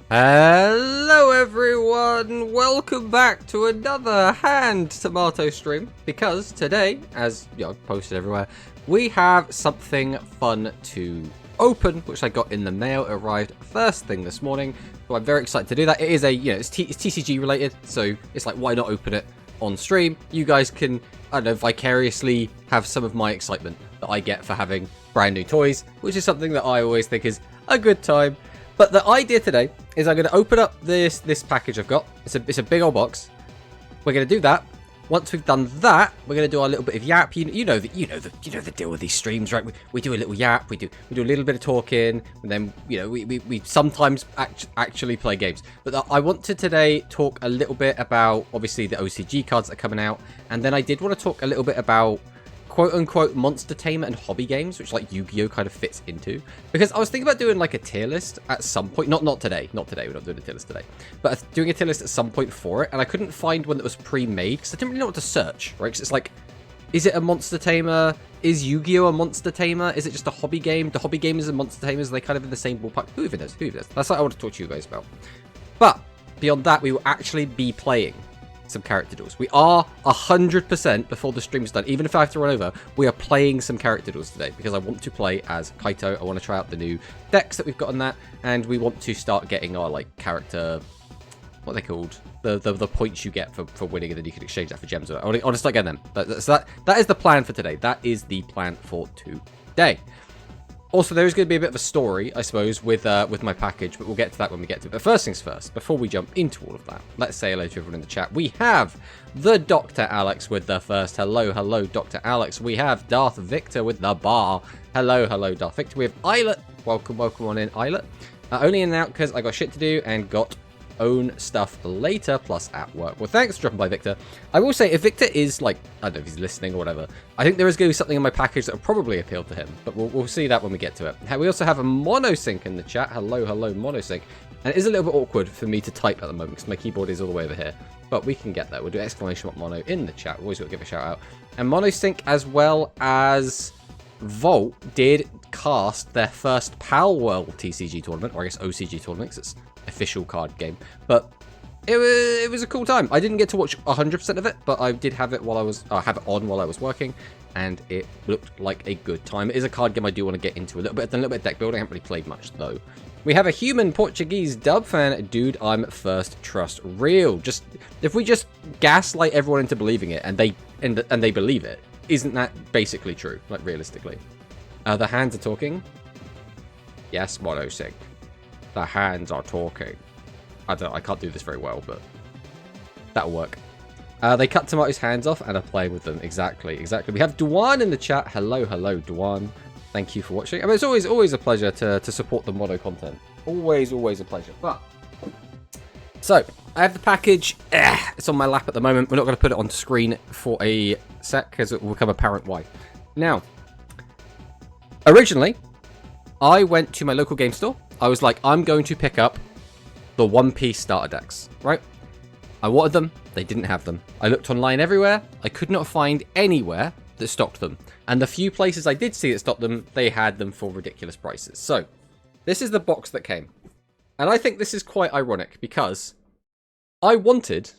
Hello everyone, welcome back to another hand tomato stream, because today, as posted everywhere, we have something fun to open, which I got in the mail. It arrived first thing this morning, so I'm very excited to do that. It is it's TCG related, so it's like, why not open it on stream? You guys can, I don't know, vicariously have some of my excitement that I get for having brand new toys, which is something that I always think is a good time. But the idea today is I'm going to open up this package I've got. It's a big old box. We're going to do that. Once we've done that, we're going to do our little bit of yap. You know the deal with these streams, right? We do a little yap. We do a little bit of talking, and then we sometimes actually play games. But I want to today talk a little bit about obviously the OCG cards that are coming out, and then I did want to talk a little bit about quote-unquote monster tamer and hobby games, which like Yu-Gi-Oh kind of fits into, because I was thinking about doing like a tier list at some point. Not today, we're not doing a tier list today, but doing a tier list at some point for it, and I couldn't find one that was pre-made because I didn't really know what to search, right? Because it's like, is it a monster tamer? Is Yu-Gi-Oh a monster tamer? Is it just a hobby game? The hobby gamers and monster tamers, are they kind of in the same ballpark? Who even knows? That's what I want to talk to you guys about. But beyond that, we will actually be playing some character duels. We are 100% before the stream's done. Even if I have to run over, we are playing some character duels today because I want to play as Kaito. I want to try out the new decks that we've got on that, and we want to start getting our like character, what are they called? The points you get for winning, and then you can exchange that for gems. I want to start getting them. So that is the plan for today. That is the plan for today. Also, there is going to be a bit of a story, I suppose, with my package, but we'll get to that when we get to it. But first things first, before we jump into all of that, let's say hello to everyone in the chat. We have the Dr. Alex with the first. Hello, Dr. Alex. We have Darth Victor with the bar. Hello, Darth Victor. We have Islet. Welcome on in, Islet. Only in and out because I got shit to do and got own stuff later, plus at work. Well, thanks for dropping by, Victor. I will say, if Victor is like, I don't know if he's listening or whatever, I think there is going to be something in my package that will probably appeal to him, but we'll see that when we get to it. We also have a Monosync in the chat. Hello, Monosync. And it is a little bit awkward for me to type at the moment because my keyboard is all the way over here, but we can get there. We'll do exclamation mark mono in the chat. We've always got to give a shout out. And Monosync, as well as Volt, did cast their first Pal World TCG tournament, or I guess OCG tournament, because it's official card game, but it was a cool time. I didn't get to watch 100% of it, but I did have it while I was while I was working, and it looked like a good time. It is a card game I do want to get into a little bit of deck building. I haven't really played much though. We have a human Portuguese dub fan. Dude, I'm first trust real. Just if we just gaslight everyone into believing it, and they believe it, isn't that basically true? Like realistically, the hands are talking. Yes, Monosync. The hands are talking. I can't do this very well, but that'll work. They cut Tomato's hands off and are playing with them. Exactly. We have Duan in the chat. Hello, Duan. Thank you for watching. I mean, it's always a pleasure to support the mono content. Always a pleasure. But so I have the package. It's on my lap at the moment. We're not going to put it on screen for a sec because it will become apparent why. Now, originally, I went to my local game store. I was like, I'm going to pick up the One Piece starter decks, right? I wanted them. They didn't have them. I looked online everywhere. I could not find anywhere that stocked them. And the few places I did see that stocked them, they had them for ridiculous prices. So, this is the box that came. And I think this is quite ironic because I wanted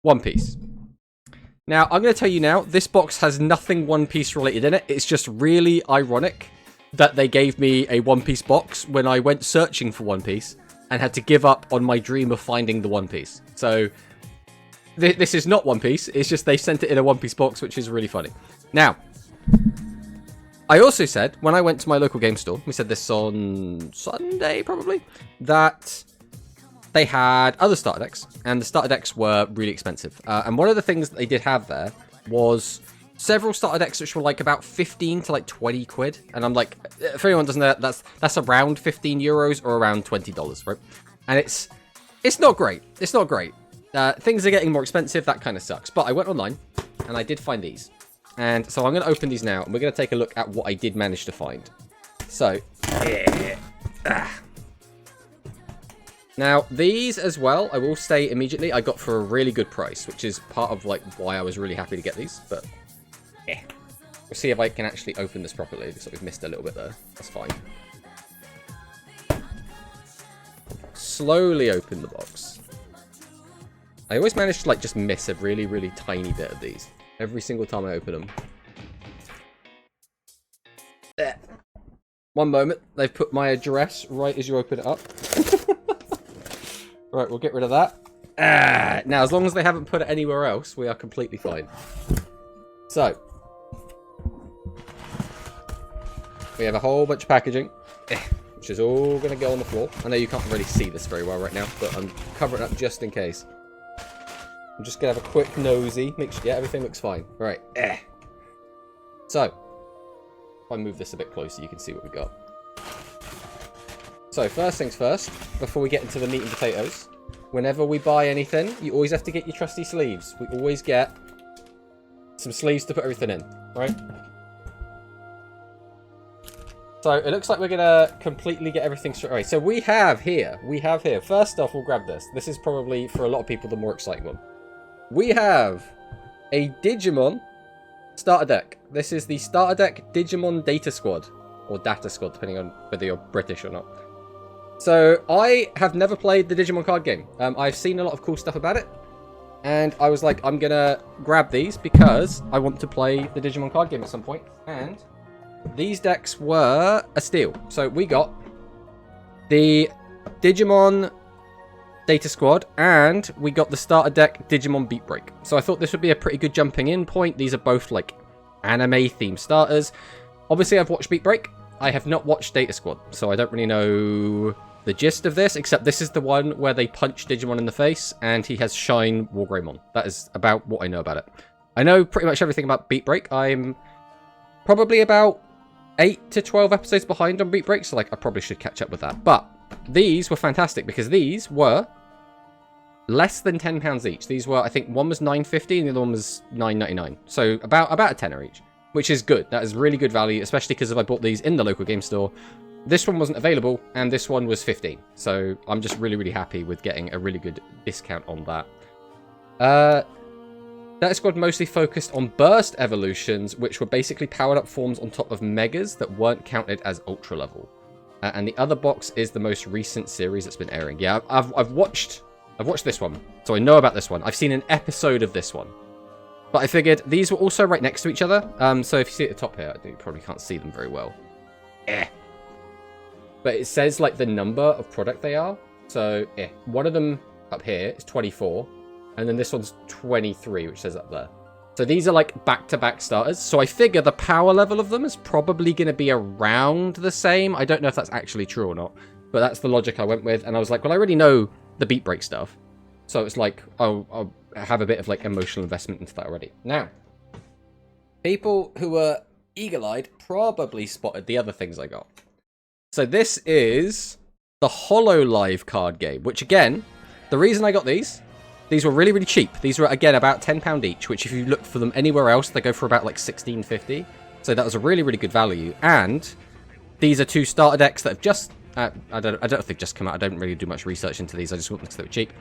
One Piece. Now, I'm going to tell you now, this box has nothing One Piece related in it. It's just really ironic that they gave me a One Piece box when I went searching for One Piece and had to give up on my dream of finding the One Piece. So, this is not One Piece. It's just they sent it in a One Piece box, which is really funny. Now, I also said, when I went to my local game store, we said this on Sunday probably, that they had other starter decks, and the starter decks were really expensive. And one of the things that they did have there was several starter decks which were like about 15 to like 20 quid. And I'm like, if anyone doesn't know, that's around 15 euros or around $20, right? And it's not great. It's not great. Things are getting more expensive. That kind of sucks. But I went online and I did find these. And so I'm going to open these now and we're going to take a look at what I did manage to find. So, now these as well, I will say immediately, I got for a really good price, which is part of like why I was really happy to get these. But we'll see if I can actually open this properly. Looks like we've missed a little bit there. That's fine. slowly open the box. I always manage to, like, just miss a really, really tiny bit of these. Every single time I open them. There. One moment. They've put my address right as you open it up. Right, we'll get rid of that. Now, as long as they haven't put it anywhere else, we are completely fine. So. We have a whole bunch of packaging. Which is all going to go on the floor. I know you can't really see this very well right now, but I'm covering it up just in case. I'm just going to have a quick nosy. Make sure, yeah, everything looks fine. Right. So, if I move this a bit closer, you can see what we got. So, first things first, before we get into the meat and potatoes, whenever we buy anything, you always have to get your trusty sleeves. We always get some sleeves to put everything in, right? So, it looks like we're going to completely get everything straight away. So, we have here, first off, we'll grab this. This is probably, for a lot of people, the more exciting one. We have a Digimon starter deck. This is the starter deck Digimon Data Squad. Or Data Squad, depending on whether you're British or not. So, I have never played the Digimon card game. I've seen a lot of cool stuff about it. And I was like, I'm going to grab these because I want to play the Digimon card game at some point. And these decks were a steal. So, we got the Digimon Data Squad, and we got the starter deck Digimon Beat Break. So I thought this would be a pretty good jumping in point. These are both like anime themed starters. Obviously I've watched Beat Break. I have not watched Data Squad, so I don't really know the gist of this, except this is the one where they punch Digimon in the face and he has Shine Wargreymon. That is about what I know about it. I know pretty much everything about Beat Break. I'm probably about 8 to 12 episodes behind on Beat Break, so like I probably should catch up with that. But these were fantastic because these were less than £10 each. These were, I think, one was $9.50 and the other one was $9.99. So about a tenner each, which is good. That is really good value, especially because if I bought these in the local game store, this one wasn't available and this one was $15. So I'm just really, really happy with getting a really good discount on that. That squad mostly focused on burst evolutions, which were basically powered up forms on top of megas that weren't counted as ultra level. And the other box is the most recent series that's been airing. Yeah, I've watched this one, so I know about this one. I've seen an episode of this one. But I figured these were also right next to each other. So if you see at the top here, you probably can't see them very well. But it says like the number of product they are. So one of them up here is 24. And then this one's 23, which says up there. So these are like back-to-back starters. So I figure the power level of them is probably going to be around the same. I don't know if that's actually true or not. But that's the logic I went with. And I was like, well, I already know the Beat Break stuff. So it's like, I'll have a bit of like emotional investment into that already. Now, people who were eagle-eyed probably spotted the other things I got. So this is the HoloLive card game. Which again, the reason I got these were really, really cheap. These were, again, about £10 each, which if you look for them anywhere else, they go for about like $16.50. So that was a really, really good value. And these are two starter decks that have just, I don't know if they've just come out. I don't really do much research into these. I just want them because they were cheap.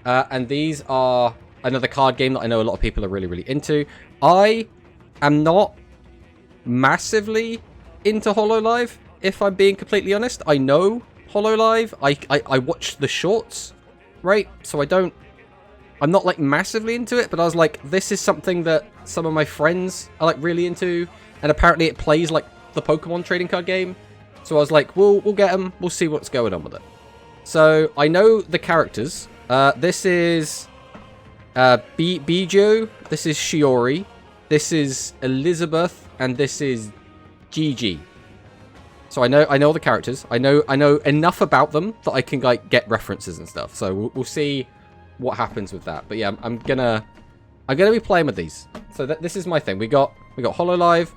And these are another card game that I know a lot of people are really, really into. I am not massively into HoloLive, if I'm being completely honest. I know HoloLive. I watched the shorts, right? So I'm not like massively into it, but I was like, this is something that some of my friends are like really into, and apparently it plays like the Pokemon trading card game. So I was like, we'll get them. We'll see what's going on with it. So I know the characters. This is Bijou. This is Shiori. This is Elizabeth, and this is Gigi. So I know the characters. I know enough about them that I can like get references and stuff. So we'll see what happens with that. But yeah, I'm gonna be playing with these. So this is my thing. We got HoloLive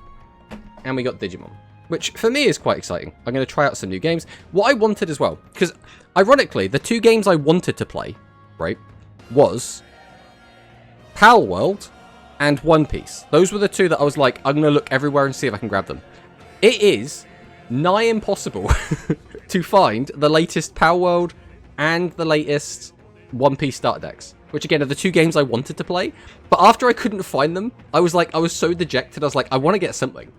and we got Digimon, which for me is quite exciting. I'm gonna try out some new games. What I wanted as well, because ironically, the two games I wanted to play, right, was Pal World and One Piece. Those were the two that I was like, I'm gonna look everywhere and see if I can grab them. It is nigh impossible to find the latest Pal World and the latest One Piece starter decks, which again are the two games I wanted to play. But after I couldn't find them, I was so dejected. I was like, I want to get something.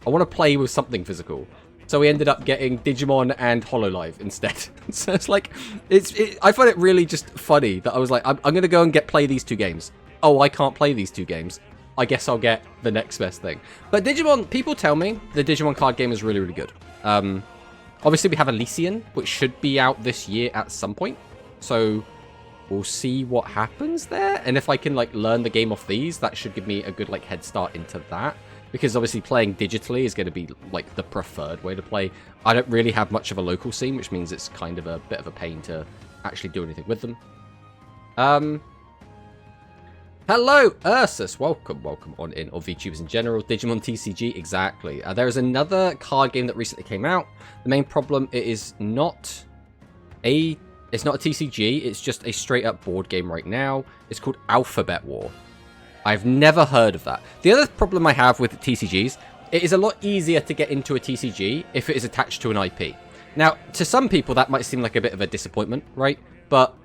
I want to play with something physical. So we ended up getting Digimon and Hololive instead. So it's like, I find it really just funny that I was like, I'm going to go and play these 2 games. Oh, I can't play these 2 games. I guess I'll get the next best thing. But Digimon, people tell me the Digimon card game is really, really good. Obviously, we have Elysian, which should be out this year at some point. So we'll see what happens there. And if I can, like, learn the game off these, that should give me a good, like, head start into that. Because obviously playing digitally is going to be, like, the preferred way to play. I don't really have much of a local scene, which means it's kind of a bit of a pain to actually do anything with them. Hello, Ursus. Welcome on in, or VTubers in general. Digimon TCG, exactly. There is another card game that recently came out. The main problem, it's not a TCG, it's just a straight up board game right now. It's called Alphabet War. I've never heard of that. The other problem I have with TCGs, it is a lot easier to get into a TCG if it is attached to an IP. Now, to some people, that might seem like a bit of a disappointment, right? But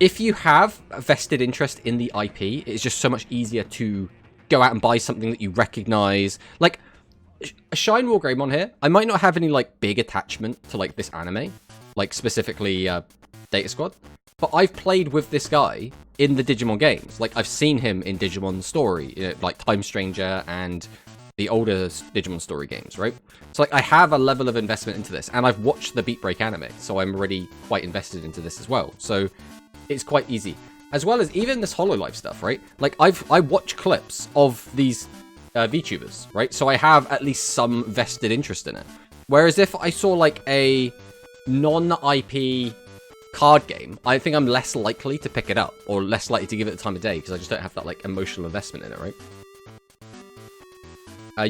if you have a vested interest in the IP, it's just so much easier to go out and buy something that you recognize. Like, Shine War Greymon here, I might not have any, like, big attachment to, like, this anime. Like, specifically, Data Squad. But I've played with this guy in the Digimon games. Like, I've seen him in Digimon Story, you know, like Time Stranger and the older Digimon Story games, right? So, like, I have a level of investment into this, and I've watched the Beat Break anime, so I'm already quite invested into this as well. So, it's quite easy. As well as even this Hololive stuff, right? Like, I watch clips of these VTubers, right? So I have at least some vested interest in it. Whereas if I saw, like, a non-IP card game, I think I'm less likely to pick it up, or less likely to give it the time of day, because I just don't have that, like, emotional investment in it, right?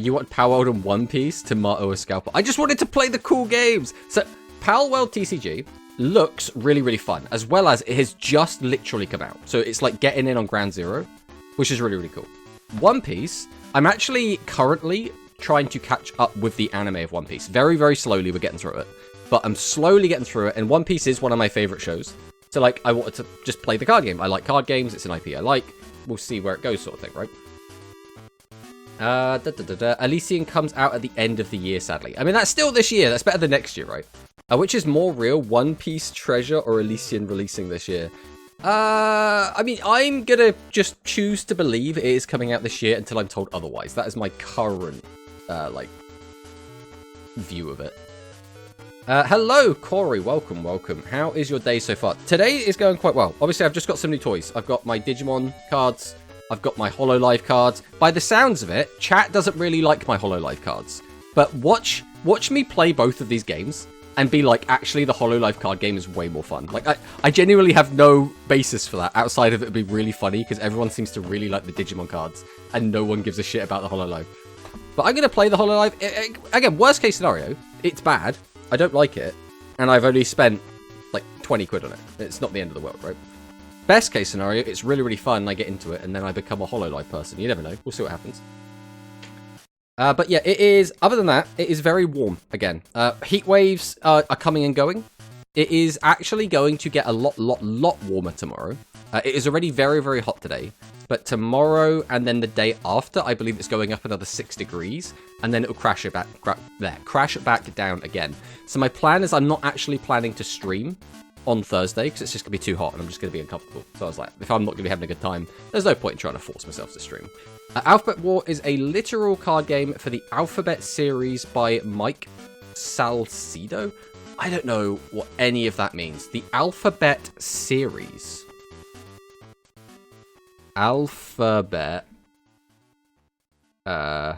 You want Power World and One Piece, Tomato, a Scalper. I just wanted to play the cool games! So, Power World TCG looks really, really fun, as well as it has just literally come out. So it's like getting in on Ground Zero, which is really, really cool. One Piece, I'm actually currently trying to catch up with the anime of One Piece. Very, very slowly, we're getting through it. But I'm slowly getting through it, and One Piece is one of my favorite shows. So, like, I wanted to just play the card game. I like card games, it's an IP I like. We'll see where it goes, sort of thing, right? Elysian comes out at the end of the year, sadly. I mean, that's still this year. That's better than next year, right? Which is more real, One Piece Treasure or Elysian releasing this year? I mean, I'm gonna just choose to believe it is coming out this year until I'm told otherwise. That is my current, like, view of it. Hello, Corey. Welcome. How is your day so far? Today is going quite well. Obviously, I've just got some new toys. I've got my Digimon cards. I've got my Hololive cards. By the sounds of it, chat doesn't really like my Hololive cards. But watch me play both of these games and be like, actually, the Hololive card game is way more fun. Like, I genuinely have no basis for that outside of it being really funny because everyone seems to really like the Digimon cards and no one gives a shit about the Hololive. But I'm going to play the Hololive. Again, worst case scenario, it's bad. I don't like it, and I've only spent, like, 20 quid on it. It's not the end of the world, right? Best case scenario, it's really, really fun, and I get into it, and then I become a Hololive person. You never know. We'll see what happens. But yeah, it is, other than that, it is very warm, again. Heat waves are coming and going. It is actually going to get a lot warmer tomorrow. It is already very, very hot today. But tomorrow and then the day after, I believe it's going up another 6 degrees. And then it'll crash it back down again. So my plan is I'm not actually planning to stream on Thursday because it's just going to be too hot and I'm just going to be uncomfortable. So I was like, if I'm not going to be having a good time, there's no point in trying to force myself to stream. Alphabet War is a literal card game for the Alphabet series by Mike Salcedo. I don't know what any of that means. The Alphabet series. Alphabet. I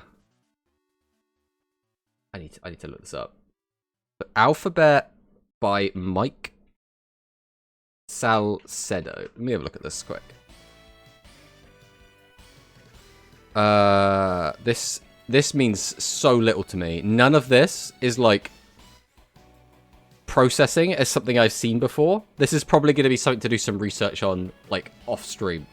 need to look this up. But Alphabet by Mike Salcedo. Let me have a look at this quick. This means so little to me. None of this is like processing as something I've seen before. This is probably going to be something to do some research on, like, off stream.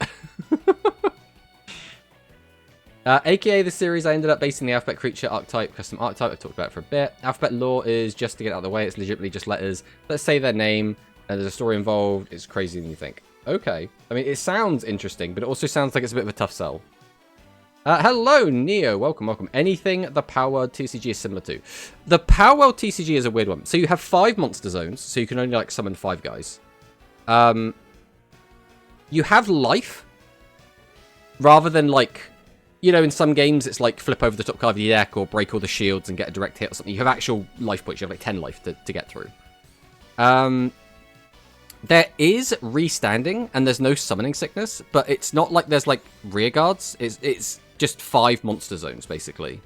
AKA the series, I ended up basing the Alphabet Creature archetype, custom archetype. I've talked about it for a bit. Alphabet lore is, just to get out of the way, it's legitimately just letters. Let's say their name, and there's a story involved. It's crazier than you think. Okay. I mean, it sounds interesting, but it also sounds like it's a bit of a tough sell. Hello, Neo. Welcome, welcome. Anything the Power World TCG is similar to? The Power World TCG is a weird one. So you have 5 monster zones, so you can only, like, summon 5 guys. You have life, rather than, like, you know, in some games it's like flip over the top card of the deck or break all the shields and get a direct hit or something. You have actual life points. You have, like, 10 life to get through. There is restanding, and there's no summoning sickness, but it's not like there's, like, rear guards. It's just 5 monster zones, basically.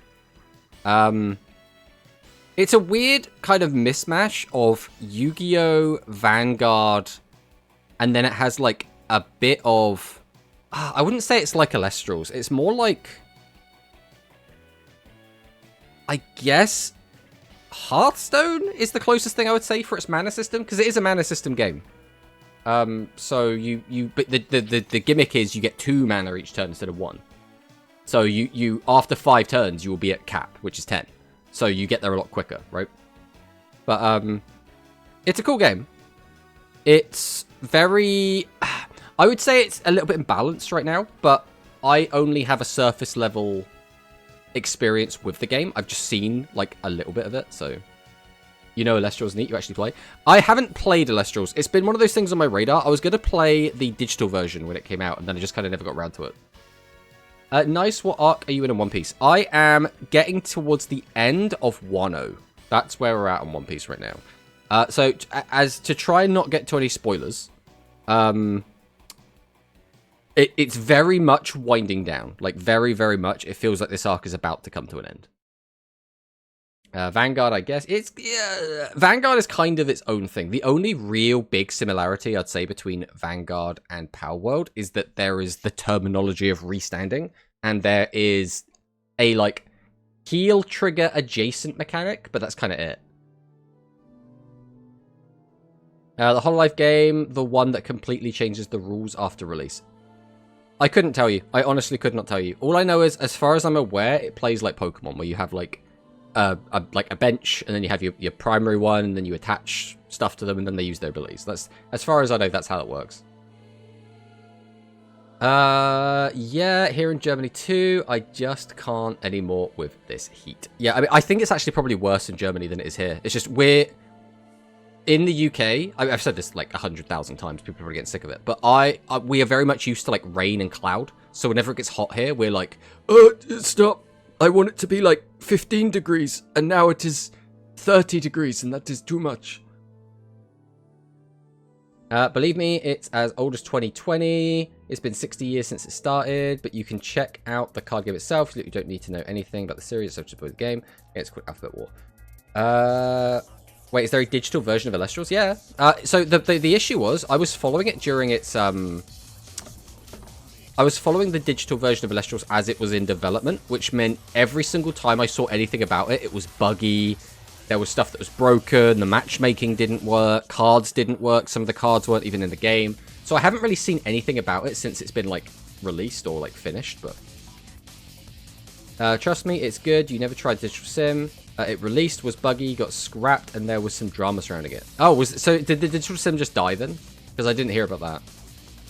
It's a weird kind of mismatch of Yu-Gi-Oh!, Vanguard, and then it has, like, a bit of... I wouldn't say it's like Alestrals. It's more like... I guess... Hearthstone is the closest thing I would say for its mana system, because it is a mana system game. So but the gimmick is you get 2 mana each turn instead of 1. So you after 5 turns, you will be at cap, which is 10. So you get there a lot quicker, right? But, it's a cool game. It's very... I would say it's a little bit imbalanced right now, but I only have a surface level experience with the game. I've just seen, like, a little bit of it, so... You know Alestral's neat, you actually play. I haven't played Alestrals. It's been one of those things on my radar. I was going to play the digital version when it came out, and then I just kind of never got around to it. Nice, what arc are you in One Piece? I am getting towards the end of Wano. That's where we're at on One Piece right now. So, as to try and not get to any spoilers, it's very much winding down. Like, very, very much. It feels like this arc is about to come to an end. Vanguard, I guess. Vanguard is kind of its own thing. The only real big similarity, I'd say, between Vanguard and Power World is that there is the terminology of restanding, and there is a, like, heal trigger adjacent mechanic, but that's kind of it. The Hololive game, the one that completely changes the rules after release. I couldn't tell you. I honestly could not tell you. All I know is, as far as I'm aware, it plays like Pokemon, where you have, like, a bench, and then you have your primary one, and then you attach stuff to them, and then they use their abilities. That's, as far as I know, that's how it works. Yeah, here in Germany too. I just can't anymore with this heat. Yeah, I mean, I think it's actually probably worse in Germany than it is here. It's just we're in the UK. I've said this like 100,000 times. People are probably getting sick of it, but we are very much used to, like, rain and cloud. So whenever it gets hot here, we're like, stop. I want it to be like 15 degrees, and now it is 30 degrees, and that is too much. Believe me, it's as old as 2020. It's been 60 years since it started, but you can check out the card game itself. You don't need to know anything about the series, so just play the game. It's called Alphabet War. Wait, is there a digital version of Alestrals? Yeah. So the issue was, I was following it during its... I was following the digital version of Alestrals as it was in development, which meant every single time I saw anything about it, it was buggy. There was stuff that was broken. The matchmaking didn't work. Cards didn't work. Some of the cards weren't even in the game. So I haven't really seen anything about it since it's been, like, released or, like, finished. But trust me, it's good. You never tried Digital Sim. It released, was buggy, got scrapped, and there was some drama surrounding it. Oh, so did the Digital Sim just die then? Because I didn't hear about that.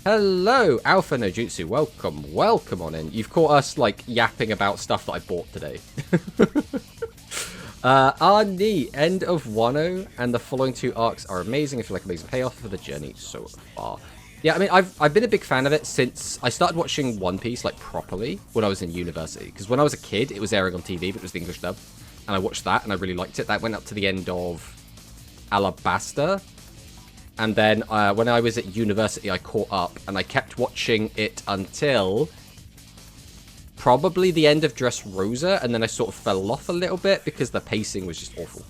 Hello, Alpha No Jutsu. Welcome, welcome on in. You've caught us, like, yapping about stuff that I bought today. Arnie, end of Wano, and the following 2 arcs are amazing. I feel like amazing payoff for the journey so far. Yeah, I mean, I've been a big fan of it since I started watching One Piece, like, properly when I was in university. Because when I was a kid, it was airing on TV, but it was the English dub. And I watched that, and I really liked it. That went up to the end of Alabasta. And then when I was at university, I caught up, and I kept watching it until probably the end of Dressrosa, and then I sort of fell off a little bit because the pacing was just awful.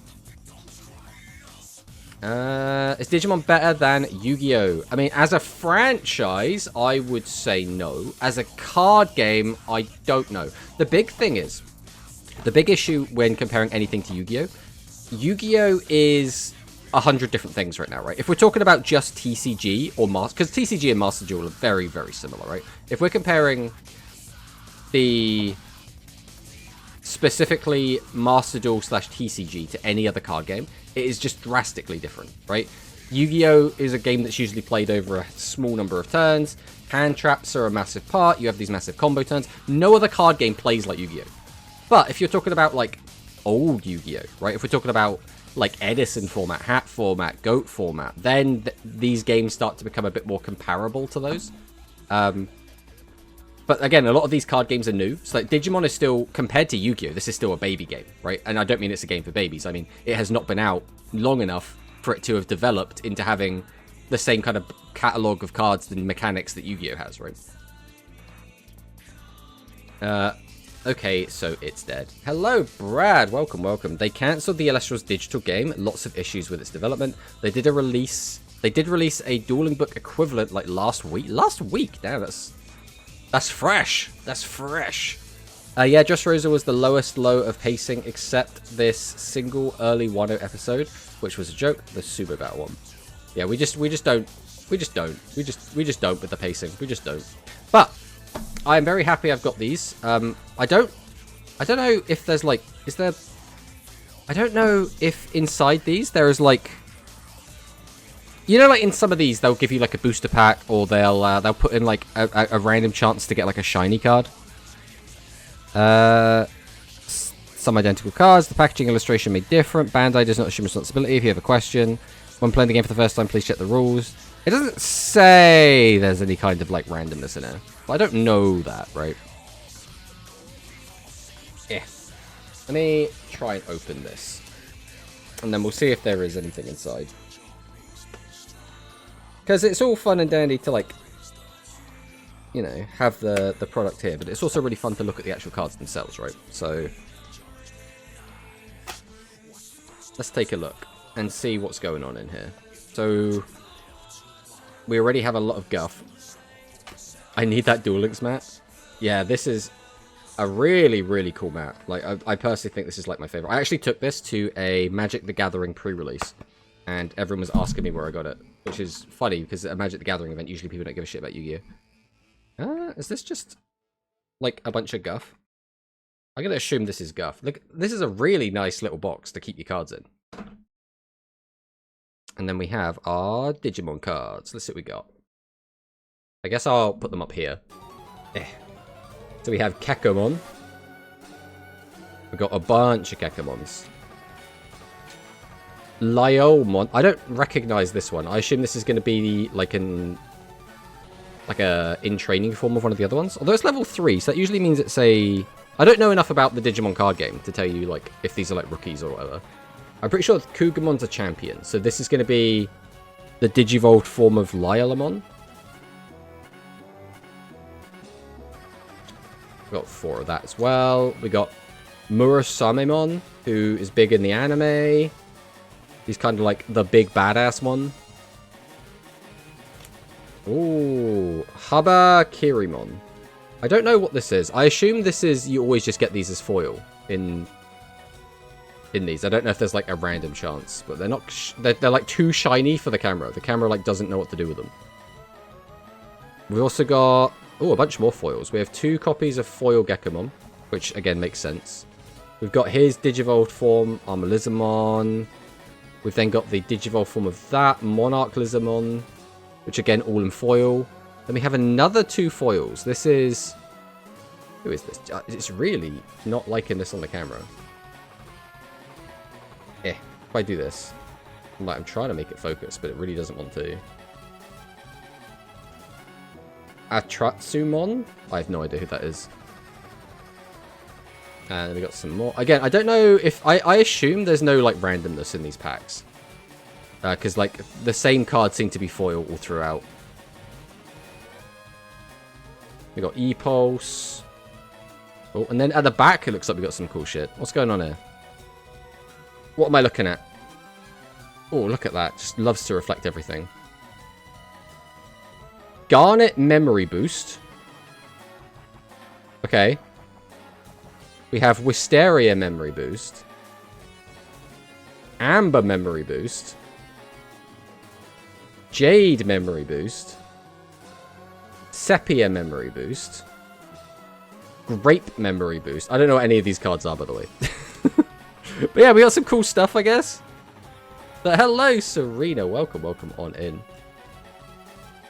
Is Digimon better than Yu-Gi-Oh? I mean, as a franchise, I would say no. As a card game, I don't know. The big thing is, the big issue when comparing anything to Yu-Gi-Oh! Yu-Gi-Oh! Is 100 different things right now, right? If we're talking about just TCG or Master... Because TCG and Master Duel are very, very similar, right? If we're comparing the... specifically Master Duel / TCG to any other card game, it is just drastically different, right? Yu-Gi-Oh! Is a game that's usually played over a small number of turns. Hand traps are a massive part. You have these massive combo turns. No other card game plays like Yu-Gi-Oh! But if you're talking about, like, old Yu-Gi-Oh!, right? If we're talking about, like, Edison format, Hat format, Goat format, then these games start to become a bit more comparable to those. But again, a lot of these card games are new. So like, Digimon is still, compared to Yu-Gi-Oh!, this is still a baby game, right? And I don't mean it's a game for babies. I mean, it has not been out long enough for it to have developed into having the same kind of catalogue of cards and mechanics that Yu-Gi-Oh! Has, right? Okay, so it's dead. Hello, Brad. Welcome, welcome. They cancelled the Elestral's digital game. Lots of issues with its development. They did release a dueling book equivalent like last week. Last week? Damn, that's fresh. That's fresh. Yeah, Just Rosa was the lowest low of pacing except this single early Wano episode, which was a joke. The Sumo Battle one. Yeah, we just don't with the pacing. We just don't. But I'm very happy I've got these. I don't know if there's like, I don't know if inside these there is like, you know, like in some of these they'll give you like a booster pack, or they'll put in like a random chance to get like a shiny card. Some identical cards. The packaging illustration made different. Bandai does not assume responsibility. If you have a question when playing the game for the first time, please check the rules. It doesn't say there's any kind of like randomness in it, but I don't know that, right? Yeah. Let me try and open this, and then we'll see if there is anything inside. Because it's all fun and dandy to, like, you know, have the product here, but it's also really fun to look at the actual cards themselves, right? So let's take a look and see what's going on in here. So we already have a lot of guff. I need that Duel Links map. Yeah, this is a really, really cool map. Like, I personally think this is like my favorite. I actually took this to a Magic the Gathering pre-release, and everyone was asking me where I got it, which is funny because at a Magic the Gathering event, usually people don't give a shit about Yu-Gi-Oh! Is this just like a bunch of guff? I'm gonna assume this is guff. Look, this is a really nice little box to keep your cards in. And then we have our Digimon cards. Let's see what we got. I guess I'll put them up here. So we have Kekomon. We've got a bunch of Kekomons. Lyomon. I don't recognize this one. I assume this is going to be like a in training form of one of the other ones. Although it's level 3, so that usually means it's a... I don't know enough about the Digimon card game to tell you like if these are like rookies or whatever. I'm pretty sure Kugamon's a champion, so this is going to be the Digivolved form of Lyalamon. We got 4 of that as well. We got Murasamemon, who is big in the anime. He's kind of like the big badass one. Ooh, Haba Kirimon. I don't know what this is. I assume this is, you always just get these as foil in these. I don't know if there's like a random chance, but they're not, they're like too shiny for the camera. The camera like doesn't know what to do with them. We've also got, oh, a bunch more foils. We have 2 copies of foil Gekomon, which again makes sense. We've got his Digivolved form, Armalizamon. We've then got the Digivolved form of that, Monarch Lizamon, which again, all in foil. Then we have another 2 foils. This is... Who is this? It's really not liking this on the camera. If I do this, I'm trying to make it focus, but it really doesn't want to. Atratsumon? I have no idea who that is. And we got some more. Again, I don't know if... I assume there's no, like, randomness in these packs. Because, like, the same cards seem to be foil all throughout. We got E-Pulse. Oh, and then at the back, it looks like we got some cool shit. What's going on here? What am I looking at? Oh, look at that. Just loves to reflect everything. Garnet Memory Boost. Okay. We have Wisteria Memory Boost. Amber Memory Boost. Jade Memory Boost. Sepia Memory Boost. Grape Memory Boost. I don't know what any of these cards are, by the way. But yeah, we got some cool stuff, I guess. But hello, Serena. Welcome on in.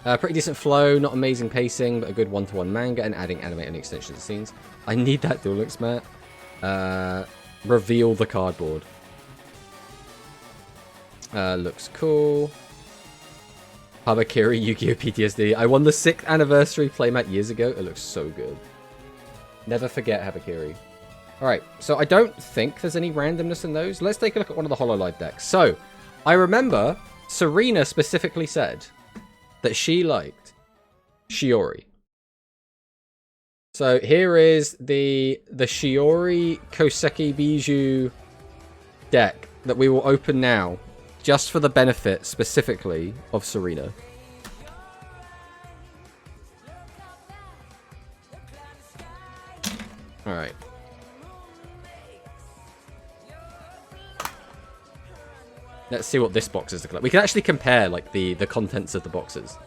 Pretty decent flow, not amazing pacing, but a good one-to-one manga and adding animated extensions to scenes. I need that Duel Links, Matt. Reveal the cardboard. Looks cool. Habakiri Yu-Gi-Oh! PTSD. I won the 6th anniversary playmat years ago. It looks so good. Never forget Habakiri. Alright, so I don't think there's any randomness in those. Let's take a look at one of the HoloLive decks. So, I remember Serena specifically said that she liked Shiori. So here is the Shiori Koseki Bijou deck that we will open now, just for the benefit specifically of Serena. All right. Let's see what this box is looking like. We can actually compare like the contents of the boxes.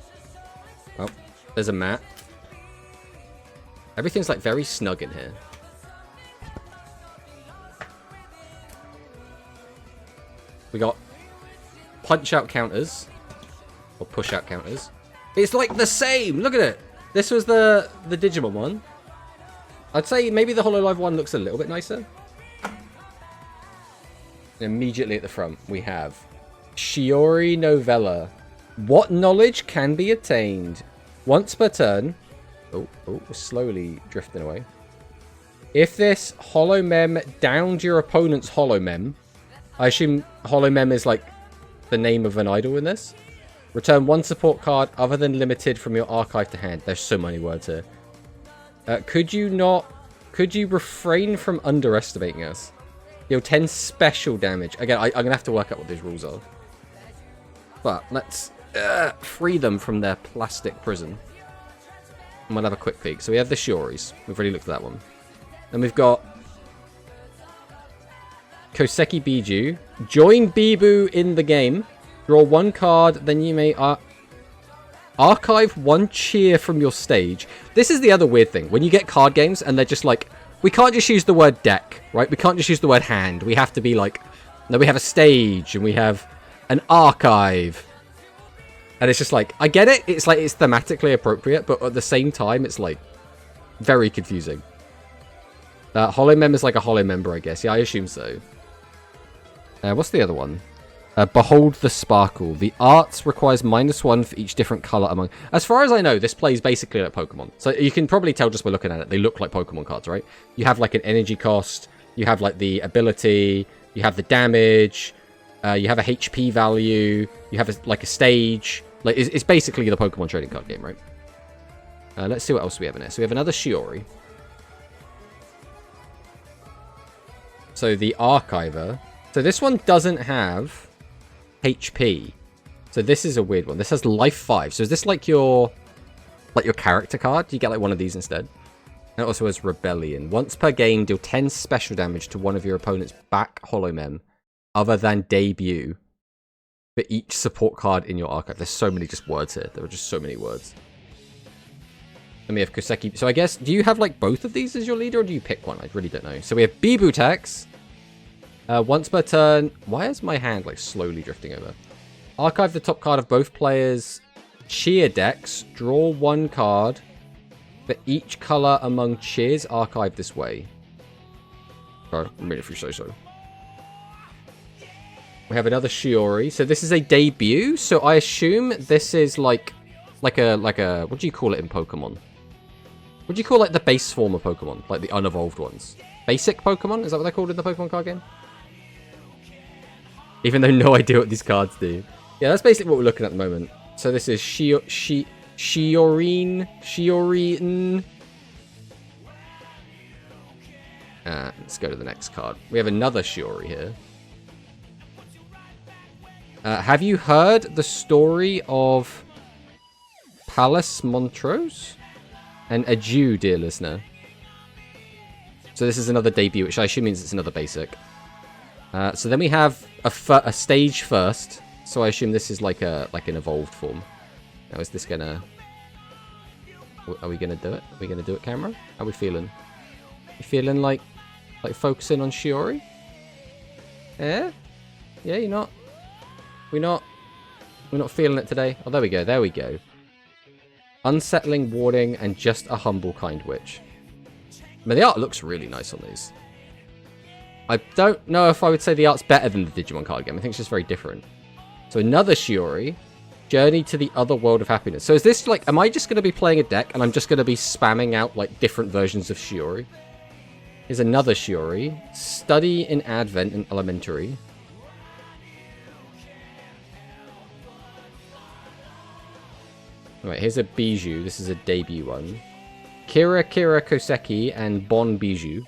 Oh, there's a mat. Everything's like very snug in here. We got punch out counters or push out counters. It's like the same. Look at it. This was the Digimon one. I'd say maybe the HoloLive one looks a little bit nicer. Immediately at the front, we have Shiori Novella. What knowledge can be attained once per turn? Oh, we're slowly drifting away. If this Holomem downed your opponent's Holomem, I assume Holomem is like the name of an idol in this. Return one support card other than limited from your archive to hand. There's so many words here. Could you refrain from underestimating us? Deal 10 special damage. Again, I'm going to have to work out what these rules are. But let's free them from their plastic prison. And we'll have a quick peek. So we have the Shioris. We've already looked at that one. Then we've got Koseki Bijou. Join Bibu in the game. Draw one card, then you may archive one cheer from your stage. This is the other weird thing. When you get card games and they're just like, we can't just use the word deck, right? We can't just use the word hand. We have to be like, no, we have a stage and we have an archive. And it's just like, I get it. It's like, it's thematically appropriate, but at the same time, it's like very confusing. Holomem is like a Holo member, I guess. Yeah, I assume so. What's the other one? Behold the Sparkle. The arts requires -1 for each different color among... As far as I know, this plays basically like Pokemon. So you can probably tell just by looking at it. They look like Pokemon cards, right? You have like an energy cost. You have like the ability. You have the damage. You have a HP value. You have like a stage. Like it's basically the Pokemon trading card game, right? Let's see what else we have in here. So we have another Shiori. So the Archiver. So this one doesn't have HP. So this is a weird one. This has life 5. So is this like your character card? Do you get like one of these instead? And it also has Rebellion. Once per game, deal 10 special damage to one of your opponent's back Holomem other than debut for each support card in your archive. There's so many just words here. There are just so many words. And we have Koseki. So I guess, do you have like both of these as your leader or do you pick one? I really don't know. So we have Bibu Tex. Once per turn. Why is my hand like slowly drifting over? Archive the top card of both players' cheer decks. Draw one card for each color among cheers archived this way. Sorry, I'm reading if you say so. We have another Shiori. So this is a debut. So I assume this is like a what do you call it in Pokemon? What do you call like the base form of Pokemon? Like the unevolved ones. Basic Pokemon? Is that what they're called in the Pokemon card game? Even though no idea what these cards do. Yeah, that's basically what we're looking at the moment. So this is Shiorin. Let's go to the next card. We have another Shiori here. Have you heard the story of Palace Montrose? And adieu, dear listener. So this is another debut, which I assume means it's another basic. So then we have a stage first. So I assume this is like an evolved form. Now is this gonna... Are we gonna do it? Are we gonna do it, camera? How are we feeling? You feeling like focusing on Shiori? Yeah? Yeah, you're not We're not feeling it today. Oh, there we go. There we go. Unsettling, warning, and just a humble kind witch. I mean, the art looks really nice on these. I don't know if I would say the art's better than the Digimon card game. I think it's just very different. So another Shiori. Journey to the other world of happiness. So is this like, am I just going to be playing a deck and I'm just going to be spamming out like different versions of Shiori? Here's another Shiori. Study in Advent and Elementary. Alright, here's a Bijou. This is a debut one. Kira Koseki and Bon Bijou.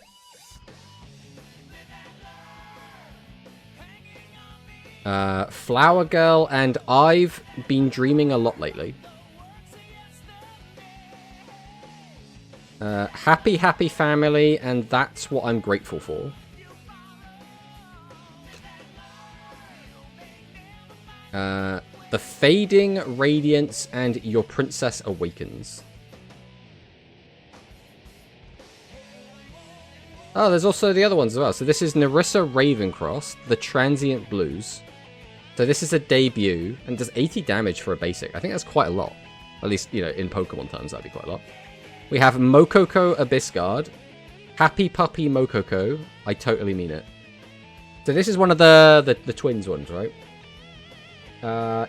Flower Girl and I've been dreaming a lot lately. Happy Family and that's what I'm grateful for. The Fading Radiance and Your Princess Awakens. Oh, there's also the other ones as well. So this is Narissa Ravencross, The Transient Blues. So this is a debut and does 80 damage for a basic. I think that's quite a lot. At least, you know, in Pokemon terms, that'd be quite a lot. We have Mokoko Abyss Guard. Happy Puppy Mokoko. I totally mean it. So this is one of the twins ones, right?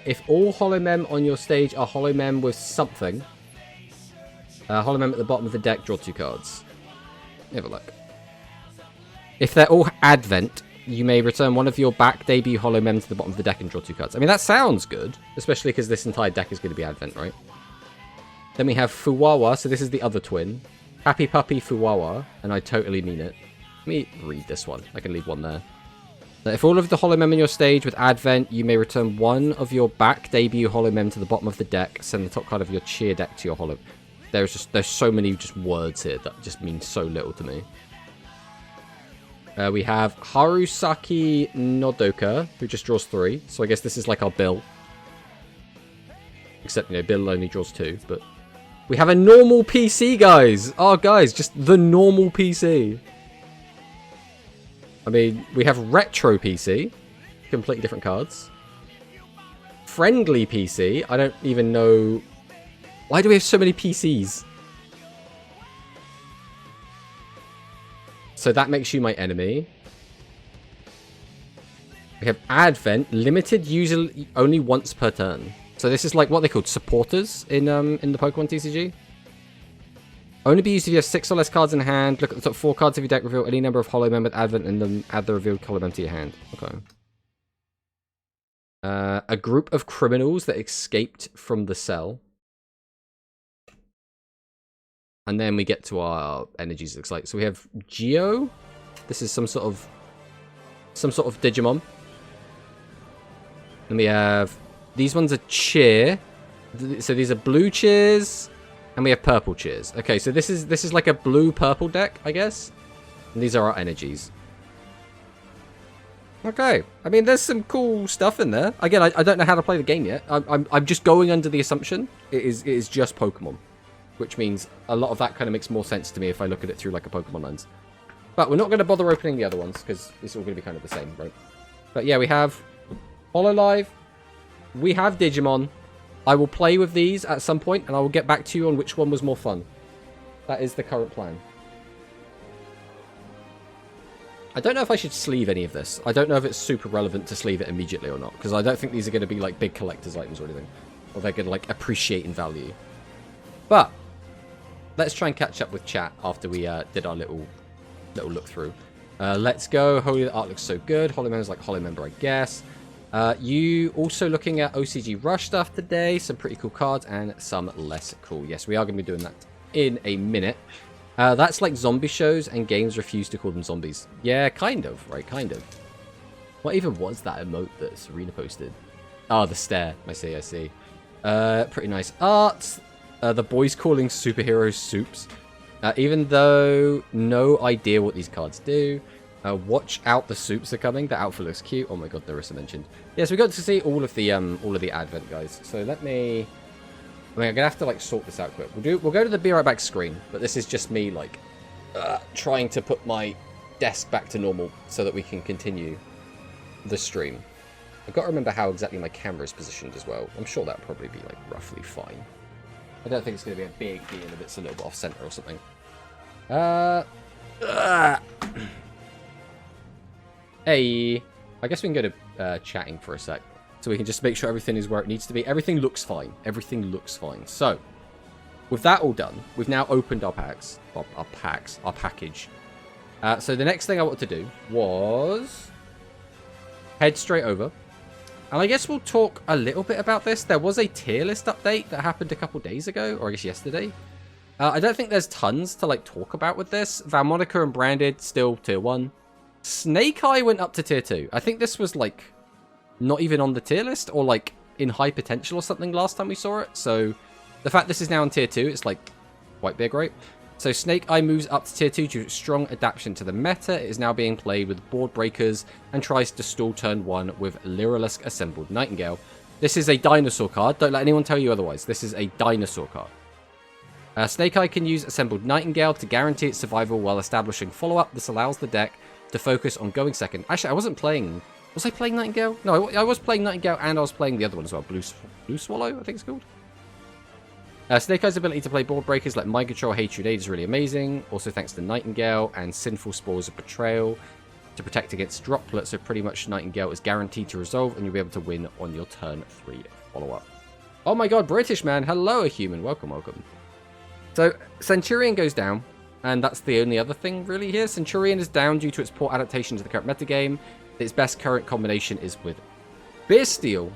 If all Holomem on your stage are Holomem with something. Holomem at the bottom of the deck, draw 2 cards. Have a look. If they're all Advent, you may return one of your back debut Holomem to the bottom of the deck and draw 2 cards. I mean, that sounds good. Especially because this entire deck is going to be Advent, right? Then we have Fuwawa. So this is the other twin. Happy Puppy Fuwawa. And I totally mean it. Let me read this one. I can leave one there. If all of the Holomem on your stage with Advent, you may return one of your back debut Holomem to the bottom of the deck. Send the top card of your cheer deck to your Holomem. There's so many just words here that just mean so little to me. We have Harusaki Nodoka, who just draws 3. So I guess this is like our Bill. Except, you know, Bill only draws 2. But we have a normal PC, guys. Oh, guys, just the normal PC. I mean, we have Retro PC. Completely different cards. Friendly PC. I don't even know... Why do we have so many PCs? So that makes you my enemy. We have Advent, limited usually only once per turn. So this is like what they called supporters in the Pokemon TCG. Only be used if you have 6 or less cards in hand. Look at the top 4 cards of your deck, reveal any number of Holomem with Advent, and then add the revealed Holomem to your hand. Okay. A group of criminals that escaped from the cell. And then we get to our energies, it looks like. So we have Geo. This is some sort of Digimon. And we have... These ones are cheer. So these are blue cheers. And we have purple cheers. Okay, so this is like a blue-purple deck, I guess. And these are our energies. Okay. I mean, there's some cool stuff in there. Again, I don't know how to play the game yet. I'm just going under the assumption it is just Pokemon. Which means a lot of that kind of makes more sense to me if I look at it through like a Pokemon lens. But we're not going to bother opening the other ones because it's all going to be kind of the same, right? But yeah, we have Hololive. We have Digimon. I will play with these at some point and I will get back to you on which one was more fun. That is the current plan. I don't know if I should sleeve any of this. I don't know if it's super relevant to sleeve it immediately or not. Because I don't think these are going to be like big collector's items or anything. Or they're going to like appreciate in value. But let's try and catch up with chat after we did our little look through. Let's go. Holy, the art looks so good. Holomem's like Holomember, I guess. You also looking at OCG Rush stuff today. Some pretty cool cards and some less cool. Yes, we are going to be doing that in a minute. That's like zombie shows and games refuse to call them zombies. Yeah, kind of, right? Kind of. What even was that emote that Serena posted? Oh, the stare. I see. Pretty nice art. The boys calling superheroes soups. Even though no idea what these cards do. Watch out, the soups are coming. The outfit looks cute. Oh my god, Larissa mentioned. Yes, we got to see all of the Advent guys. So let me. I mean, I'm gonna have to like sort this out quick. We'll go to the Be Right Back screen, but this is just me like trying to put my desk back to normal so that we can continue the stream. I've got to remember how exactly my camera is positioned as well. I'm sure that'll probably be, like, roughly fine. I don't think it's going to be a big deal if it's a little bit off-center or something. Hey, I guess we can go to chatting for a sec. So we can just make sure everything is where it needs to be. Everything looks fine. Everything looks fine. So, with that all done, we've now opened our packs. Well, our package. So the next thing I wanted to do was head straight over. And I guess we'll talk a little bit about this. There was a tier list update that happened a couple days ago, or I guess yesterday. I don't think there's tons to like talk about with this. Valmonica and Branded still tier 1. Snake Eye went up to tier 2. I think this was like not even on the tier list or like in high potential or something last time we saw it. So the fact this is now in tier 2, it's like quite big, right? So Snake Eye moves up to tier 2 due to its strong adaptation to the meta. It is now being played with board breakers and tries to stall turn 1 with Lyrilisk Assembled Nightingale. This is a dinosaur card. Don't let anyone tell you otherwise. This is a dinosaur card. Snake Eye can use Assembled Nightingale to guarantee its survival while establishing follow-up. This allows the deck to focus on going second. Actually, I wasn't playing... Was I playing Nightingale? No, I was playing Nightingale and I was playing the other one as well. Blue Swallow, I think it's called. Snake Eye's ability to play board breakers like Mind Control, Hatred Aid is really amazing. Also thanks to Nightingale and Sinful Spores of Betrayal to protect against Droplet. So pretty much Nightingale is guaranteed to resolve and you'll be able to win on your turn 3 follow-up. Oh my god, British man. Hello, a human. Welcome, welcome. So Centurion goes down. And that's the only other thing really here. Centurion is down due to its poor adaptation to the current metagame. Its best current combination is with Bestial.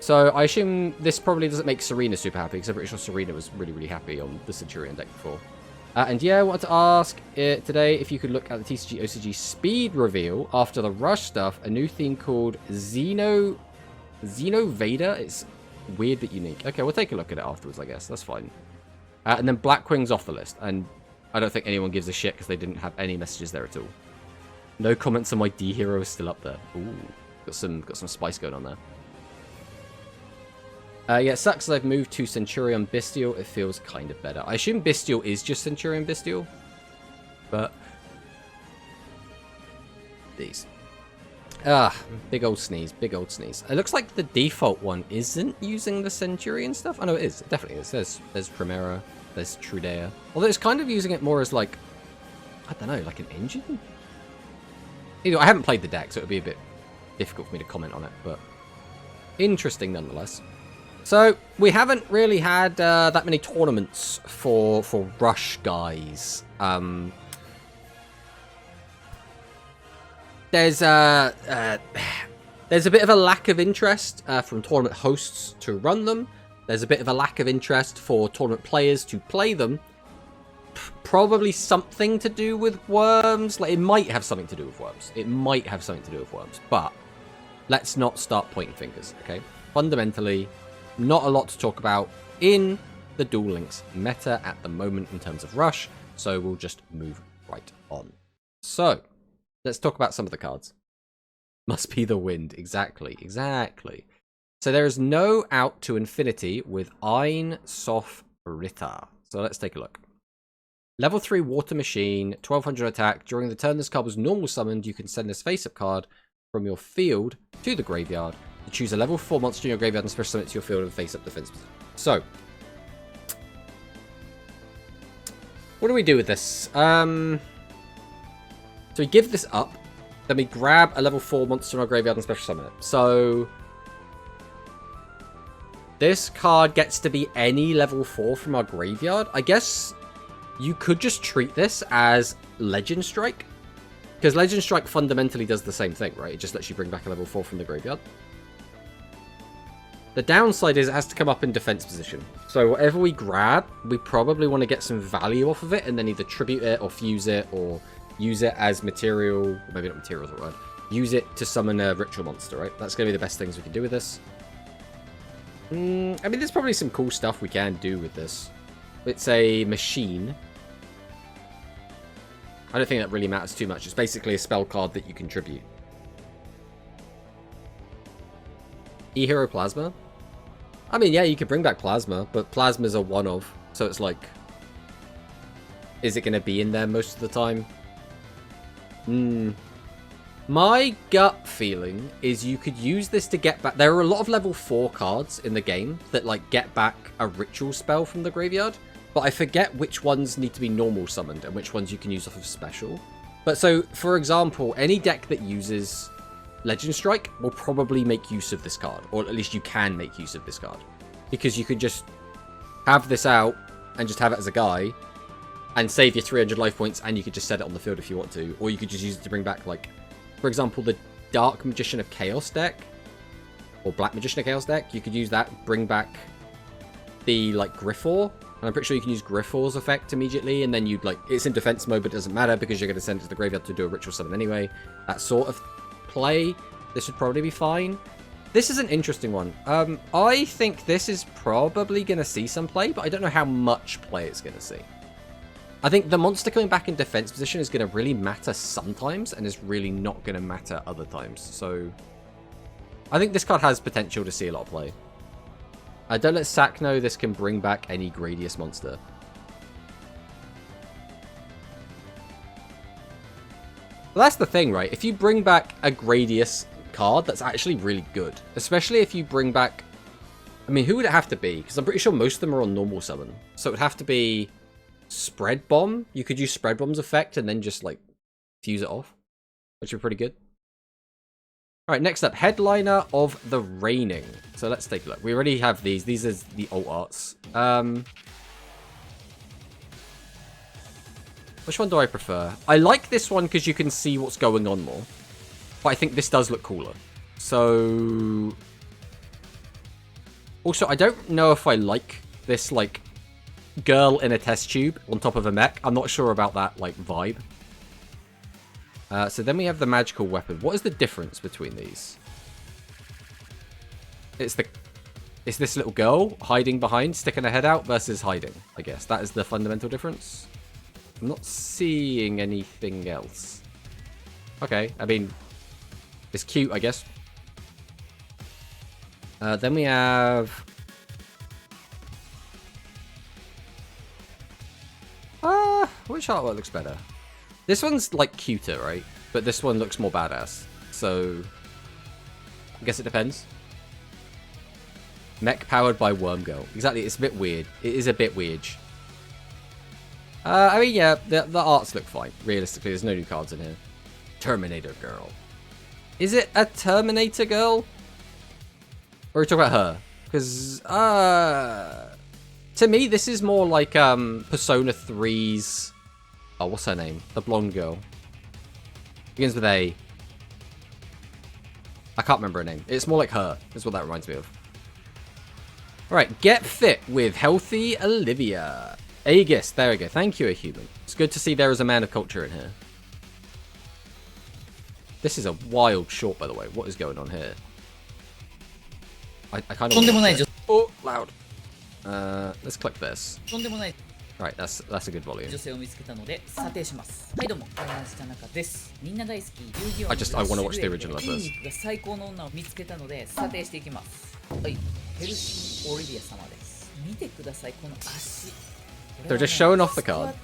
So I assume this probably doesn't make Serena super happy, because I'm pretty sure Serena was really, really happy on the Centurion deck before. And yeah, I wanted to ask today if you could look at the TCG OCG speed reveal after the Rush stuff, a new theme called Xeno Vader. It's weird but unique. Okay, we'll take a look at it afterwards, I guess. That's fine. And then Blackwing's off the list, and I don't think anyone gives a shit because they didn't have any messages there at all. No comments on my D hero is still up there. Ooh, got some spice going on there. Yeah, it sucks that I've moved to Centurion Bestial. It feels kind of better. I assume Bestial is just Centurion Bestial, but these. Big old sneeze, big old sneeze. It looks like the default one isn't using the Centurion stuff. Oh no, it is. It definitely is. There's Primera, there's Trudea. Although it's kind of using it more as like, I don't know, like an engine? Either I haven't played the deck, so it would be a bit difficult for me to comment on it, but interesting nonetheless. So, we haven't really had that many tournaments for Rush guys. There's a bit of a lack of interest from tournament hosts to run them. There's a bit of a lack of interest for tournament players to play them. Probably something to do with Worms. Like, it might have something to do with Worms. It might have something to do with Worms. But let's not start pointing fingers, okay? Fundamentally, not a lot to talk about in the Duel Links meta at the moment in terms of Rush. So we'll just move right on. So, let's talk about some of the cards. Must be the wind. Exactly. Exactly. So there is no Out to Infinity with Ein Sof Ritter. So let's take a look. Level 3 Water Machine, 1200 attack. During the turn this card was normal summoned, you can send this face-up card from your field to the graveyard to choose a level 4 monster in your graveyard and special summon it to your field and face-up defense position. So, what do we do with this? So we give this up, then we grab a level 4 monster in our graveyard and special summon it. So this card gets to be any level 4 from our graveyard. I guess you could just treat this as Legend Strike, because Legend Strike fundamentally does the same thing, right? It just lets you bring back a level 4 from the graveyard. The downside is it has to come up in defense position. So whatever we grab, we probably want to get some value off of it and then either tribute it or fuse it or use it as material. Maybe not material is the word. Use it to summon a ritual monster, right? That's going to be the best things we can do with this. I mean, there's probably some cool stuff we can do with this. It's a machine. I don't think that really matters too much. It's basically a spell card that you contribute. E-Hero Plasma? I mean, yeah, you could bring back Plasma, but Plasma's a one-of, so it's like, is it going to be in there most of the time? My gut feeling is you could use this to get back... There are a lot of level 4 cards in the game that, like, get back a ritual spell from the graveyard. But I forget which ones need to be normal summoned and which ones you can use off of special. But so, for example, any deck that uses Legend Strike will probably make use of this card. Or at least you can make use of this card. Because you could just have this out and just have it as a guy and save your 300 life points, and you could just set it on the field if you want to. Or you could just use it to bring back, like... For example, the Dark Magician of Chaos deck, or Black Magician of Chaos deck, you could use that, bring back the, like, Griffor. And I'm pretty sure you can use Griffor's effect immediately, and then you'd, like, it's in defense mode, but it doesn't matter because you're going to send it to the graveyard to do a ritual summon anyway. That sort of play, this would probably be fine. This is an interesting one. I think this is probably going to see some play, but I don't know how much play it's going to see. I think the monster coming back in defense position is going to really matter sometimes and is really not going to matter other times. So I think this card has potential to see a lot of play. Don't let Sack know this can bring back any Gradius monster. Well, that's the thing, right? If you bring back a Gradius card, that's actually really good. Especially if you bring back... I mean, who would it have to be? Because I'm pretty sure most of them are on normal summon. So it would have to be... Spread Bomb. You could use Spread Bomb's effect and then just, like, fuse it off, which would be pretty good. Alright, next up, Headliner of the Reigning. So let's take a look. We already have these. These are the alt arts. Which one do I prefer? I like this one because you can see what's going on more. But I think this does look cooler. So... Also, I don't know if I like this, like... girl in a test tube on top of a mech. I'm not sure about that, like, vibe. So then we have the magical weapon. What is the difference between these? It's this little girl hiding behind, sticking her head out versus hiding, I guess. That is the fundamental difference. I'm not seeing anything else. Okay, I mean, it's cute, I guess. Then we have... which artwork looks better? This one's, like, cuter, right? But this one looks more badass. So, I guess it depends. Mech powered by Worm Girl. Exactly, it's a bit weird. It is a bit weird. I mean, yeah, the arts look fine. Realistically, there's no new cards in here. Terminator Girl. Is it a Terminator Girl? Or are we talking about her? Because, to me, this is more like, Persona 3's... Oh, what's her name? The blonde girl. Begins with A. I can't remember her name. It's more like her. Is what that reminds me of. Alright, get fit with Healthy Olivia. Aegis. There we go. Thank you, a human. It's good to see there is a man of culture in here. This is a wild short, by the way. What is going on here? I kind of... Oh, loud. Let's click this. Right, that's a good volume. I want to watch the original of this. They're just showing off the card.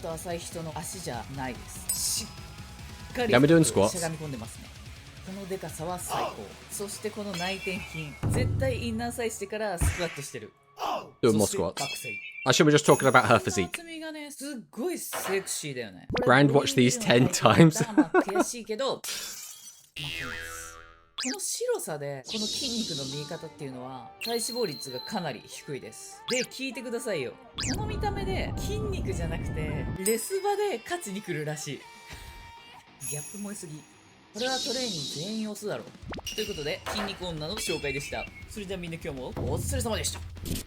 Yeah, we're doing squats. Doing more squats. I should be just talking about her physique. Brand watched these 10 times. この白さでこの筋肉の見え方っていうのは体脂肪率がかなり低いです。で、聞いてくださいよ。この見た目で筋肉じゃなくてレス場で勝ちに来るらしい。ギャップ燃えすぎ。これはトレーニング全員押すだろう。ということで筋肉女の紹介でした。それではみんな今日もお疲れ様でした。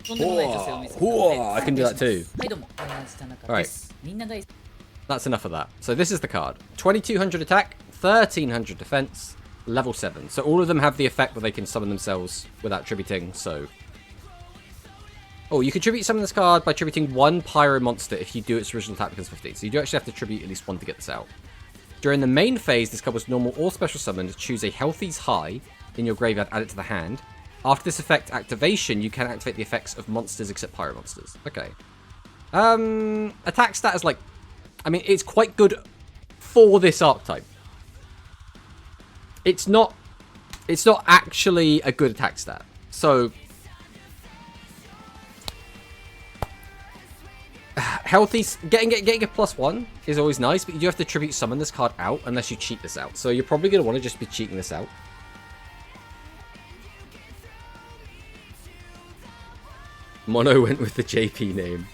とんでもない女性を見つけたので。I can do that too. はいどうも、同じ田中です。みんな大好き。 That's enough of that. So this is the card. 2200 attack, 1300 defense, level 7. So all of them have the effect where they can summon themselves without tributing, so... Oh, you can tribute summon this card by tributing one Pyro monster if you do its original attack becomes 15. So you do actually have to tribute at least one to get this out. During the main phase, this card was normal or special summoned. Choose a Healthy's High in your graveyard, add it to the hand. After this effect activation, you can activate the effects of monsters except Pyro monsters. Okay. Attack stat is like... I mean, it's quite good for this archetype. it's not actually a good attack stat. So healthy, getting a +1 is always nice, but you do have to tribute summon this card out unless you cheat this out. So you're probably going to want to just be cheating this out. Mono went with the JP name.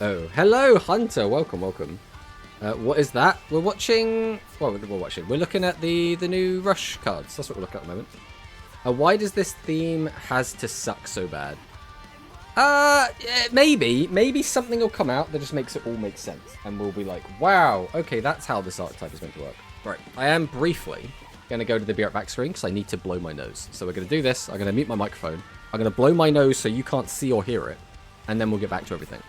Oh, hello, Hunter. Welcome, welcome. What is that? We're watching... Well, we're watching. We're looking at the new Rush cards. That's what we're looking at the moment. Why does this theme has to suck so bad? Maybe something will come out that just makes it all make sense. And we'll be like, wow, okay, that's how this archetype is meant to work. Right, I am briefly going to go to the Be Right Back screen because I need to blow my nose. So we're going to do this. I'm going to mute my microphone. I'm going to blow my nose so you can't see or hear it. And then we'll get back to everything.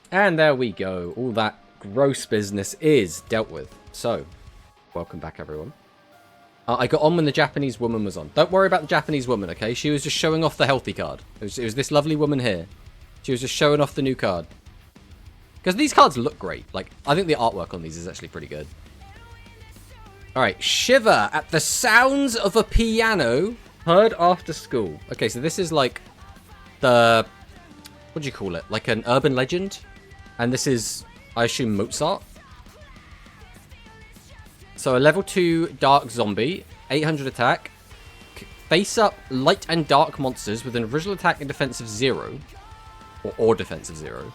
And there we go. All that gross business is dealt with. So, welcome back, everyone. I got on when the Japanese woman was on. Don't worry about the Japanese woman, okay? She was just showing off the healthy card. It was this lovely woman here. She was just showing off the new card. Because these cards look great. Like, I think the artwork on these is actually pretty good. Alright, Shiver at the sounds of a piano heard after school. Okay, so this is like the... What do you call it? Like an urban legend? And this is, I assume, Mozart. So a level 2 dark zombie, 800 attack. Face up light and dark monsters with an original attack and defense of 0. Or defense of 0.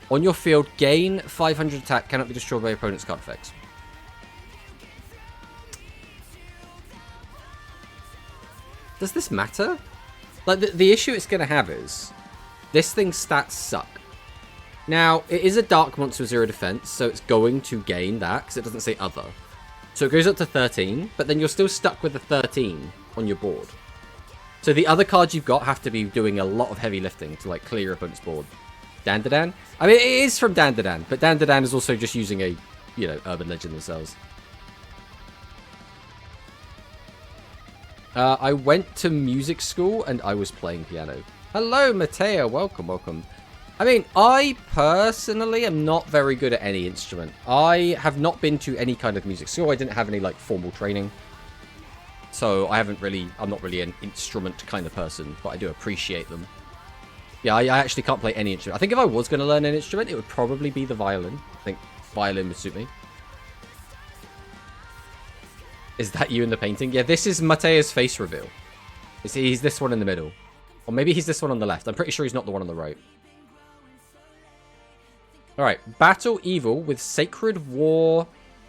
On your field, gain 500 attack, cannot be destroyed by opponent's card effects. Does this matter? Like, the issue it's going to have is, this thing's stats suck. Now, it is a dark monster with 0 defense, so it's going to gain that, because it doesn't say other. So it goes up to 13, but then you're still stuck with the 13 on your board. So the other cards you've got have to be doing a lot of heavy lifting to, like, clear your opponent's board. Dandadan? I mean, it is from Dandadan, but Dandadan is also just using a, you know, urban legend themselves. I went to music school and I was playing piano. Hello, Mateo. Welcome, welcome. I mean, I personally am not very good at any instrument. I have not been to any kind of music school. I didn't have any, like, formal training. So I'm not really an instrument kind of person, but I do appreciate them. Yeah, I actually can't play any instrument. I think if I was going to learn an instrument, it would probably be the violin. I think violin would suit me. Is that you in the painting? Yeah, this is Mateo's face reveal. He's this one in the middle. Or maybe he's this one on the left. I'm pretty sure he's not the one on the right. Alright, Battle Evil with Sacred War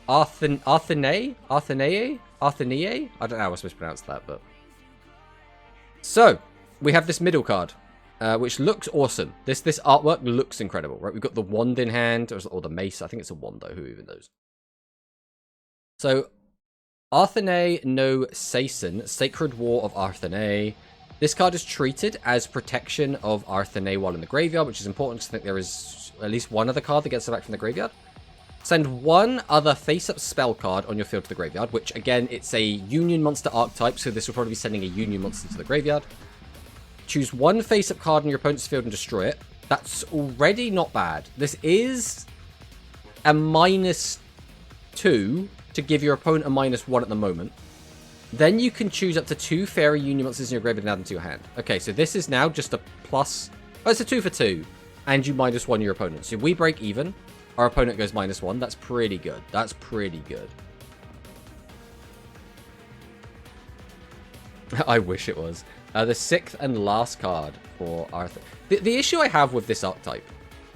Arthenae? I don't know how I'm supposed to pronounce that, but... So, we have this middle card, which looks awesome. This artwork looks incredible, right? We've got the wand in hand, or the mace. I think it's a wand, though. Who even knows? So, Arthenae no Seisen, Sacred War of Arthenae. This card is treated as protection of Arthenae while in the graveyard, which is important because I think there is at least one other card that gets it back from the graveyard. Send one other face-up spell card on your field to the graveyard, which, again, it's a Union Monster archetype, so this will probably be sending a Union Monster to the graveyard. Choose one face-up card on your opponent's field and destroy it. That's already not bad. This is a -2 to give your opponent a -1 at the moment. Then you can choose up to 2 Fairy Union Monsters in your graveyard and add them to your hand. Okay, so this is now just a plus... Oh, it's a 2 for 2. And you -1 your opponent. So if we break even, our opponent goes -1. That's pretty good. That's pretty good. I wish it was. The 6th and last card for Arthur. The issue I have with this archetype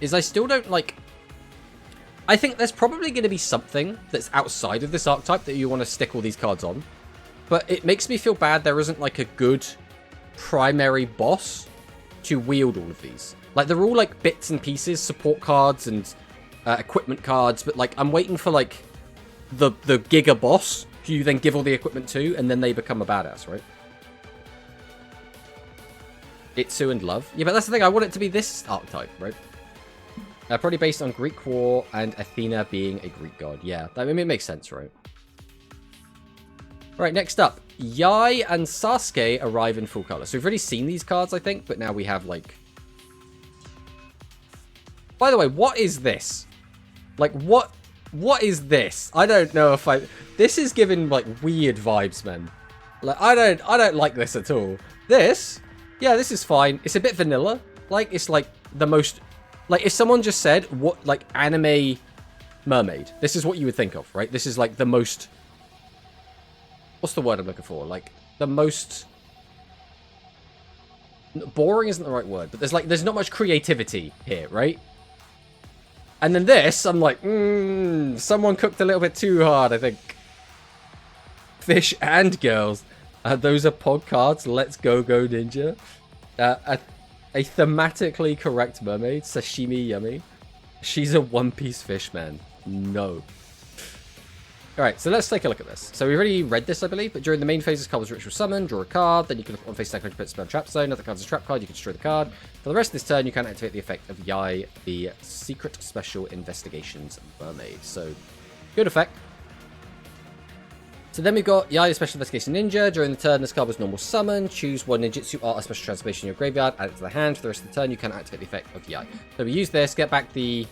is I still don't like... I think there's probably going to be something that's outside of this archetype that you want to stick all these cards on. But it makes me feel bad there isn't like a good primary boss to wield all of these. Like, they're all like bits and pieces, support cards and equipment cards. But like, I'm waiting for like the Giga boss who you then give all the equipment to, and then they become a badass, right? Itsu and Love. Yeah, but that's the thing. I want it to be this archetype, right? Probably based on Greek war and Athena being a Greek god. Yeah, I mean, it makes sense, right? Right, next up. Yai and Sasuke arrive in full color. So we've already seen these cards, I think, but now we have, like... By the way, what is this? Like, what is this? I don't know if I... This is giving, like, weird vibes, man. Like, I don't like this at all. This? Yeah, this is fine. It's a bit vanilla. Like, it's, like, the most... Like, if someone just said, what, like, anime mermaid, this is what you would think of, right? This is, like, the most... What's the word I'm looking for? Like, the most... Boring isn't the right word, but there's not much creativity here, right? And then this, I'm like, someone cooked a little bit too hard, I think. Fish and girls. Those are pod cards. Let's go ninja. A thematically correct mermaid. Sashimi yummy. She's a one-piece fish, man. No. Alright, so let's take a look at this. So we already read this, I believe, but during the main phase, this card was ritual summon, draw a card, then you can on face stack put spell trap zone, another card's a trap card, you can destroy the card. For the rest of this turn, you can activate the effect of Yai, the Secret Special Investigations Mermaid. So, good effect. So then we've got Yai, the Special Investigation Ninja. During the turn, this card was normal summon. Choose one ninjutsu art, a special transformation in your graveyard, add it to the hand. For the rest of the turn, you can activate the effect of Yai. So we use this, get back the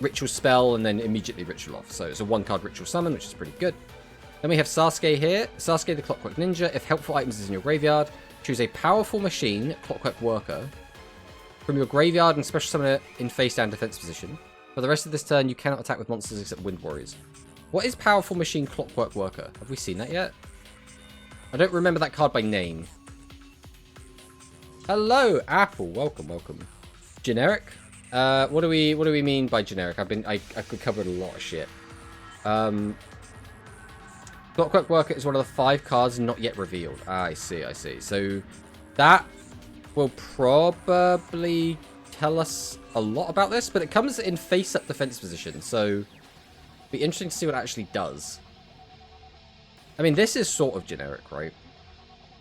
ritual spell, and then immediately ritual off. So it's a one-card ritual summon, which is pretty good. Then we have Sasuke here. Sasuke, the Clockwork Ninja. If helpful items is in your graveyard, choose a powerful machine, Clockwork Worker, from your graveyard and special summon it in face-down defense position. For the rest of this turn, you cannot attack with monsters except Wind Warriors. What is Powerful Machine Clockwork Worker? Have we seen that yet? I don't remember that card by name. Hello, Apple. Welcome, welcome. Generic? What do we mean by generic? I could cover a lot of shit. Clockwork Worker is one of the 5 cards not yet revealed. Ah, I see. So that will probably tell us a lot about this, but it comes in face-up defense position, so it'll be interesting to see what it actually does. I mean, this is sort of generic, right?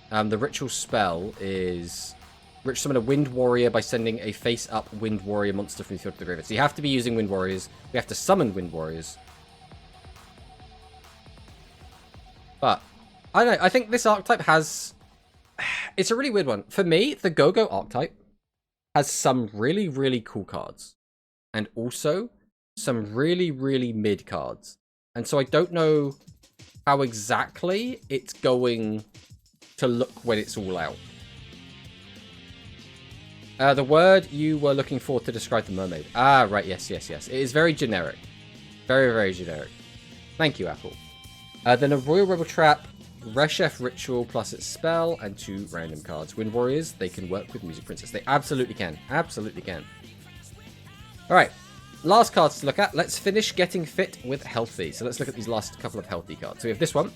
The ritual spell is ritual summon a Wind Warrior by sending a face-up Wind Warrior monster from the field to the graveyard. So you have to be using Wind Warriors. We have to summon Wind Warriors. But, I don't know, I think this archetype has... It's a really weird one. For me, the Go-Go archetype has some really, really cool cards. And also, some really, really mid cards. And so I don't know how exactly it's going to look when it's all out. The word you were looking for to describe the mermaid. Ah, right, yes. It is very generic. Very, very generic. Thank you, Apple. Then a Royal Rebel Trap, Reshef Ritual plus its spell, and 2 random cards. Wind Warriors, they can work with Music Princess. They absolutely can. Absolutely can. Alright, last cards to look at. Let's finish getting fit with healthy. So let's look at these last couple of healthy cards. So we have this one.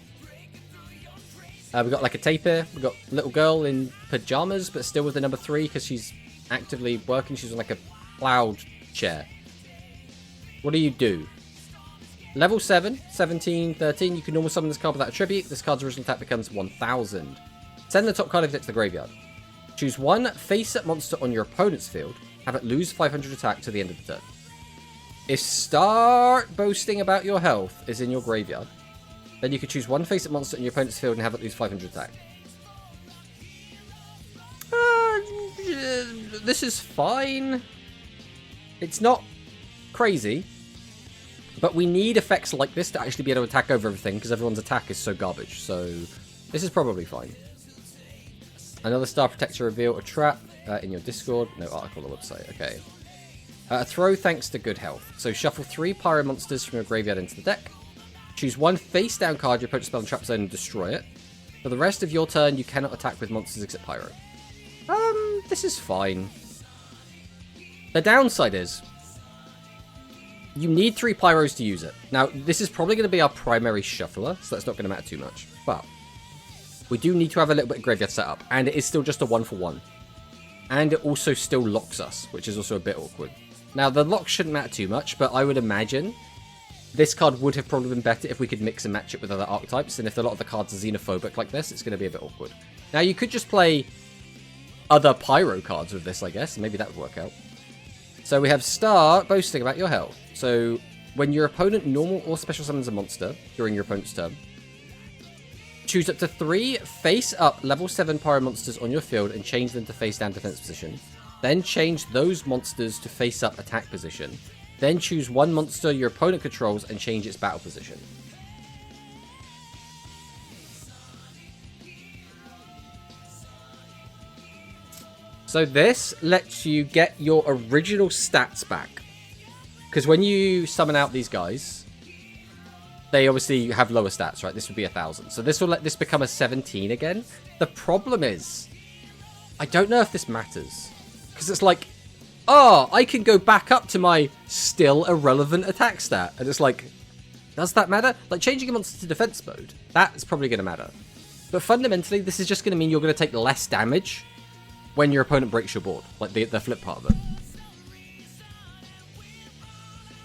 We've got like a tapir. We've got little girl in pajamas, but still with the number 3 because she's actively working. She's on like a cloud chair. What do you do? Level 7, 17, 13, you can normal summon this card without a tribute. This card's original attack becomes 1000. Send the top card of it to the graveyard. Choose one face-up monster on your opponent's field. Have it lose 500 attack to the end of the turn. If start boasting about your health is in your graveyard, then you can choose one face-up monster on your opponent's field and have it lose 500 attack. This is fine. It's not crazy. But we need effects like this to actually be able to attack over everything, because everyone's attack is so garbage. So this is probably fine. Another Star Protector reveal, a trap in your Discord. No article on the website. Okay. A throw thanks to good health. So shuffle 3 Pyro monsters from your graveyard into the deck. Choose one face-down card your opponent's spell and trap zone and destroy it. For the rest of your turn, you cannot attack with monsters except Pyro. This is fine. The downside is... you need 3 Pyros to use it. Now, this is probably going to be our primary shuffler, so that's not going to matter too much. But we do need to have a little bit of graveyard set up, and it is still just a 1-for-1. And it also still locks us, which is also a bit awkward. Now, the lock shouldn't matter too much, but I would imagine this card would have probably been better if we could mix and match it with other archetypes, and if a lot of the cards are xenophobic like this, it's going to be a bit awkward. Now, you could just play other Pyro cards with this, I guess. Maybe that would work out. So we have Start boasting about your health. So when your opponent normal or special summons a monster during your opponent's turn, Choose up to 3 face-up level 7 pyro monsters on your field and change them to face-down defense position. Then change those monsters to face-up attack position. Then choose one monster your opponent controls and change its battle position. So this lets you get your original stats back. Because when you summon out these guys, they obviously have lower stats, right? This would be 1,000. So this will let this become a 17 again. The problem is, I don't know if this matters. Because it's like, oh, I can go back up to my still irrelevant attack stat. And it's like, does that matter? Like changing a monster to defense mode, that's probably going to matter. But fundamentally, this is just going to mean you're going to take less damage when your opponent breaks your board. Like the flip part of it.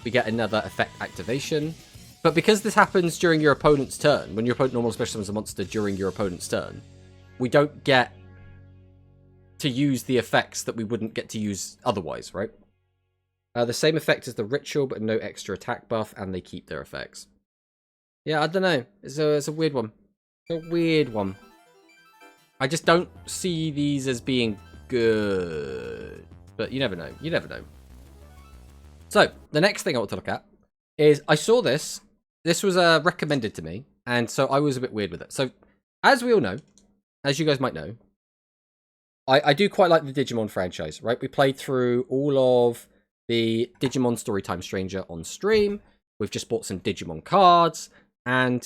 We get another effect activation. But because this happens during your opponent's turn, when your opponent normal special summons a monster during your opponent's turn, we don't get to use the effects that we wouldn't get to use otherwise, right? The same effect as the ritual, but no extra attack buff, and they keep their effects. Yeah, I don't know. It's a weird one. It's a weird one. I just don't see these as being good. But you never know. You never know. So, the next thing I want to look at is I saw this. This was recommended to me, and so I was a bit weird with it. So, as we all know, as you guys might know, I do quite like the Digimon franchise, right? We played through all of the Digimon Storytime Stranger on stream. We've just bought some Digimon cards, and,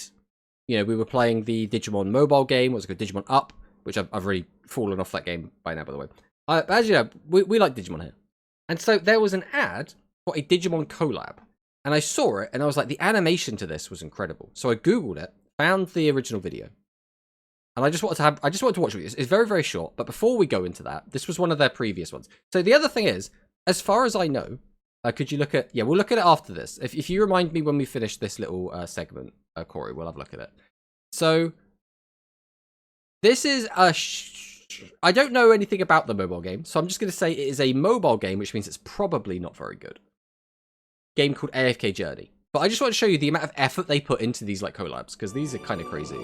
you know, we were playing the Digimon mobile game. What's it called? Digimon Up, which I've really fallen off that game by now, by the way. As you know, we like Digimon here. And so there was an ad for a Digimon collab. And I saw it, and I was like, the animation to this was incredible. So I Googled it, found the original video. And I just wanted to watch it. It's very, very short. But before we go into that, this was one of their previous ones. So the other thing is, as far as I know, could you look at... Yeah, we'll look at it after this. If you remind me when we finish this little segment, Corey, we'll have a look at it. So, this is a... I don't know anything about the mobile game, so I'm just going to say it is a mobile game, which means it's probably not very good. Game called AFK Journey. But I just want to show you the amount of effort they put into these like collabs, because these are kind of crazy.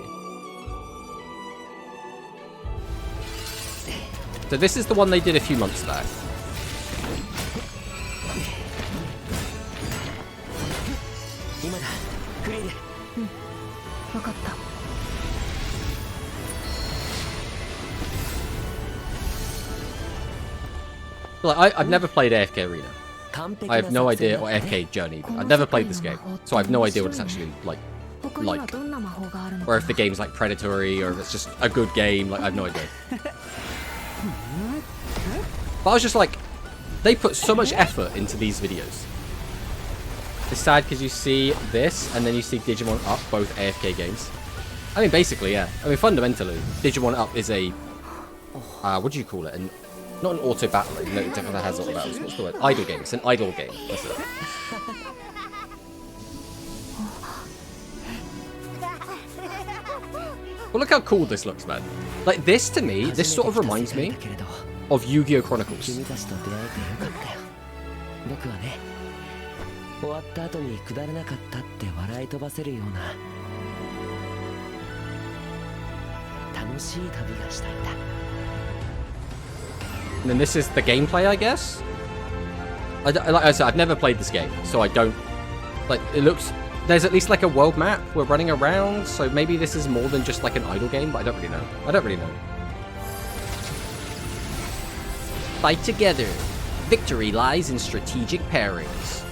So this is the one they did a few months back. Like, I've never played AFK Arena. I have no idea, or AFK Journey. I've never played this game, so I have no idea what it's actually like. Or if the game's like predatory, or if it's just a good game. Like, I have no idea. But I was just like, they put so much effort into these videos. It's sad because you see this, and then you see Digimon Up, both AFK games. I mean, basically, yeah. I mean, fundamentally, Digimon Up is a... what do you call it? Not an auto battler. No, it definitely has auto battles. What's the word? Idle game. It's an idle game. That's it. Well, look how cool this looks, man. Like, this, to me, this sort of reminds me of Yu-Gi-Oh! Chronicles. And then this is the gameplay, I guess? Like I said, I've never played this game, so I don't... Like, it looks... There's at least, like, a world map. We're running around, so maybe this is more than just, like, an idle game, but I don't really know. I don't really know. Fight together. Victory lies in strategic pairings.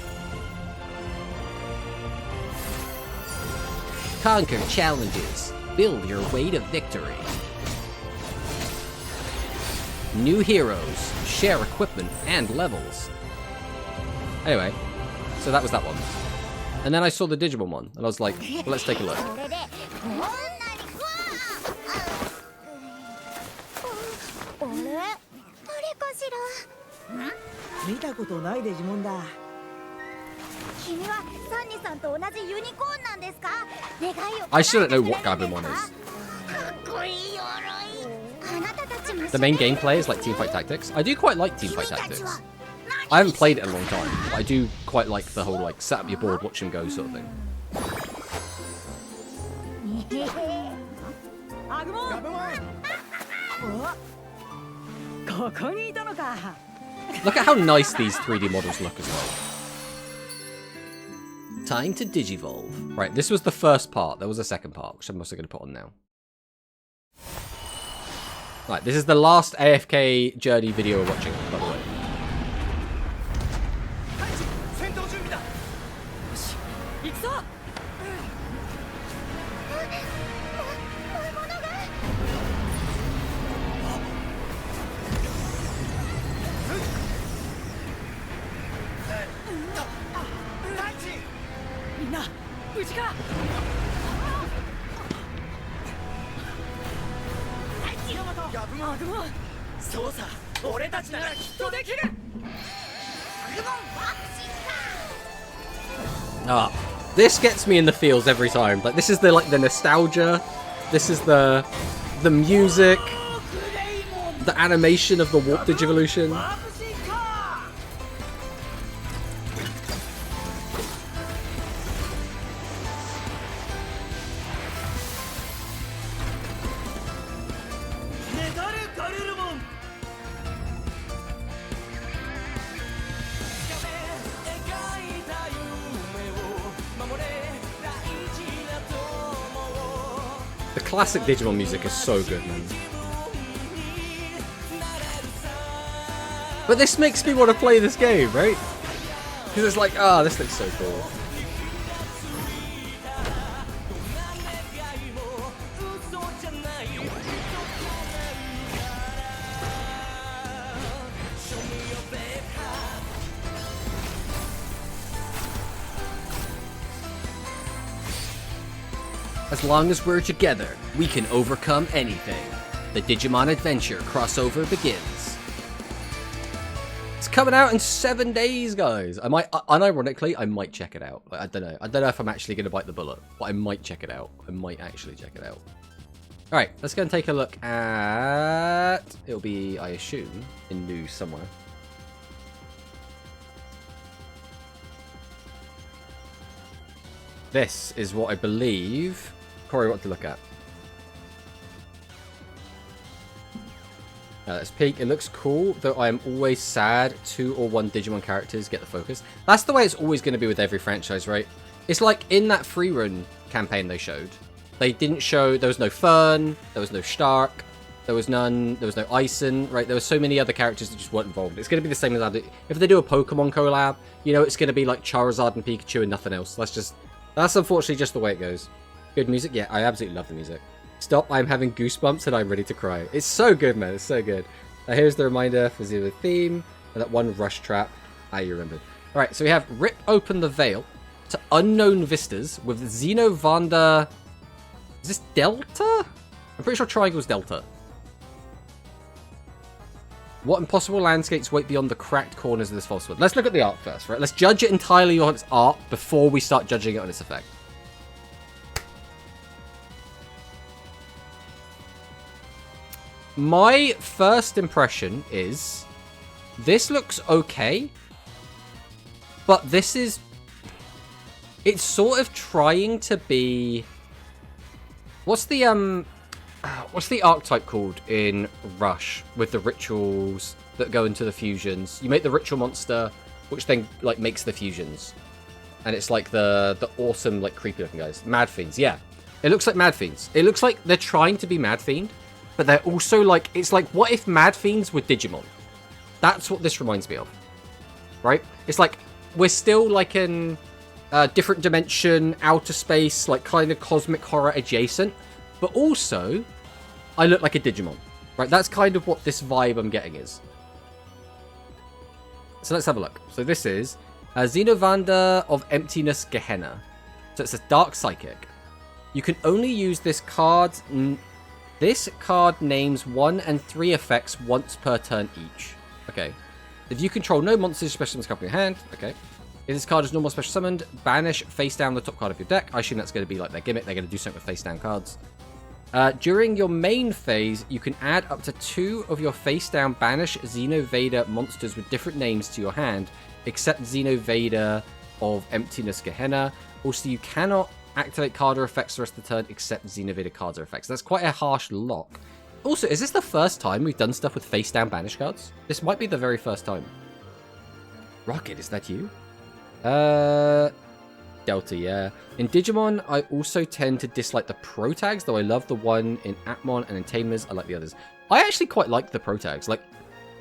Conquer challenges. Build your way to victory. New heroes. Share equipment and levels. Anyway, so that was that one. And then I saw the Digimon one, and I was like, well, let's take a look. I still don't know what Gabumon is. The main gameplay is like Teamfight Tactics. I do quite like Teamfight Tactics. I haven't played it in a long time, but I do quite like the whole like set up your board, watch them go sort of thing. Look at how nice these 3D models look as well. Time to digivolve. Right, this was the first part. There was a second part, which I'm also going to put on now. Right, this is the last AFK journey video we're watching, by the way. Ah, this gets me in the feels every time. Like, this is the nostalgia. This is the music, the animation of the warp digivolution. The classic Digimon music is so good, man. But this makes me want to play this game, right? Because it's like, ah, this looks so cool. As long as we're together, we can overcome anything. The Digimon Adventure crossover begins. It's coming out in 7 days, guys. I might, unironically, I might check it out. I don't know. I don't know if I'm actually going to bite the bullet, but I might check it out. I might actually check it out. All right, let's go and take a look at... It'll be, I assume, in news somewhere. This is what I believe Corey wanted to look at. Let's peek. It looks cool, though I am always sad 2 or 1 Digimon characters get the focus. That's the way it's always going to be with every franchise, right? It's like in that free run campaign they showed. They didn't show, there was no Fern, there was no Stark, there was no Ison, right? There were so many other characters that just weren't involved. It's going to be the same as that. If they do a Pokemon collab, you know, it's going to be like Charizard and Pikachu and nothing else. That's unfortunately just the way it goes. Good music? Yeah, I absolutely love the music. Stop, I'm having goosebumps and I'm ready to cry. It's so good, man. It's so good. Here's the reminder for the theme. And that one rush trap. You remembered. Alright, so we have Rip Open the Veil to Unknown Vistas with Xenovanda... Is this Delta? I'm pretty sure Triangle's Delta. What impossible landscapes wait beyond the cracked corners of this false world? Let's look at the art first, right? Let's judge it entirely on its art before we start judging it on its effect. My first impression is this looks okay, but this is... It's sort of trying to be... What's the archetype called in Rush with the rituals that go into the fusions? You make the ritual monster, which then like makes the fusions, and it's like the awesome like creepy looking guys, Mad Fiends. Yeah, it looks like Mad Fiends. It looks like they're trying to be Mad Fiend, but they're also like, it's like, what if Mad Fiends were Digimon? That's what this reminds me of, right? It's like we're still like in a different dimension, outer space, like kind of cosmic horror adjacent, but also I look like a Digimon, right? That's kind of what this vibe I'm getting is. So let's have a look. So this is Xenovanda of Emptiness Gehenna. So it's a Dark Psychic. You can only use this card... This card names 1 and 3 effects once per turn each. Okay. If you control no monsters, special summons come from your hand. Okay. If this card is normal special summoned, banish face down the top card of your deck. I assume that's going to be like their gimmick. They're going to do something with face down cards. During your main phase, you can add up to 2 of your face down banish Xenovada monsters with different names to your hand, except Xenovada of Emptiness Gehenna. Also, you cannot activate card or effects the rest of the turn except Xenovader cards or effects. That's quite a harsh lock. Also, is this the first time we've done stuff with face down banish cards? This might be the very first time. Rocket, is that you? Delta, yeah. In Digimon, I also tend to dislike the Pro Tags, though I love the one in Atmon, and in Tamers, I like the others. I actually quite like the Pro Tags. Like,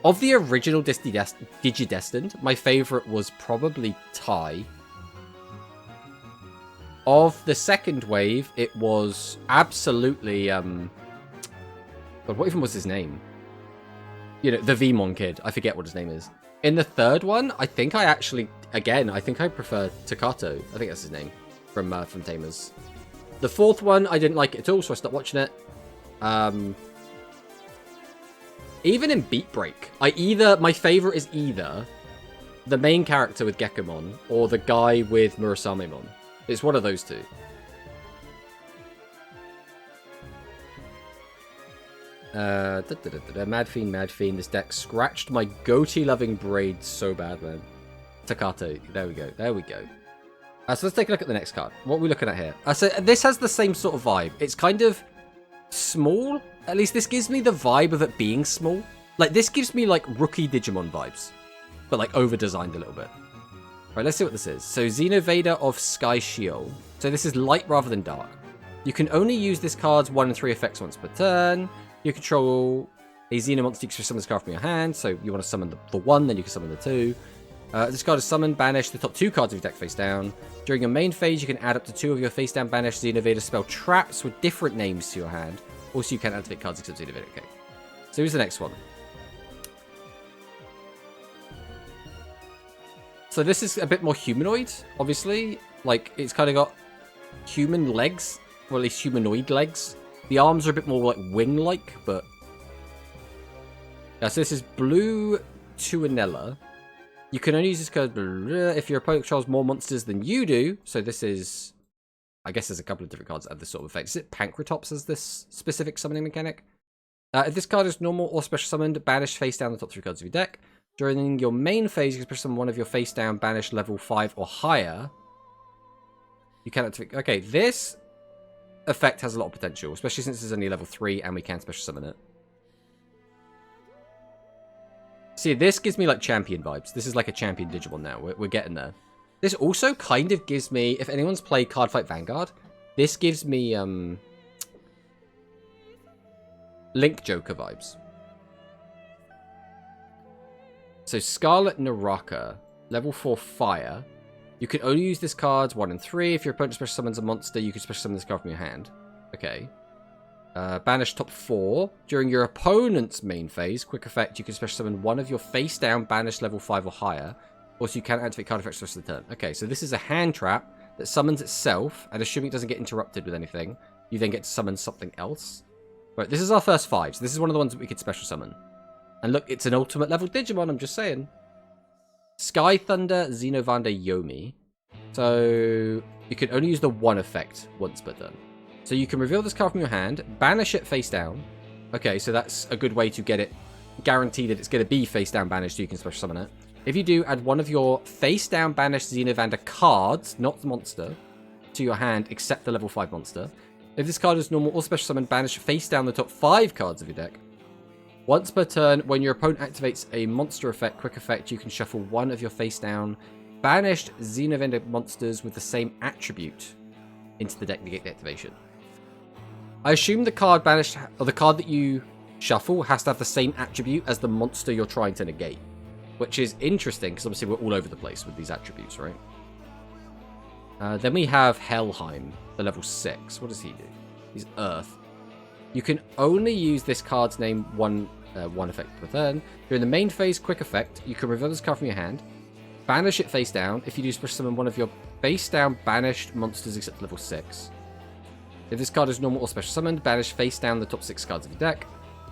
of the original Digidestined, my favorite was probably Tai. Of the second wave, it was absolutely, but what even was his name? You know, the Vmon kid. I forget what his name is. In the third one, I think I actually, again, I think I prefer Takato. I think that's his name from Tamers. The fourth one, I didn't like it at all, so I stopped watching it. Even in Beat Break, my favorite is either the main character with Gekomon or the guy with Murasamemon. It's one of those two. Mad Fiend. This deck scratched my goatee-loving braid so bad, man. Takato. There we go. So let's take a look at the next card. What are we looking at here? So this has the same sort of vibe. It's kind of small. At least this gives me the vibe of it being small. Like, this gives me, like, rookie Digimon vibes. But, like, over-designed a little bit. Right, let's see what this is. So, Xenovader of Sky Sheol. So this is light rather than dark. You can only use this card's 1 and 3 effects once per turn. You control a Xenomonster, you can summon this card from your hand. So you want to summon the 1, then you can summon the 2. This card is summoned, banish the top 2 cards of your deck face down. During your main phase, you can add up to 2 of your face down banished Xenovader spell traps with different names to your hand. Also, you can activate cards except Xenovader. Okay. So here's the next one. So this is a bit more humanoid, obviously. Like, it's kind of got human legs, or at least humanoid legs. The arms are a bit more like wing-like, but... Yeah, so this is Blue Tuanella. You can only use this card if your opponent controls more monsters than you do. So this is... I guess there's a couple of different cards that have this sort of effect. Is it Pancratops as this specific summoning mechanic? If this card is normal or special summoned, banish face down the top 3 cards of your deck. During your main phase, you can special summon one of your face down banished level 5 or higher. You can activate... Okay, this effect has a lot of potential, especially since it's only level 3 and we can special summon it. See, this gives me like champion vibes. This is like a champion Digimon now. We're getting there. This also kind of gives me, if anyone's played Cardfight Vanguard, this gives me Link Joker vibes. So Scarlet Naraka, level 4 fire. You can only use this card's 1 and 3. If your opponent special summons a monster, you can special summon this card from your hand. Okay. Banish top 4. During your opponent's main phase, quick effect, you can special summon one of your face down banished level 5 or higher. Also, you can activate card effects for the rest of the turn. Okay, so this is a hand trap that summons itself, and assuming it doesn't get interrupted with anything, you then get to summon something else. Right, this is our first 5, so this is one of the ones that we could special summon. And look, it's an ultimate level Digimon, I'm just saying. Sky Thunder Xenovanda Yomi. So, you can only use the 1 effect once per turn. So you can reveal this card from your hand, banish it face down. Okay, so that's a good way to get it guaranteed that it's going to be face down banished, so you can special summon it. If you do, add one of your face down banished Xenovanda cards, not the monster, to your hand, except the level 5 monster. If this card is normal or special summon, banish face down the top 5 cards of your deck. Once per turn, when your opponent activates a monster effect, quick effect, you can shuffle one of your face down banished Xenovanda monsters with the same attribute into the deck to negate the activation. I assume the card banished, or the card that you shuffle, has to have the same attribute as the monster you're trying to negate. Which is interesting, because obviously we're all over the place with these attributes, right? Then we have Helheim, the level 6. What does he do? He's Earth. You can only use this card's name one effect per turn. During the main phase, quick effect, you can reveal this card from your hand, banish it face down. If you do special summon one of your face down banished monsters except level 6. If this card is normal or special summoned, banish face down the top 6 cards of your deck.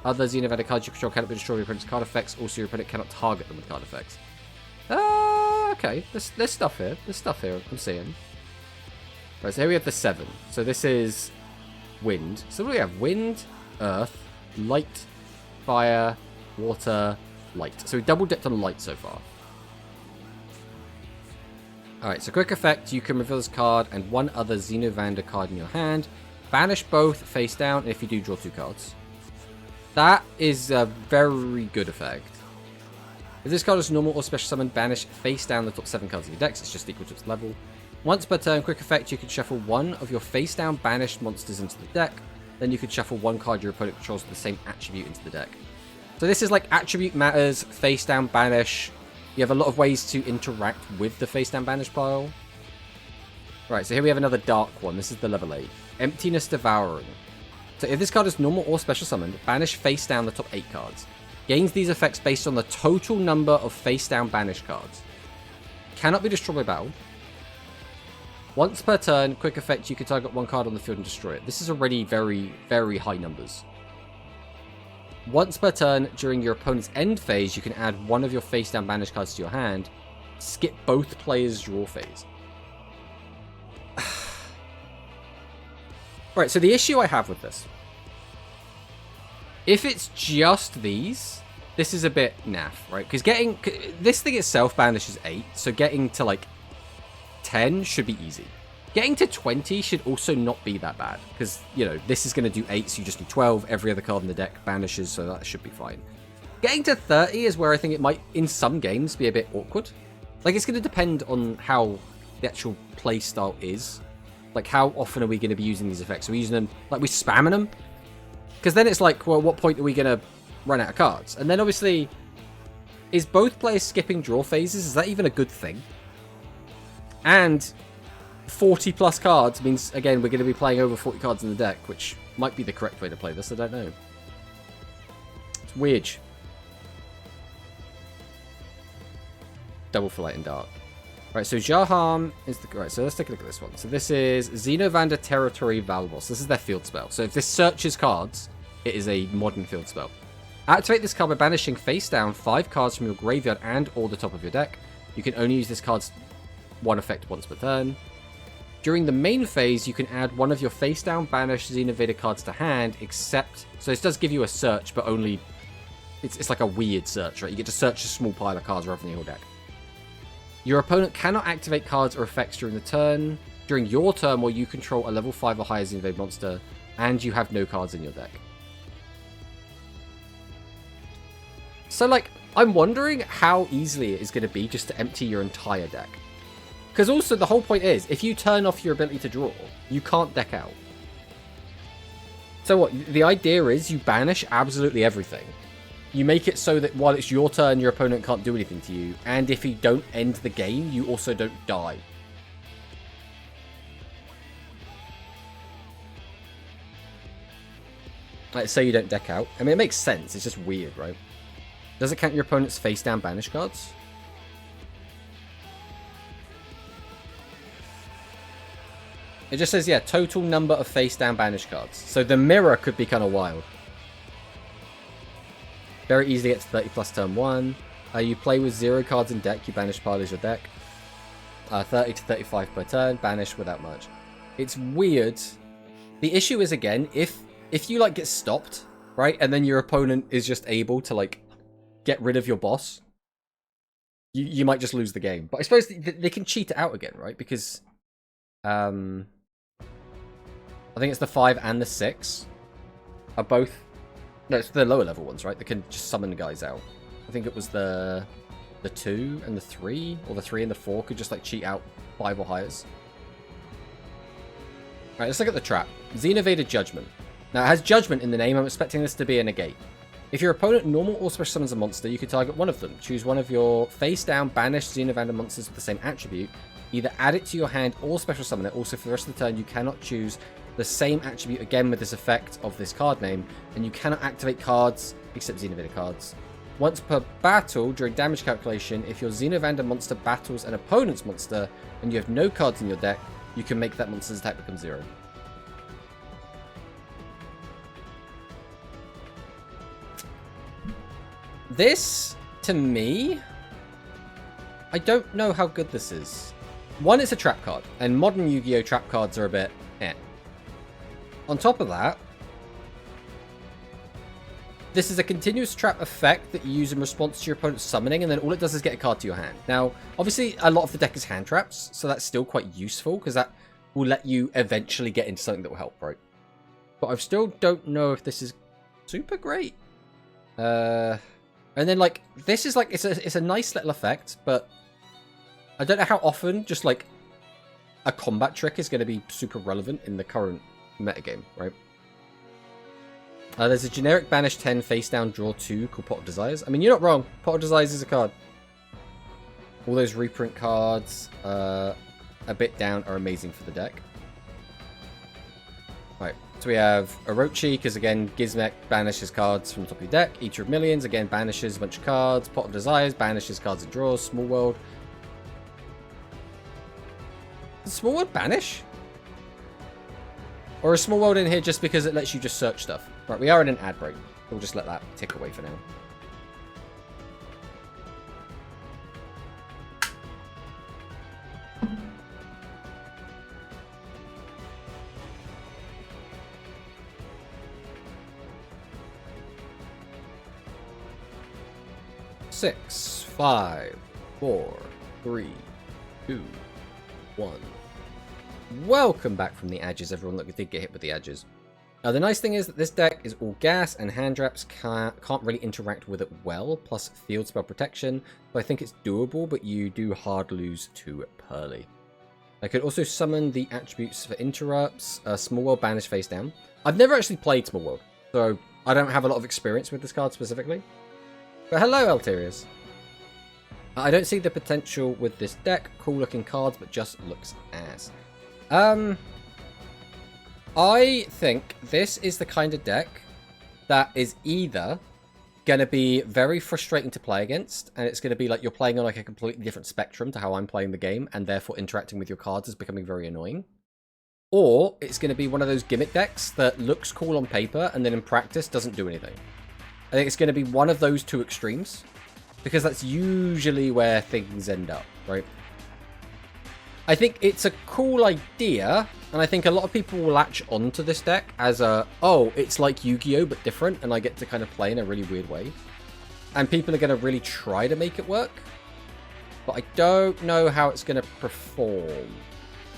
Other Xenovada cards you control cannot be destroyed with your opponent's card effects. Also, your opponent cannot target them with card effects. Okay. There's stuff here. There's stuff here I'm seeing. Right, so here we have the 7. So this is wind. So what do we have? Wind, earth, light, fire, water, light. So we double dipped on light so far. Alright, so quick effect, you can reveal this card and one other Xenovander card in your hand. Banish both face down, and if you do, draw 2 cards. That is a very good effect. If this card is normal or special summon, banish face down the top 7 cards of your decks. It's just equal to its level. Once per turn, quick effect, you can shuffle one of your face down banished monsters into the deck. Then you could shuffle one card your opponent controls with the same attribute into the deck. So this is like attribute matters, face down banish. You have a lot of ways to interact with the face down banish pile. Right, so here we have another dark one. This is the level 8. Emptiness Devouring. So if this card is normal or special summoned, banish face down the top 8 cards. Gains these effects based on the total number of face down banish cards. Cannot be destroyed by battle. Once per turn, quick effect, you can target one card on the field and destroy it. This is already very, very high numbers. Once per turn, during your opponent's end phase, you can add one of your face down banish cards to your hand. Skip both players' draw phase. Right, so the issue I have with this, if it's just these, this is a bit naff, right? Because this thing itself banishes 8, so getting to like 10 should be easy. Getting to 20 should also not be that bad, because, you know, this is going to do 8, so you just do 12. Every other card in the deck banishes, so that should be fine. Getting to 30 is where I think it might, in some games, be a bit awkward. Like, it's going to depend on how the actual play style is. Like, how often are we going to be using these effects? Are we using them, like, we spamming them? Because then it's like, well, what point are we going to run out of cards? And then, obviously, is both players skipping draw phases? Is that even a good thing? And 40 plus cards means, again, we're going to be playing over 40 cards in the deck, which might be the correct way to play this. I don't know. It's weird. Double for light and dark. Right, so Jaham is the... Right, so let's take a look at this one. So this is Xenovander Territory Valboss. This is their field spell. So if this searches cards, it is a modern field spell. Activate this card by banishing face down 5 cards from your graveyard and or the top of your deck. You can only use this card's one effect once per turn. During the main phase, you can add one of your face down banished Xenovader cards to hand, except... So this does give you a search, but only... It's like a weird search, right? You get to search a small pile of cards rather than your whole deck. Your opponent cannot activate cards or effects during the turn. During your turn, while you control a level 5 or higher Xenovader monster, and you have no cards in your deck. So, like, I'm wondering how easily it is going to be just to empty your entire deck. Because also, the whole point is, if you turn off your ability to draw, you can't deck out. So what, the idea is you banish absolutely everything. You make it so that while it's your turn, your opponent can't do anything to you. And if you don't end the game, you also don't die. Like, say you don't deck out. I mean, it makes sense. It's just weird, right? Does it count your opponent's face down banish cards? It just says, yeah, total number of face down banish cards. So the mirror could be kind of wild. Very easy to get to 30 plus turn 1. You play with 0 cards in deck, you banish pile as your deck. 30 to 35 per turn, banish without much. It's weird. The issue is, again, if you like get stopped, right, and then your opponent is just able to like get rid of your boss, you might just lose the game. But I suppose they can cheat it out again, right? Because I think it's the 5 and the 6 are both... No, it's the lower level ones, right? They can just summon guys out. I think it was the 2 and the 3, or the 3 and the 4 could just like cheat out 5 or higher. Alright, let's look at the trap. Xenovader Judgment. Now, it has Judgment in the name. I'm expecting this to be a negate. If your opponent normal or special summons a monster, you can target one of them. Choose one of your face-down banished Xenovander monsters with the same attribute. Either add it to your hand or special summon it. Also, for the rest of the turn, you cannot choose the same attribute again with this effect of this card name, and you cannot activate cards except Xenovader cards. Once per battle, during damage calculation, if your Xenovander monster battles an opponent's monster and you have no cards in your deck, you can make that monster's attack become 0. This, to me, I don't know how good this is. One, it's a trap card, and modern Yu-Gi-Oh! Trap cards are a bit eh. On top of that, This is a continuous trap effect that you use in response to your opponent's summoning, and then all it does is get a card to your hand. Now, obviously, a lot of the deck is hand traps, so that's still quite useful, because that will let you eventually get into something that will help, right? But I still don't know if this is super great. And then, like, this is, like, it's a nice little effect, but I don't know how often just, like, a combat trick is going to be super relevant in the current metagame, right? There's a generic banish 10 face down draw 2 called Pot of Desires. I mean, you're not wrong. Pot of Desires is a card. All those reprint cards a bit down are amazing for the deck. Right, so we have Orochi, because again, Gizmek banishes cards from the top of your deck. Eater of Millions, again, banishes a bunch of cards. Pot of Desires, banishes cards and draws. Small World. Does Small World banish? Or is Small World in here just because it lets you just search stuff? Right, we are in an ad break. We'll just let that tick away for now. Six, 5, 4, 3, 2, 1. Welcome back from the edges, everyone. Look, we did get hit with the edges. Now, the nice thing is that this deck is all gas, and hand traps can't really interact with it well, plus field spell protection. So I think it's doable, but you do hard lose to Pearly. I could also summon the attributes for interrupts, Small World banish face down. I've never actually played Small World, so I don't have a lot of experience with this card specifically. But hello, Alterius. I don't see the potential with this deck. Cool looking cards, but just looks ass. I think this is the kind of deck that is either going to be very frustrating to play against, and it's going to be like you're playing on like a completely different spectrum to how I'm playing the game, and therefore interacting with your cards is becoming very annoying. Or it's going to be one of those gimmick decks that looks cool on paper, and then in practice doesn't do anything. I think it's going to be one of those two extremes, because that's usually where things end up, right? I think it's a cool idea, and I think a lot of people will latch onto this deck as a, oh, it's like Yu-Gi-Oh! But different, and I get to kind of play in a really weird way. And people are going to really try to make it work. But I don't know how it's going to perform.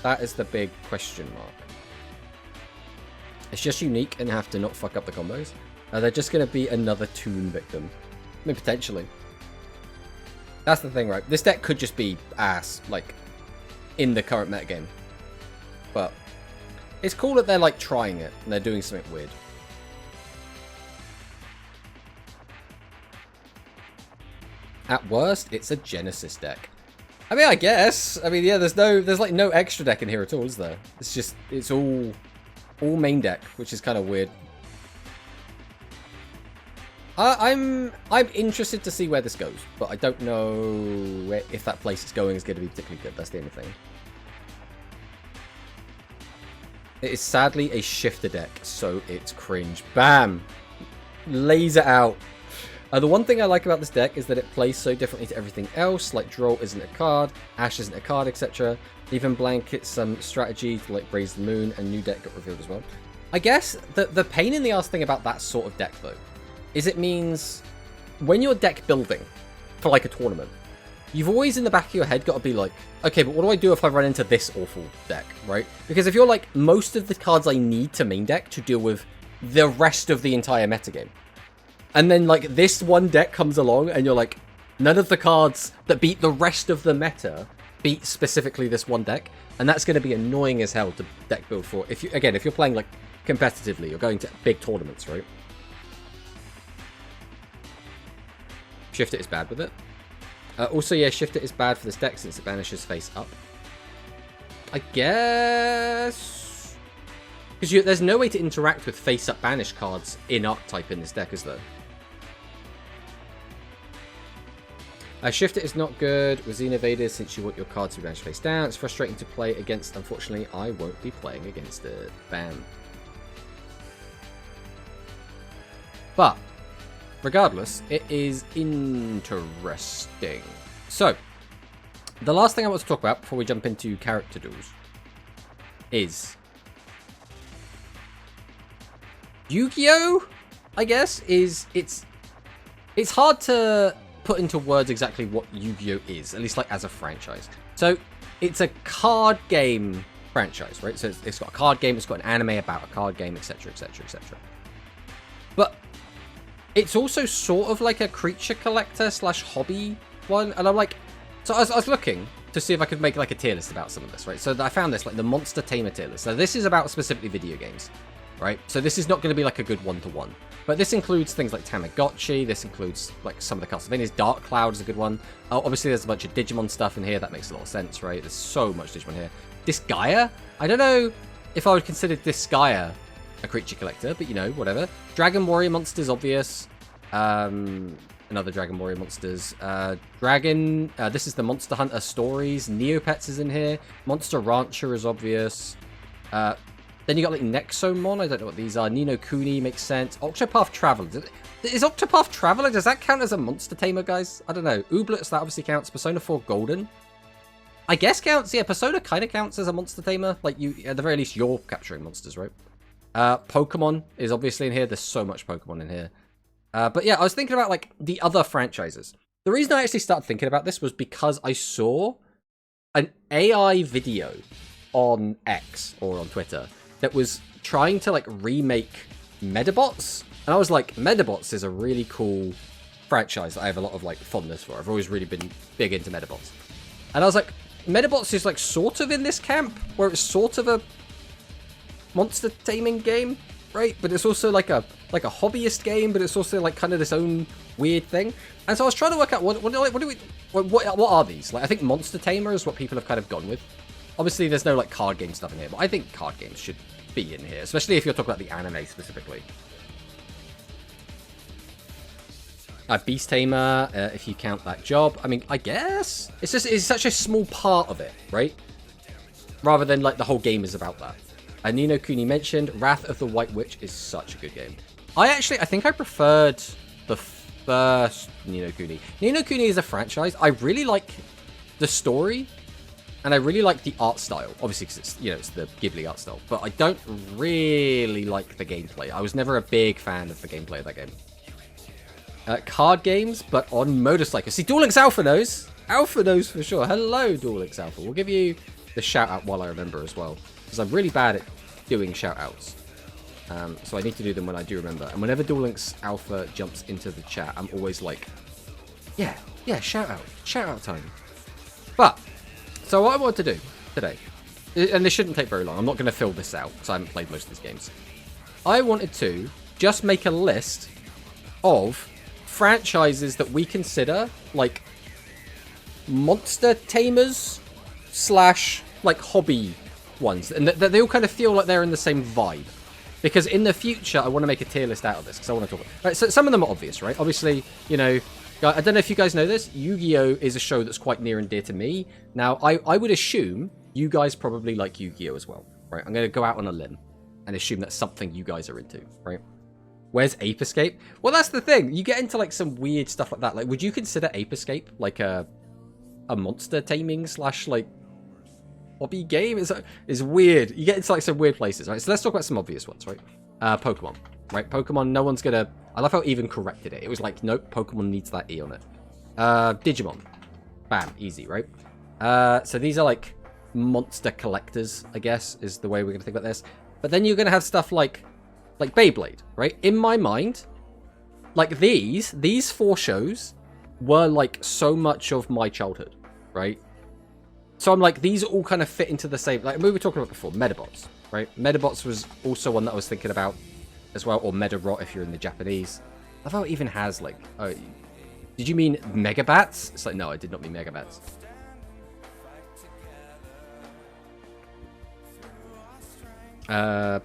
That is the big question mark. It's just unique and have to not fuck up the combos. They're just going to be another Toon victim. I mean, potentially. That's the thing, right? This deck could just be ass, like, in the current metagame. But it's cool that they're, like, trying it, and they're doing something weird. At worst, it's a Genesis deck. I mean, I guess. I mean, yeah, there's like no extra deck in here at all, is there? It's just, it's all main deck, which is kind of weird. I'm interested to see where this goes, but I don't know if that place it's going is going to be particularly good. That's the only thing. It is sadly a shifter deck, so it's cringe. Bam! Laser out. The one thing I like about this deck is that it plays so differently to everything else, like Droll isn't a card, Ash isn't a card, etc. Even blankets some strategy to like Raise the Moon, and new deck got revealed as well. I guess the pain in the ass thing about that sort of deck, though, is it means when you're deck building for like a tournament, you've always in the back of your head got to be like, okay, but what do I do if I run into this awful deck, right? Because if you're like, most of the cards I need to main deck to deal with the rest of the entire metagame, and then like this one deck comes along and you're like, none of the cards that beat the rest of the meta beat specifically this one deck, and that's going to be annoying as hell to deck build for. If you're playing like competitively, you're going to big tournaments, right? Shift It is bad with it. Also, yeah, Shift It is bad for this deck since it banishes face up. I guess... because there's no way to interact with face up banish cards in Archetype in this deck, is there? Shift It is not good with Xenovader since you want your cards to be banished face down. It's frustrating to play against. Unfortunately, I won't be playing against it. Bam. But... regardless, it is interesting. So, the last thing I want to talk about before we jump into character duels is Yu-Gi-Oh! I guess, is it's hard to put into words exactly what Yu-Gi-Oh is, at least like as a franchise. So it's a card game franchise, right? So it's got a card game, it's got an anime about a card game, etc, etc, etc. But it's also sort of like a creature collector slash hobby one, and I'm like, so I was looking to see if I could make like a tier list about some of this, right? So I found this, like the Monster Tamer tier list. So this is about specifically video games, right? So this is not going to be like a good one-to-one. But this includes things like Tamagotchi, this includes like some of the Castlevanias. Dark Cloud is a good one. Obviously there's a bunch of Digimon stuff in here, that makes a lot of sense, right? There's so much Digimon here. Disgaea? I don't know if I would consider Disgaea a creature collector, but you know, whatever. Dragon Warrior Monsters, obvious. Another Dragon Warrior Monsters. This is the Monster Hunter Stories. Neopets is in here. Monster Rancher is obvious. Then you got like Nexomon. I don't know what these are. Ni no Kuni makes sense. Octopath Traveler. Is Octopath Traveler, does that count as a monster tamer, guys? I don't know. Ooblets, that obviously counts. Persona 4 Golden, I guess counts. Yeah, Persona kind of counts as a monster tamer. Like, you, at the very least, you're capturing monsters, right? Pokemon is obviously in here. There's so much Pokemon in here. But yeah, I was thinking about like the other franchises. The reason I actually started thinking about this was because I saw an AI video on X or on Twitter that was trying to like remake Medabots, and I was like, Medabots is a really cool franchise that I have a lot of like fondness for. I've always really been big into Medabots, and I was like, Medabots is like sort of in this camp where it's sort of a monster taming game, right? But it's also like a hobbyist game, but it's also like kind of this own weird thing. And so I was trying to work out what are these? Like, I think Monster Tamer is what people have kind of gone with. Obviously, there's no like card game stuff in here, but I think card games should be in here, especially if you're talking about the anime specifically. Beast Tamer, if you count that job. I mean, I guess it's such a small part of it, right? Rather than like the whole game is about that. Ni no Kuni mentioned. Wrath of the White Witch is such a good game. I think I preferred the first Ni no Kuni. Ni no Kuni is a franchise. I really like the story, and I really like the art style. Obviously, because it's, you know, it's the Ghibli art style. But I don't really like the gameplay. I was never a big fan of the gameplay of that game. Card games, but on motorcycles. See, Duel Links Alpha knows. Alpha knows for sure. Hello, Duel Links Alpha. We'll give you the shout out while I remember as well, because I'm really bad at doing shout outs. So I need to do them when I do remember. And whenever Duel Links Alpha jumps into the chat, I'm always like, yeah, shout out time. But so what I want to do today, and this shouldn't take very long. I'm not going to fill this out because I haven't played most of these games. I wanted to just make a list of franchises that we consider like monster tamers slash like hobby ones, and that they all kind of feel like they're in the same vibe. Because in the future, I want to make a tier list out of this, because I want to talk about... Right, so some of them are obvious, right? Obviously, you know, I don't know if you guys know this, Yu-Gi-Oh! Is a show that's quite near and dear to me. Now, I would assume you guys probably like Yu-Gi-Oh! As well, right? I'm going to go out on a limb and assume that's something you guys are into, right? Where's Ape Escape? Well, that's the thing. You get into, like, some weird stuff like that. Like, would you consider Ape Escape, like, a monster taming slash, like, hobby game? Is weird. You get into like some weird places, right? So let's talk about some obvious ones, right? Pokemon, right? Pokemon, no one's gonna... I love how even corrected it. It was like, nope, Pokemon needs that E on it. Digimon. Bam, easy, right? So these are like monster collectors, I guess, is the way we're gonna think about this. But then you're gonna have stuff like Beyblade, right? In my mind, like these 4 shows were like so much of my childhood, right? So I'm like, these all kind of fit into the same... Like we were talking about before, Medabots, right? Medabots was also one that I was thinking about as well, or Medarot if you're in the Japanese. I thought it even has like... Oh, did you mean Megabats? It's like, no, I did not mean Megabats. Wow,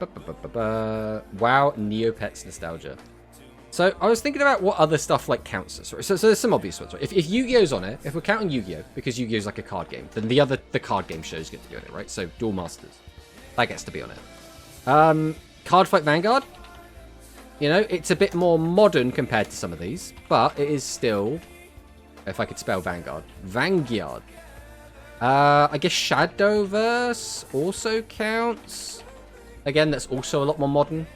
Neopets nostalgia. So I was thinking about what other stuff like counts as. So there's some obvious ones. Right? If Yu-Gi-Oh's on it, if we're counting Yu-Gi-Oh, because Yu-Gi-Oh's like a card game, then the card game shows get to be on it, right? So Duel Masters, that gets to be on it. Card Fight Vanguard, you know, it's a bit more modern compared to some of these, but it is still, if I could spell Vanguard, Vanguard. I guess Shadowverse also counts. Again, that's also a lot more modern.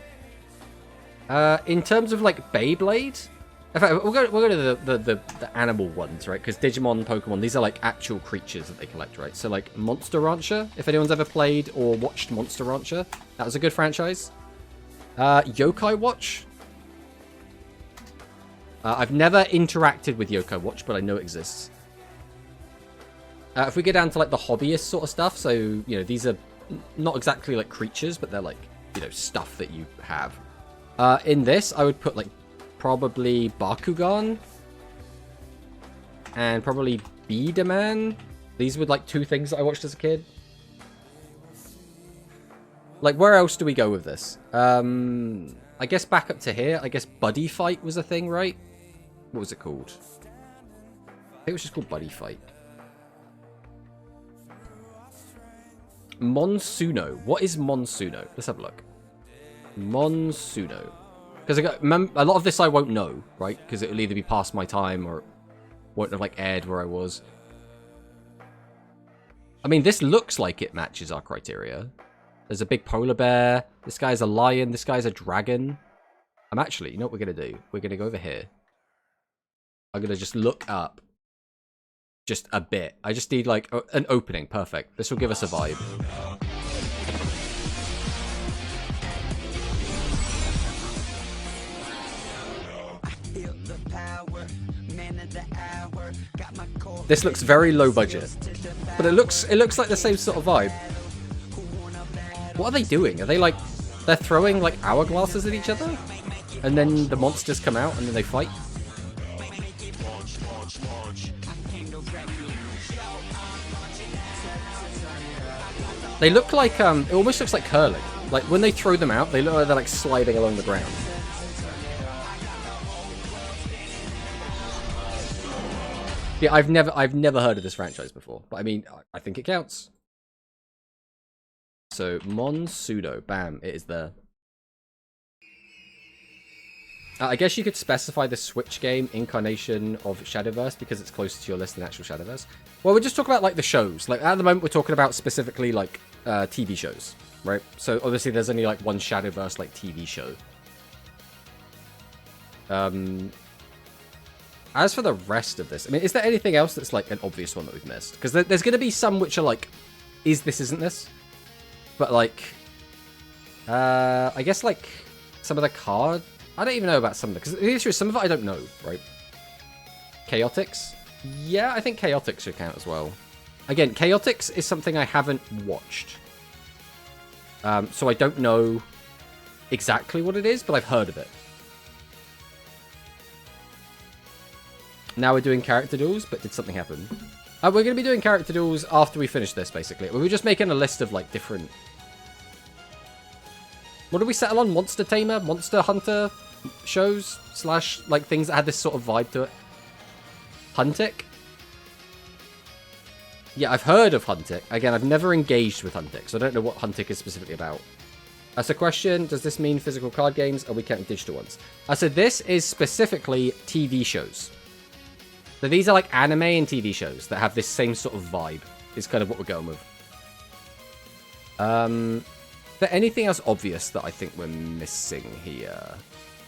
In terms of like Beyblade, in fact, we'll go to the animal ones, right? Because Digimon, Pokemon, these are like actual creatures that they collect, right? So like Monster Rancher, if anyone's ever played or watched Monster Rancher, that was a good franchise. Yokai Watch. I've never interacted with Yokai Watch, but I know it exists. If we go down to like the hobbyist sort of stuff, so you know these are not exactly like creatures, but they're like, you know, stuff that you have. In this, I would put like probably Bakugan and probably Biederman. These were like two things that I watched as a kid. Like, where else do we go with this? I guess back up to here. I guess Buddy Fight was a thing, right? What was it called? I think it was just called Buddy Fight. Monsuno. What is Monsuno? Let's have a look. Monsuno. Because a lot of this I won't know, right? Because it will either be past my time or it won't have like aired where I was. I mean, this looks like it matches our criteria. There's a big polar bear. This guy's a lion. This guy's a dragon. I'm actually, you know what we're going to do? We're going to go over here. I'm going to just look up just a bit. I just need like an opening. Perfect. This will give us a vibe. This looks very low budget, but it looks like the same sort of vibe. What are they doing? Are they like, they're throwing like hourglasses at each other? And then the monsters come out and then they fight? They look like, it almost looks like curling. Like when they throw them out, they look like they're like sliding along the ground. Yeah, I've never heard of this franchise before, but I mean, I think it counts. So, Monsuno, bam, it is there. I guess you could specify the Switch game incarnation of Shadowverse because it's closer to your list than actual Shadowverse. Well, we'll just talk about like the shows. Like at the moment, we're talking about specifically like TV shows, right? So obviously, there's only like one Shadowverse like TV show. As for the rest of this, I mean, is there anything else that's like an obvious one that we've missed? Because there's going to be some which are like, is this, isn't this? But like, I guess like some of the card, I don't even know about some of it. Because the issue is some of it I don't know, right? Chaotix? Yeah, I think Chaotix should count as well. Again, Chaotix is something I haven't watched. So I don't know exactly what it is, but I've heard of it. Now we're doing character duels, but did something happen? We're going to be doing character duels after we finish this, basically. We were just making a list of, like, different... What did we settle on? Monster Tamer? Monster Hunter shows? Slash, like, things that had this sort of vibe to it? Huntic? Yeah, I've heard of Huntic. Again, I've never engaged with Huntic, so I don't know what Huntic is specifically about. As a question, does this mean physical card games, or are we counting digital ones? So this is specifically TV shows. So these are like anime and TV shows that have this same sort of vibe, is kind of what we're going with. Is there anything else obvious that I think we're missing here?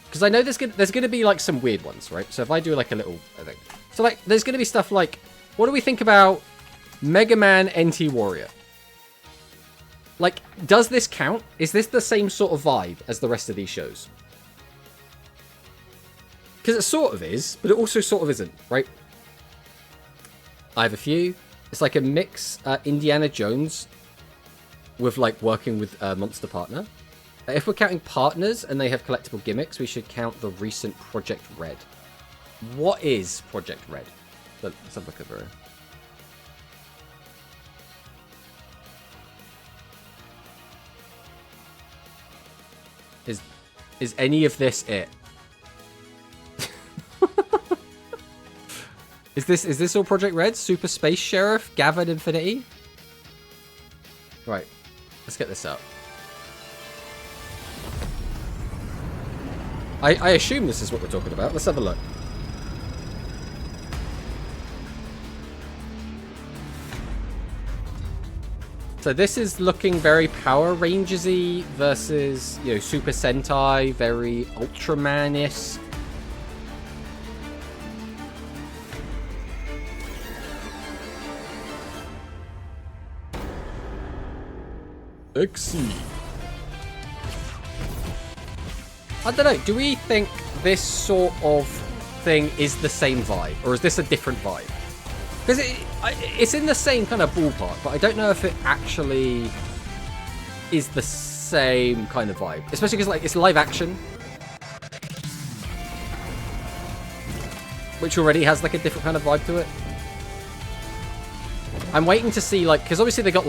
Because I know there's going to be like some weird ones, right? So if I do like a little thing. So like, there's going to be stuff like, what do we think about Mega Man NT Warrior? Like, does this count? Is this the same sort of vibe as the rest of these shows? Because it sort of is, but it also sort of isn't, right? I have a few. It's like a mix Indiana Jones with like working with a monster partner. If we're counting partners and they have collectible gimmicks, we should count the recent Project Red. What is Project Red? Let's have a look over it. Is any of this it? Is this all Project Red? Super Space Sheriff? Gavin Infinity? Right. Let's get this up. I assume this is what we're talking about. Let's have a look. So this is looking very Power Rangers-y versus, you know, Super Sentai, very Ultraman-esque. Exceed. I don't know, do we think this sort of thing is the same vibe? Or is this a different vibe? Because it's in the same kind of ballpark, but I don't know if it actually is the same kind of vibe. Especially because, like, it's live action. Which already has, like, a different kind of vibe to it. I'm waiting to see, like, because obviously they got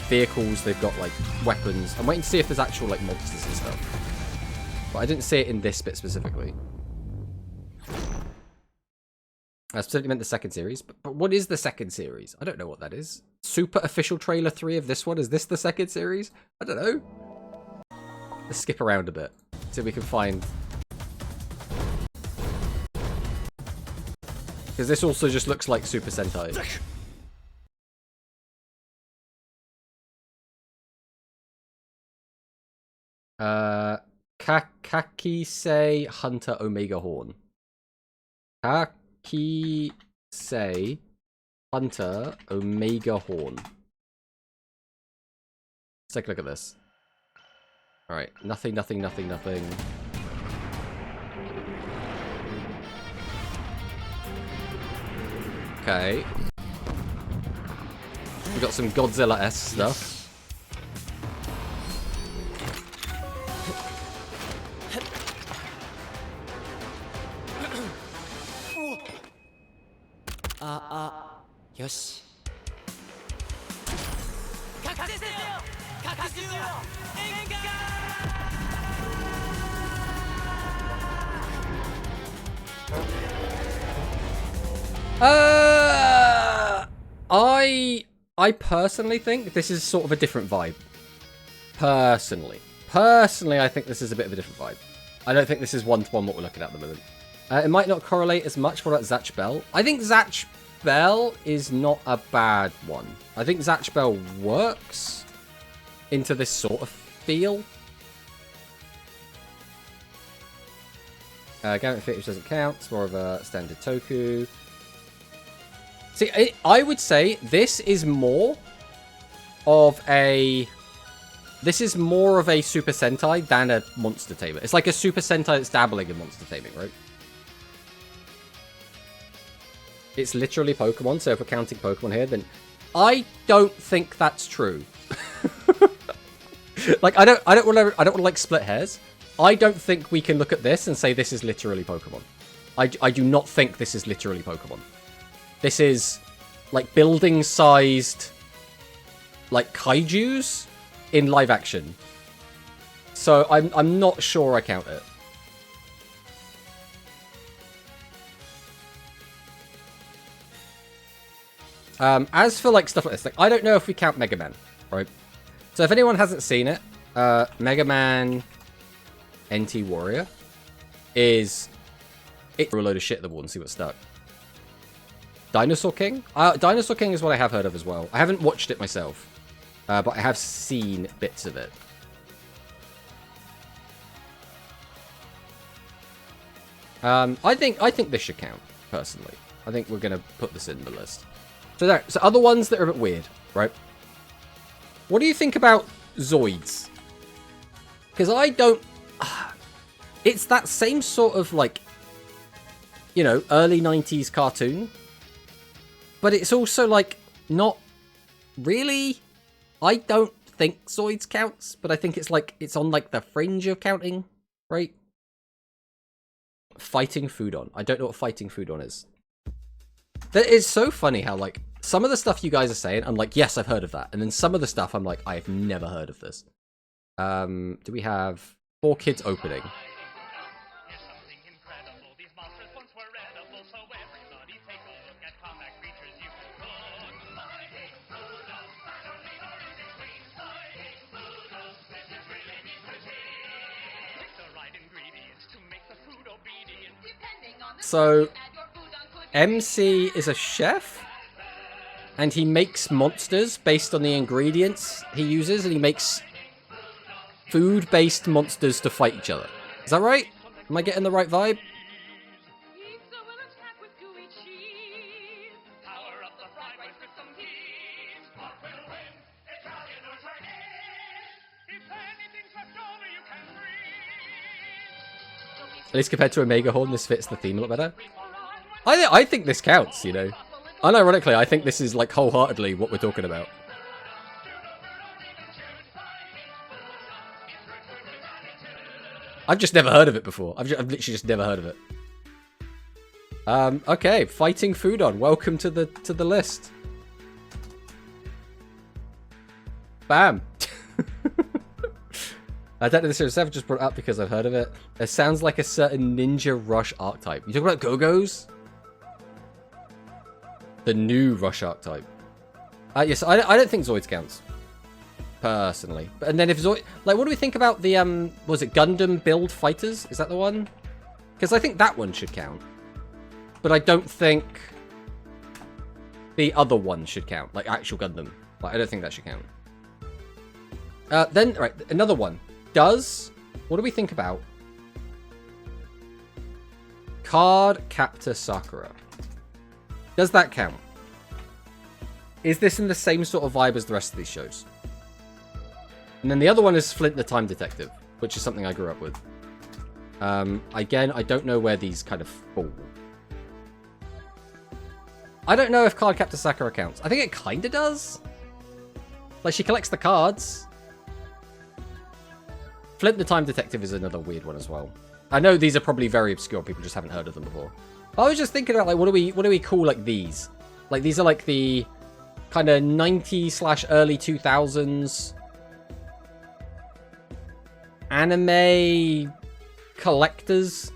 vehicles, they've got, like, weapons. I'm waiting to see if there's actual, like, monsters and stuff. But I didn't see it in this bit specifically. I specifically meant the second series. But what is the second series? I don't know what that is. Super official trailer 3 of this one. Is this the second series? I don't know. Let's skip around a bit. See if we can find... Because this also just looks like Super Sentai. Kakisei Hunter Omega Horn. Kakisei Hunter Omega Horn. Let's take a look at this. Alright, nothing. Okay. We got some Godzilla-esque stuff. Yoshi. I personally think this is sort of a different vibe. Personally, I think this is a bit of a different vibe. I don't think this is one-to-one what we're looking at the moment. It might not correlate as much. What about Zatch Bell? I think Zatch Bell is not a bad one. I think Zatch Bell works into this sort of feel. Gamut Fit, which doesn't count. It's more of a standard Toku. See, I would say this is more of a... This is more of a Super Sentai than a monster tamer. It's like a Super Sentai that's dabbling in monster taming, right? It's literally Pokemon, so if we're counting Pokemon here, then I don't think that's true. Like, I don't want to like split hairs. I don't think we can look at this and say this is literally Pokemon. I do not think this is literally Pokemon. This is like building-sized like kaijus in live action. So I'm not sure I count it. As for like stuff like this, like I don't know if we count Mega Man, right? So if anyone hasn't seen it, Mega Man NT Warrior it's a load of shit at the wall and see what's stuck. Dinosaur King? Dinosaur King is what I have heard of as well. I haven't watched it myself, but I have seen bits of it. I think this should count, personally. I think we're going to put this in the list. So there. So other ones that are a bit weird, right? What do you think about Zoids? Because I don't... It's that same sort of, like, you know, early 90s cartoon. But it's also, like, not really... I don't think Zoids counts, but I think it's, like, it's on, like, the fringe of counting, right? Fighting Foodon. I don't know what Fighting Foodon is. That is so funny how, like, some of the stuff you guys are saying, I'm like, yes, I've heard of that. And then some of the stuff, I'm like, I have never heard of this. Do we have 4 Kids opening? So, MC is a chef? And he makes monsters based on the ingredients he uses, and he makes food-based monsters to fight each other. Is that right? Am I getting the right vibe? At least compared to a Mega Horn, this fits the theme a lot better. I think this counts, you know. Unironically, I think this is like wholeheartedly what we're talking about. I've just never heard of it before. I've literally just never heard of it. Okay, Fighting Foodon. Welcome to the list. Bam. I don't know this series. I've just brought it up because I've heard of it. It sounds like a certain Ninja Rush archetype. You talking about Go-Go's? The new Rush archetype. Yes, I don't think Zoids counts. Personally. And then if Zoid... Like, what do we think about the, was it Gundam Build Fighters? Is that the one? Because I think that one should count. But I don't think the other one should count. Like, actual Gundam. Like, I don't think that should count. Then, right, another one. What do we think about Card Captor Sakura? Does that count? Is this in the same sort of vibe as the rest of these shows? And then the other one is Flint the Time Detective, which is something I grew up with. Again, I don't know where these kind of fall. I don't know if Card Captor Sakura counts. I think it kind of does. Like, she collects the cards. Flint the Time Detective is another weird one as well. I know these are probably very obscure. People just haven't heard of them before. I was just thinking about, like, what do we call, like, these? Like, these are, like, the kind of 90s/early 2000s anime collectors.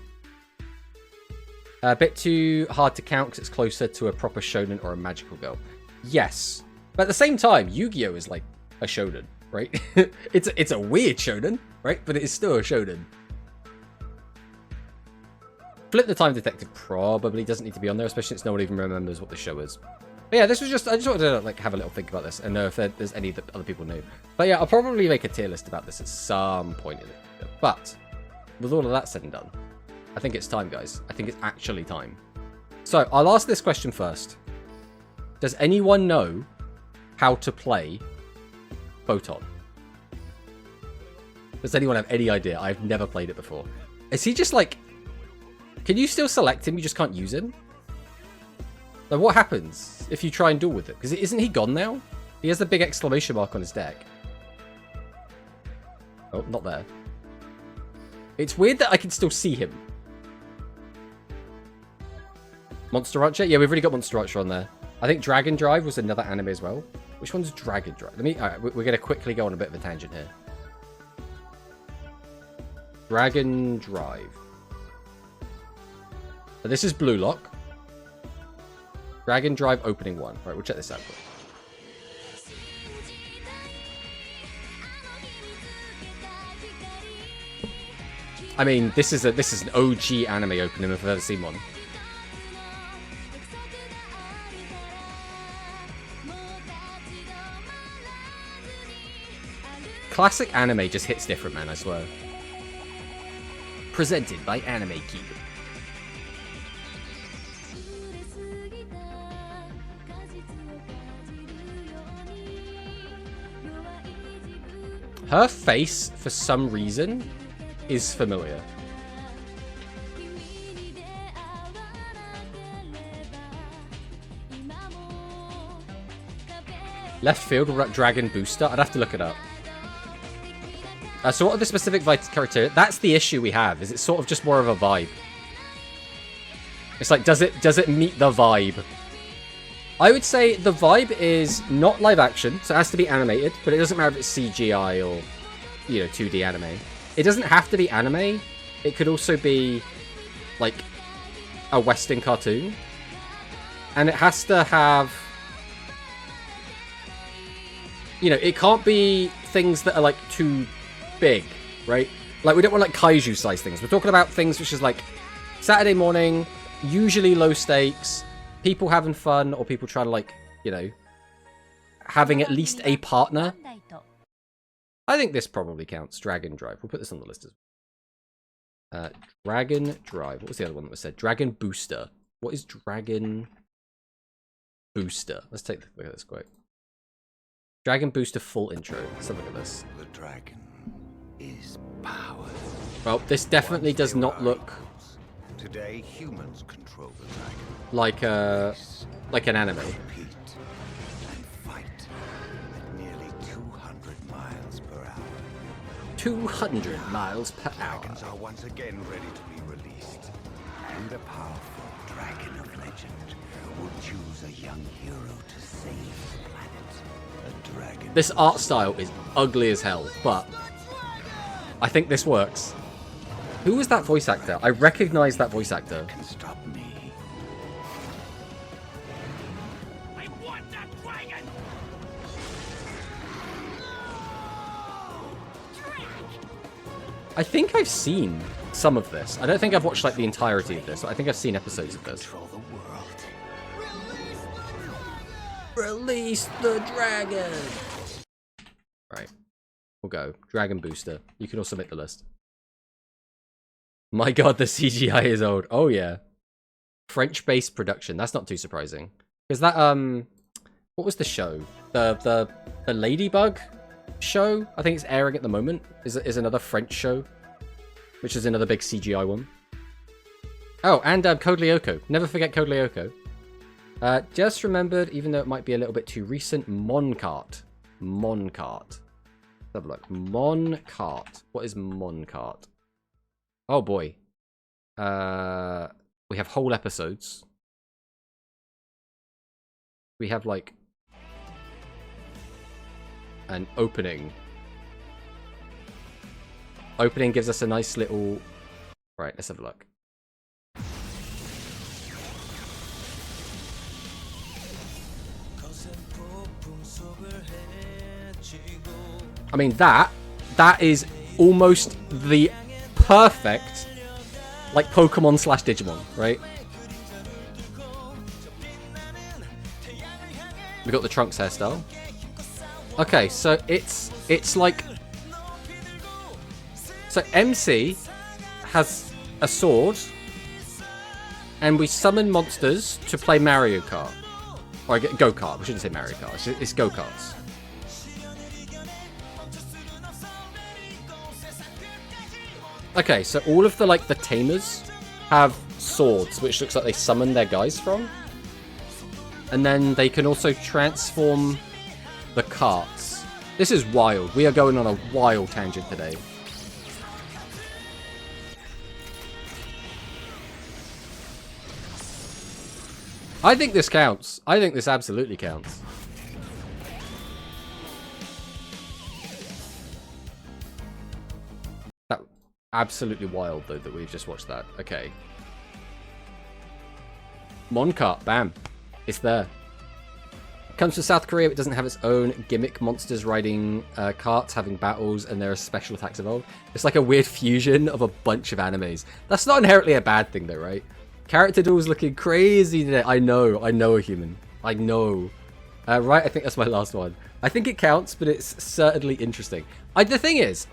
A bit too hard to count because it's closer to a proper shonen or a magical girl. Yes. But at the same time, Yu-Gi-Oh! Is, like, a shonen, right? It's a weird shonen, right? But it is still a shonen. Flip the Time Detective probably doesn't need to be on there, especially since no one even remembers what the show is. But yeah, this was just... I just wanted to, like, have a little think about this and know if there's any that other people knew. But yeah, I'll probably make a tier list about this at some point in it. But with all of that said and done, I think it's time, guys. I think it's actually time. So I'll ask this question first. Does anyone know how to play Photon? Does anyone have any idea? I've never played it before. Is he just like... Can you still select him? You just can't use him? Like, what happens if you try and duel with it? Because isn't he gone now? He has the big exclamation mark on his deck. Oh, not there. It's weird that I can still see him. Monster Rancher? Yeah, we've already got Monster Rancher on there. I think Dragon Drive was another anime as well. Which one's Dragon Drive? Alright, we're going to quickly go on a bit of a tangent here. Dragon Drive. So this is Blue Lock. Dragon Drive opening 1. Right, we'll check this out. I mean, this is an OG anime opening if I've ever seen one. Classic anime just hits different, man, I swear. Presented by Anime Keep. Her face, for some reason, is familiar. Left field, Dragon Booster? I'd have to look it up. So what are the specific criteria? That's the issue we have, is it's sort of just more of a vibe. It's like, does it meet the vibe? I would say the vibe is not live action, so it has to be animated, but it doesn't matter if it's CGI or, you know, 2D anime. It doesn't have to be anime. It could also be, like, a Western cartoon. And it has to have... You know, it can't be things that are, like, too big, right? Like, we don't want, like, kaiju-sized things. We're talking about things which is, like, Saturday morning, usually low stakes, people having fun, or people trying to, like, you know, having at least a partner. I think this probably counts. Dragon Drive. We'll put this on the list as well. Dragon Drive. What was the other one that was said? Dragon Booster. What is Dragon Booster? Let's take a look at this quick. Dragon Booster full intro. Let's have a look at this. The dragon is power. Well, this definitely does not look Today, humans control the dragon. Like an anime. Compete and fight at nearly 200 miles per hour. 200 miles per hour. Dragons are once again ready to be released. And a powerful dragon of legend will choose a young hero to save the planet. A dragon. This art style is ugly as hell, but I think this works. Who was that voice actor? I recognize that voice actor. Can stop me. I want that dragon! I think I've seen some of this. I don't think I've watched like the entirety of this. I think I've seen episodes of this. Control the world. Release the dragon! Right. We'll go. Dragon Booster. You can also make the list. My god, the CGI is old. Oh yeah. French-based production. That's not too surprising. Is that what was the show? The Ladybug show? I think it's airing at the moment. Is another French show, which is another big CGI one. Oh, and Code Lyoko. Never forget Code Lyoko. Just remembered, even though it might be a little bit too recent, Moncart. Moncart. Let's have a look. Moncart. What is Moncart? Oh boy. We have whole episodes. We have like an opening. Opening gives us a nice little... Right, let's have a look. I mean, that is almost the perfect, like, Pokemon slash Digimon, right? We got the Trunks hairstyle. Okay, so it's like... So MC has a sword, and we summon monsters to play Mario Kart. Or I get go-kart, we shouldn't say Mario Kart, it's go-karts. Okay, so all of the, like, the tamers have swords, which looks like they summon their guys from. And then they can also transform the carts. This is wild. We are going on a wild tangent today. I think this counts. I think this absolutely counts. That absolutely wild, though, that we've just watched that. Okay. Moncart, bam. It's there. Comes from South Korea, it doesn't have its own gimmick. Monsters riding carts, having battles, and there are special attacks involved. It's like a weird fusion of a bunch of animes. That's not inherently a bad thing, though, right? Character Duels looking crazy today. I know a human. I know. Right, I think that's my last one. I think it counts, but it's certainly interesting. The thing is,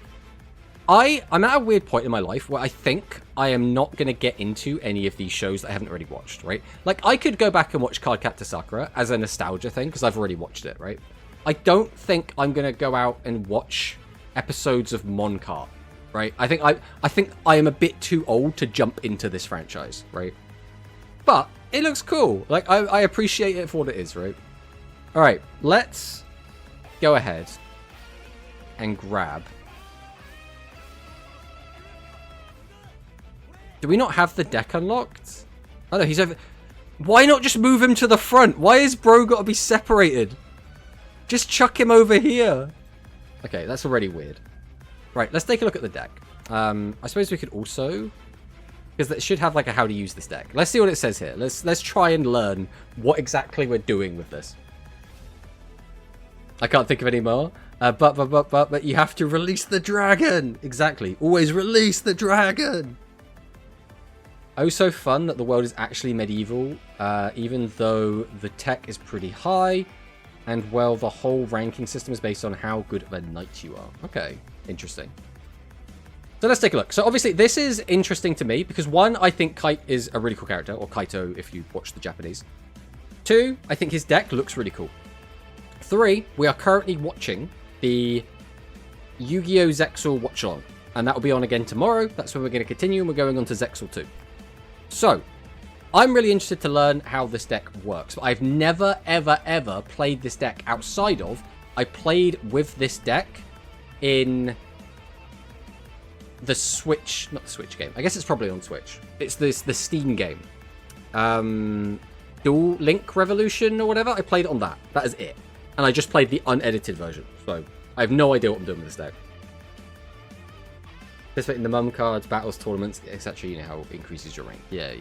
I'm at a weird point in my life where I think I am not going to get into any of these shows that I haven't already watched, right? Like, I could go back and watch Cardcaptor Sakura as a nostalgia thing, because I've already watched it, right? I don't think I'm going to go out and watch episodes of Moncart, right? I think I am a bit too old to jump into this franchise, right? But it looks cool. Like, I appreciate it for what it is, right? All right, let's go ahead and grab... Do we not have the deck unlocked? Oh no, he's over... Why not just move him to the front? Why is bro got to be separated? Just chuck him over here. Okay, that's already weird. Right, let's take a look at the deck. I suppose we could also... Because it should have like a how to use this deck. Let's see what it says here. Let's try and learn what exactly we're doing with this. I can't think of any more. But you have to release the dragon. Exactly. Always release the dragon. Oh, so fun that the world is actually medieval, even though the tech is pretty high. And, well, the whole ranking system is based on how good of a knight you are. Okay, interesting. So let's take a look. So obviously this is interesting to me because one, I think Kite is a really cool character, or Kaito if you watch the Japanese. Two, I think his deck looks really cool. Three, we are currently watching the Yu-Gi-Oh! Zexal watch along, and that will be on again tomorrow. That's where we're going to continue, and we're going on to Zexal 2. So, I'm really interested to learn how this deck works. I've never, ever, ever played this deck outside of... I played with this deck in the Switch... Not the Switch game. I guess it's probably on Switch. It's the Steam game. Dual Link Revolution or whatever. I played it on that. That is it. And I just played the unedited version. So, I have no idea what I'm doing with this deck. Participate in the mum cards, battles, tournaments, etc. You know how it increases your rank. Yeah.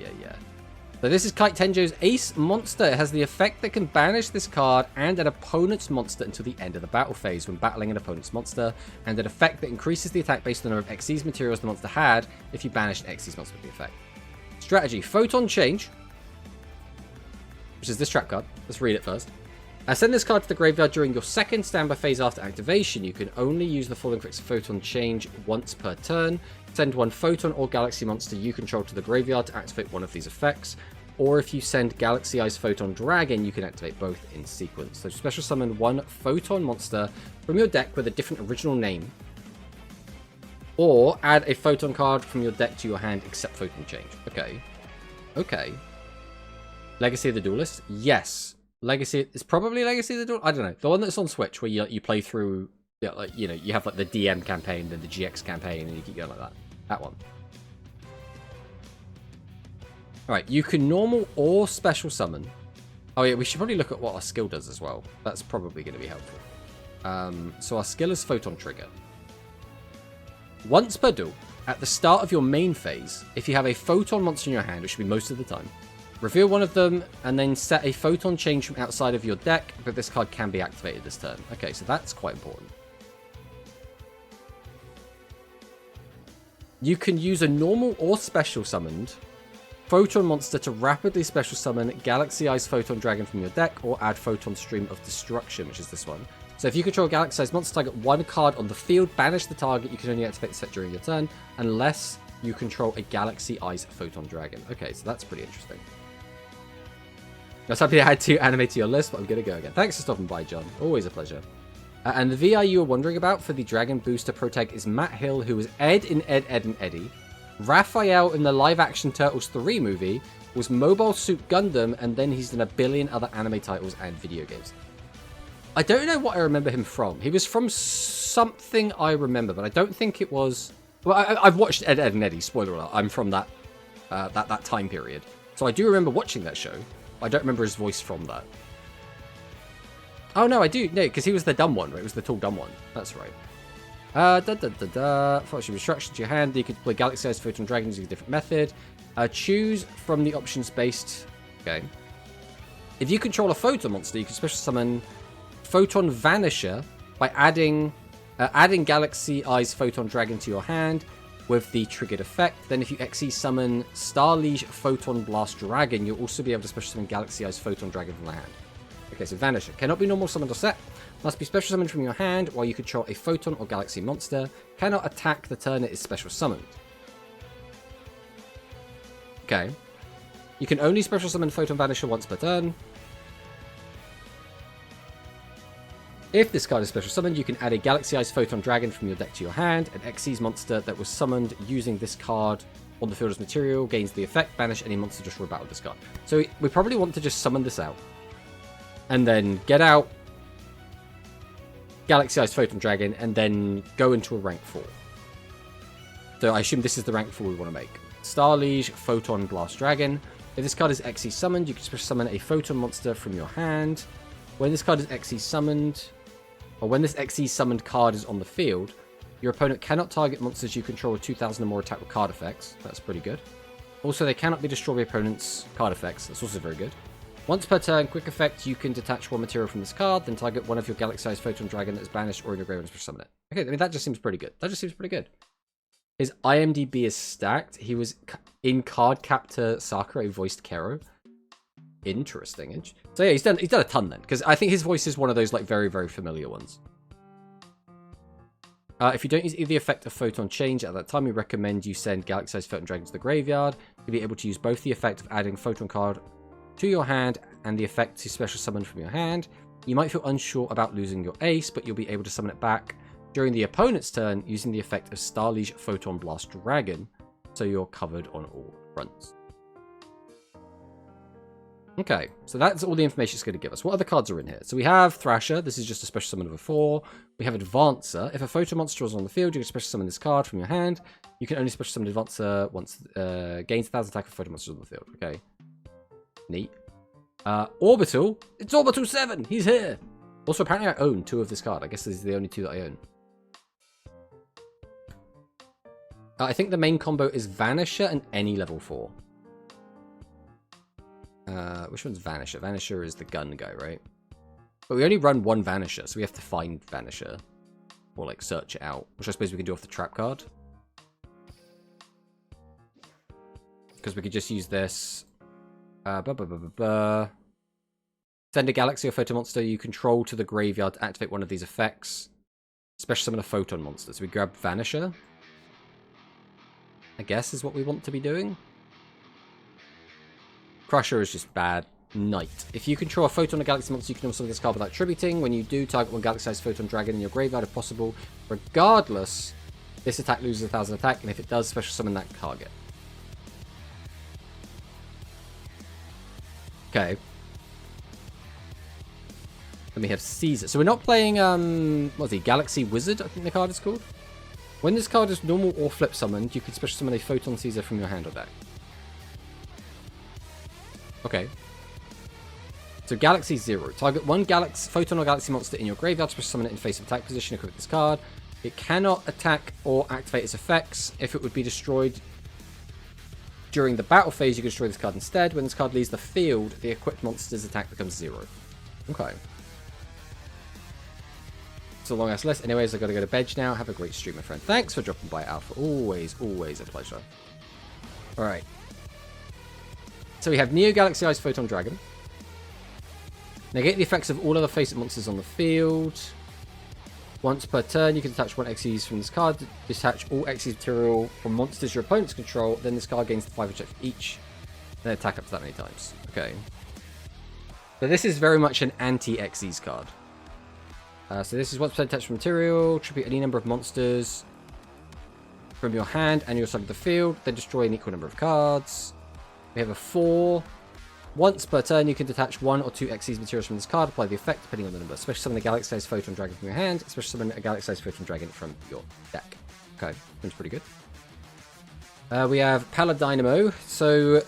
So this is Kite Tenjo's Ace Monster. It has the effect that can banish this card and an opponent's monster until the end of the battle phase when battling an opponent's monster, and an effect that increases the attack based on the number of Xyz materials the monster had if you banished an Xyz monster with the effect. Strategy: Photon Change, which is this trap card. Let's read it first. Send this card to the graveyard during your second standby phase after activation. You can only use the following effects: Photon Change once per turn. Send one Photon or Galaxy monster you control to the graveyard to activate one of these effects. Or if you send Galaxy Eyes Photon Dragon, you can activate both in sequence. So special summon one Photon monster from your deck with a different original name. Or add a Photon card from your deck to your hand except Photon Change. Okay. Legacy of the Duelist? Yes. Legacy, it's probably Legacy of the Duel. I don't know. The one that's on Switch where you play through, you have like the DM campaign, then the GX campaign, and you keep going like that. That one. Alright, you can normal or special summon. Oh yeah, we should probably look at what our skill does as well. That's probably going to be helpful. So our skill is Photon Trigger. Once per duel, at the start of your main phase, if you have a Photon monster in your hand, which should be most of the time, reveal one of them, and then set a Photon Change from outside of your deck, but this card can be activated this turn. Okay, so that's quite important. You can use a normal or special summoned Photon monster to rapidly special summon Galaxy Eyes Photon Dragon from your deck, or add Photon Stream of Destruction, which is this one. So if you control Galaxy Eyes monster, target one card on the field, banish the target, you can only activate the set during your turn, unless you control a Galaxy Eyes Photon Dragon. Okay, so that's pretty interesting. I was happy I had to animate to your list, but I'm going to go again. Thanks for stopping by, John. Always a pleasure. And the VI you were wondering about for the Dragon Booster Protag is Matt Hill, who was Ed in Ed, Ed, and Eddie. Raphael in the live-action Turtles 3 movie was Mobile Suit Gundam, and then he's in a billion other anime titles and video games. I don't know what I remember him from. He was from something I remember, but I don't think it was... Well, I've watched Ed, Ed, and Eddie, spoiler alert. I'm from that time period. So I do remember watching that show. I don't remember his voice from that. Oh, no, I do. No, because he was the dumb one, right? It was the tall, dumb one. That's right. Fortune instructions to your hand. You could play Galaxy Eyes Photon Dragon using a different method. Choose from the options-based... Okay. If you control a Photon monster, you can special summon Photon Vanisher by adding Galaxy Eyes Photon Dragon to your hand with the triggered effect. Then if you XE summon Starliege Photon Blast Dragon, you'll also be able to special summon Galaxy Eyes Photon Dragon from the hand. Okay, so Vanisher. Cannot be normal summoned or set. Must be special summoned from your hand while you control a Photon or Galaxy monster. Cannot attack the turn it is special summoned. Okay. You can only special summon Photon Vanisher once per turn. If this card is special summoned, you can add a Galaxy Eyes Photon Dragon from your deck to your hand. An Xyz monster that was summoned using this card on the field as material gains the effect. Banish any monster just for a battle with this card. So we probably want to just summon this out. And then get out Galaxy Eyes Photon Dragon, and then go into a rank 4. So I assume this is the rank 4 we want to make. Starliege Photon Blast Dragon. If this card is Xyz summoned, you can special summon a Photon monster from your hand. When this card is Xyz summoned, or when this Xyz summoned card is on the field, your opponent cannot target monsters you control with 2,000 or more attack with card effects. That's pretty good. Also, they cannot be destroyed by opponent's card effects. That's also very good. Once per turn, quick effect, you can detach one material from this card, then target one of your Galaxy Eyes Photon Dragon that is banished or in your graveyard and special summon it. Okay, I mean, that just seems pretty good. His IMDb is stacked. He was in Card Captor Sakura, who voiced Kero. Interesting. So yeah, he's done a ton then, because I think his voice is one of those like very, very familiar ones. If you don't use either the effect of Photon Change at that time, we recommend you send Galaxy-sized Photon Dragon to the graveyard. You'll be able to use both the effect of adding Photon card to your hand and the effect to special summon from your hand. You might feel unsure about losing your ace, but you'll be able to summon it back during the opponent's turn using the effect of Starliege Photon Blast Dragon, so you're covered on all fronts. Okay, so that's all the information it's going to give us. What other cards are in here? So we have Thrasher. This is just a special summon of a 4. We have Advancer. If a photo monster is on the field, you can special summon this card from your hand. You can only special summon Advancer once gains 1,000 attack if a photo monster is on the field. Okay. Neat. Orbital. It's Orbital 7. He's here. Also, apparently I own 2 of this card. I guess these are the only 2 that I own. I think the main combo is Vanisher and any level 4. Which one's Vanisher? Vanisher is the gun guy, right? But we only run 1 Vanisher, so we have to find Vanisher. Or, like, search it out. Which I suppose we can do off the trap card. Because we could just use this. Send a Galaxy or Photon monster you control to the graveyard to activate one of these effects. Special summon a Photon monster. So we grab Vanisher. I guess is what we want to be doing. Crusher is just bad. Knight. If you control a Photon or Galaxy monster, you can also summon this card without tributing. When you do, target 1 Galaxy-sized Photon Dragon in your graveyard if possible. Regardless, this attack loses 1,000 attack, and if it does, special summon that target. Okay. Then we have Caesar. So we're not playing, what's he? Galaxy Wizard, I think the card is called. When this card is normal or flip summoned, you can special summon a Photon Caesar from your hand or deck. Okay. So Galaxy 0. Target 1 Photon or Galaxy monster in your graveyard to summon it in face of attack position. Equip this card. It cannot attack or activate its effects. If it would be destroyed during the battle phase, you can destroy this card instead. When this card leaves the field, the equipped monster's attack becomes 0. Okay. It's a long ass list. Anyways, I gotta go to bed now. Have a great stream, my friend. Thanks for dropping by, Alpha. Always, always a pleasure. Alright. So we have Neo Galaxy-ized Photon Dragon. Negate the effects of all other face-up monsters on the field. Once per turn, you can detach 1 Xyz from this card. Detach all Xyz material from monsters your opponents control. Then this card gains 5 attack each. Then attack up to that many times. Okay. So this is very much an anti-Xyz card. So this is once per detach from material. Tribute any number of monsters from your hand and your side of the field. Then destroy an equal number of cards. We have a 4. Once per turn, you can detach 1 or 2 Xyz materials from this card. Apply the effect depending on the number. Special summon a Galaxy-sized Photon Dragon from your hand. Special summon a Galaxy-sized Photon Dragon from your deck. Okay, seems pretty good. We have Paladynamo. So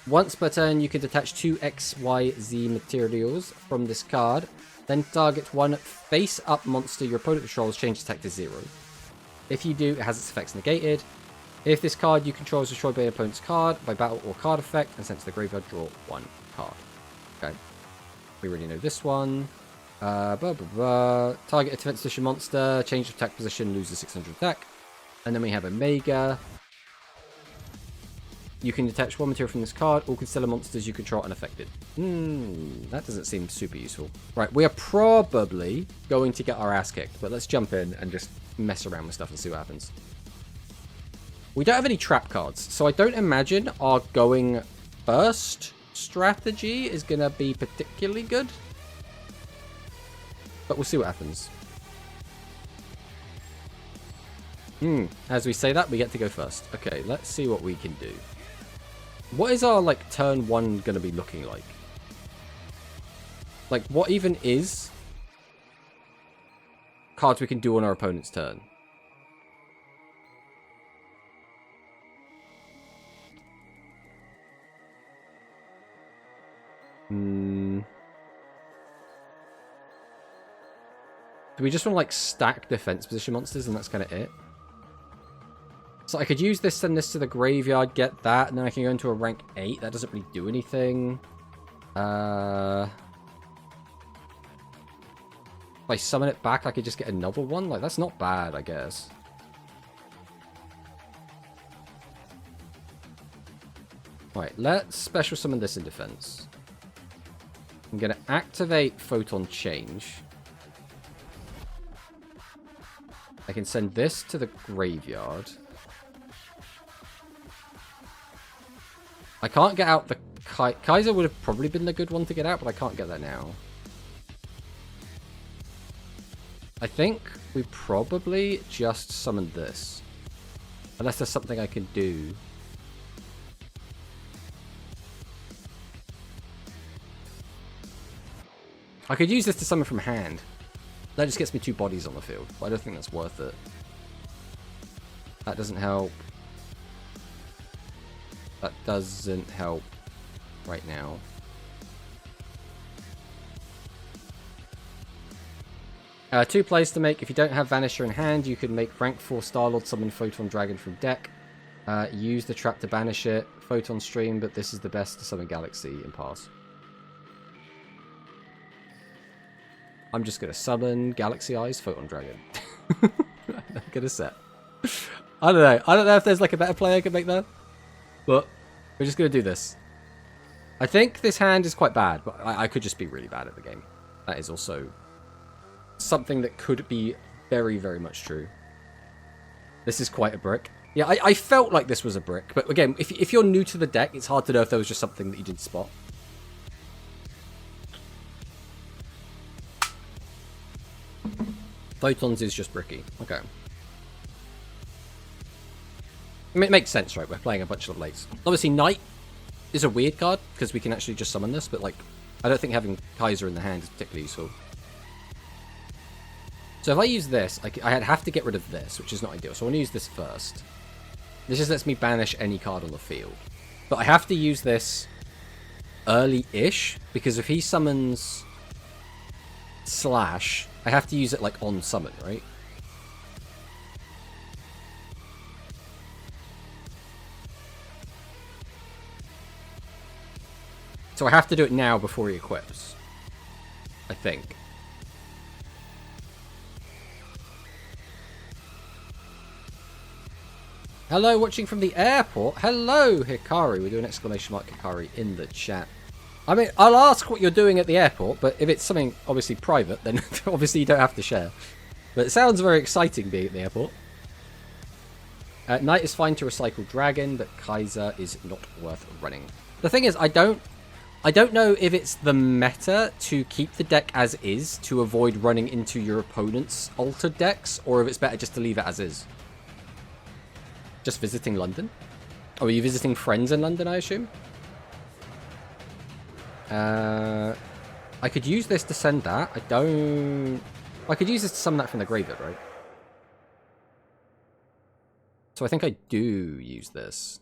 once per turn, you can detach 2 XYZ materials from this card. Then target 1 face-up monster your opponent controls. Change attack to 0. If you do, it has its effects negated. If this card you control is destroyed by your opponent's card, by battle or card effect, and sent to the graveyard, draw 1 card. Okay. We already know this one. Target a defense position monster, change attack position, loses 600 attack. And then we have Omega. You can detach 1 material from this card. All Constellar monsters you control unaffected. That doesn't seem super useful. Right, we are probably going to get our ass kicked, but let's jump in and just mess around with stuff and see what happens. We don't have any trap cards, so I don't imagine our going first strategy is going to be particularly good. But we'll see what happens. As we say that, we get to go first. Okay, let's see what we can do. What is our, like, turn 1 going to be looking like? Like, what even is cards we can do on our opponent's turn? Do we just want to, like, stack defense position monsters and that's kind of it? So I could use this, send this to the graveyard, get that, and then I can go into a rank 8. That doesn't really do anything. If I summon it back, I could just get another one. Like, that's not bad, I guess. Right, let's special summon this in defense. I'm going to activate Photon Change. I can send this to the graveyard. I can't get out the Kaiser would have probably been the good one to get out, but I can't get that now. I think we probably just summoned this. Unless there's something I can do. I could use this to summon from hand. That just gets me 2 bodies on the field, but I don't think that's worth it. That doesn't help. That doesn't help right now. Two plays to make. If you don't have Vanisher in hand, you can make rank 4 Starlord summon Photon Dragon from deck. Use the trap to banish it. Photon Stream, but this is the best to summon Galaxy and pass. I'm just going to summon Galaxy Eyes Photon Dragon. I'm going to set. I don't know. I don't know if there's like a better play I could make there. But we're just going to do this. I think this hand is quite bad, but I could just be really bad at the game. That is also something that could be very, very much true. This is quite a brick. Yeah, I felt like this was a brick. But again, if you're new to the deck, it's hard to know if there was just something that you didn't spot. Photons is just bricky. Okay. I mean, it makes sense, right? We're playing a bunch of lates. Obviously, Knight is a weird card, because we can actually just summon this, but, like, I don't think having Kaiser in the hand is particularly useful. So if I use this, I'd have to get rid of this, which is not ideal. So I want to use this first. This just lets me banish any card on the field. But I have to use this early-ish, because if he summons Slash, I have to use it, like, on summon, right? So I have to do it now before he equips. I think. Hello, watching from the airport. Hello, Hikari. We do an exclamation mark Hikari in the chat. I mean, I'll ask what you're doing at the airport, but if it's something obviously private, then obviously you don't have to share. But it sounds very exciting being at the airport. Knight is fine to recycle Dragon, but Kaiser is not worth running. The thing is, I don't know if it's the meta to keep the deck as is to avoid running into your opponent's altered decks, or if it's better just to leave it as is. Just visiting London? Oh, are you visiting friends in London, I assume? I could use this to send that. I could use this to summon that from the graveyard, right? So I think I do use this.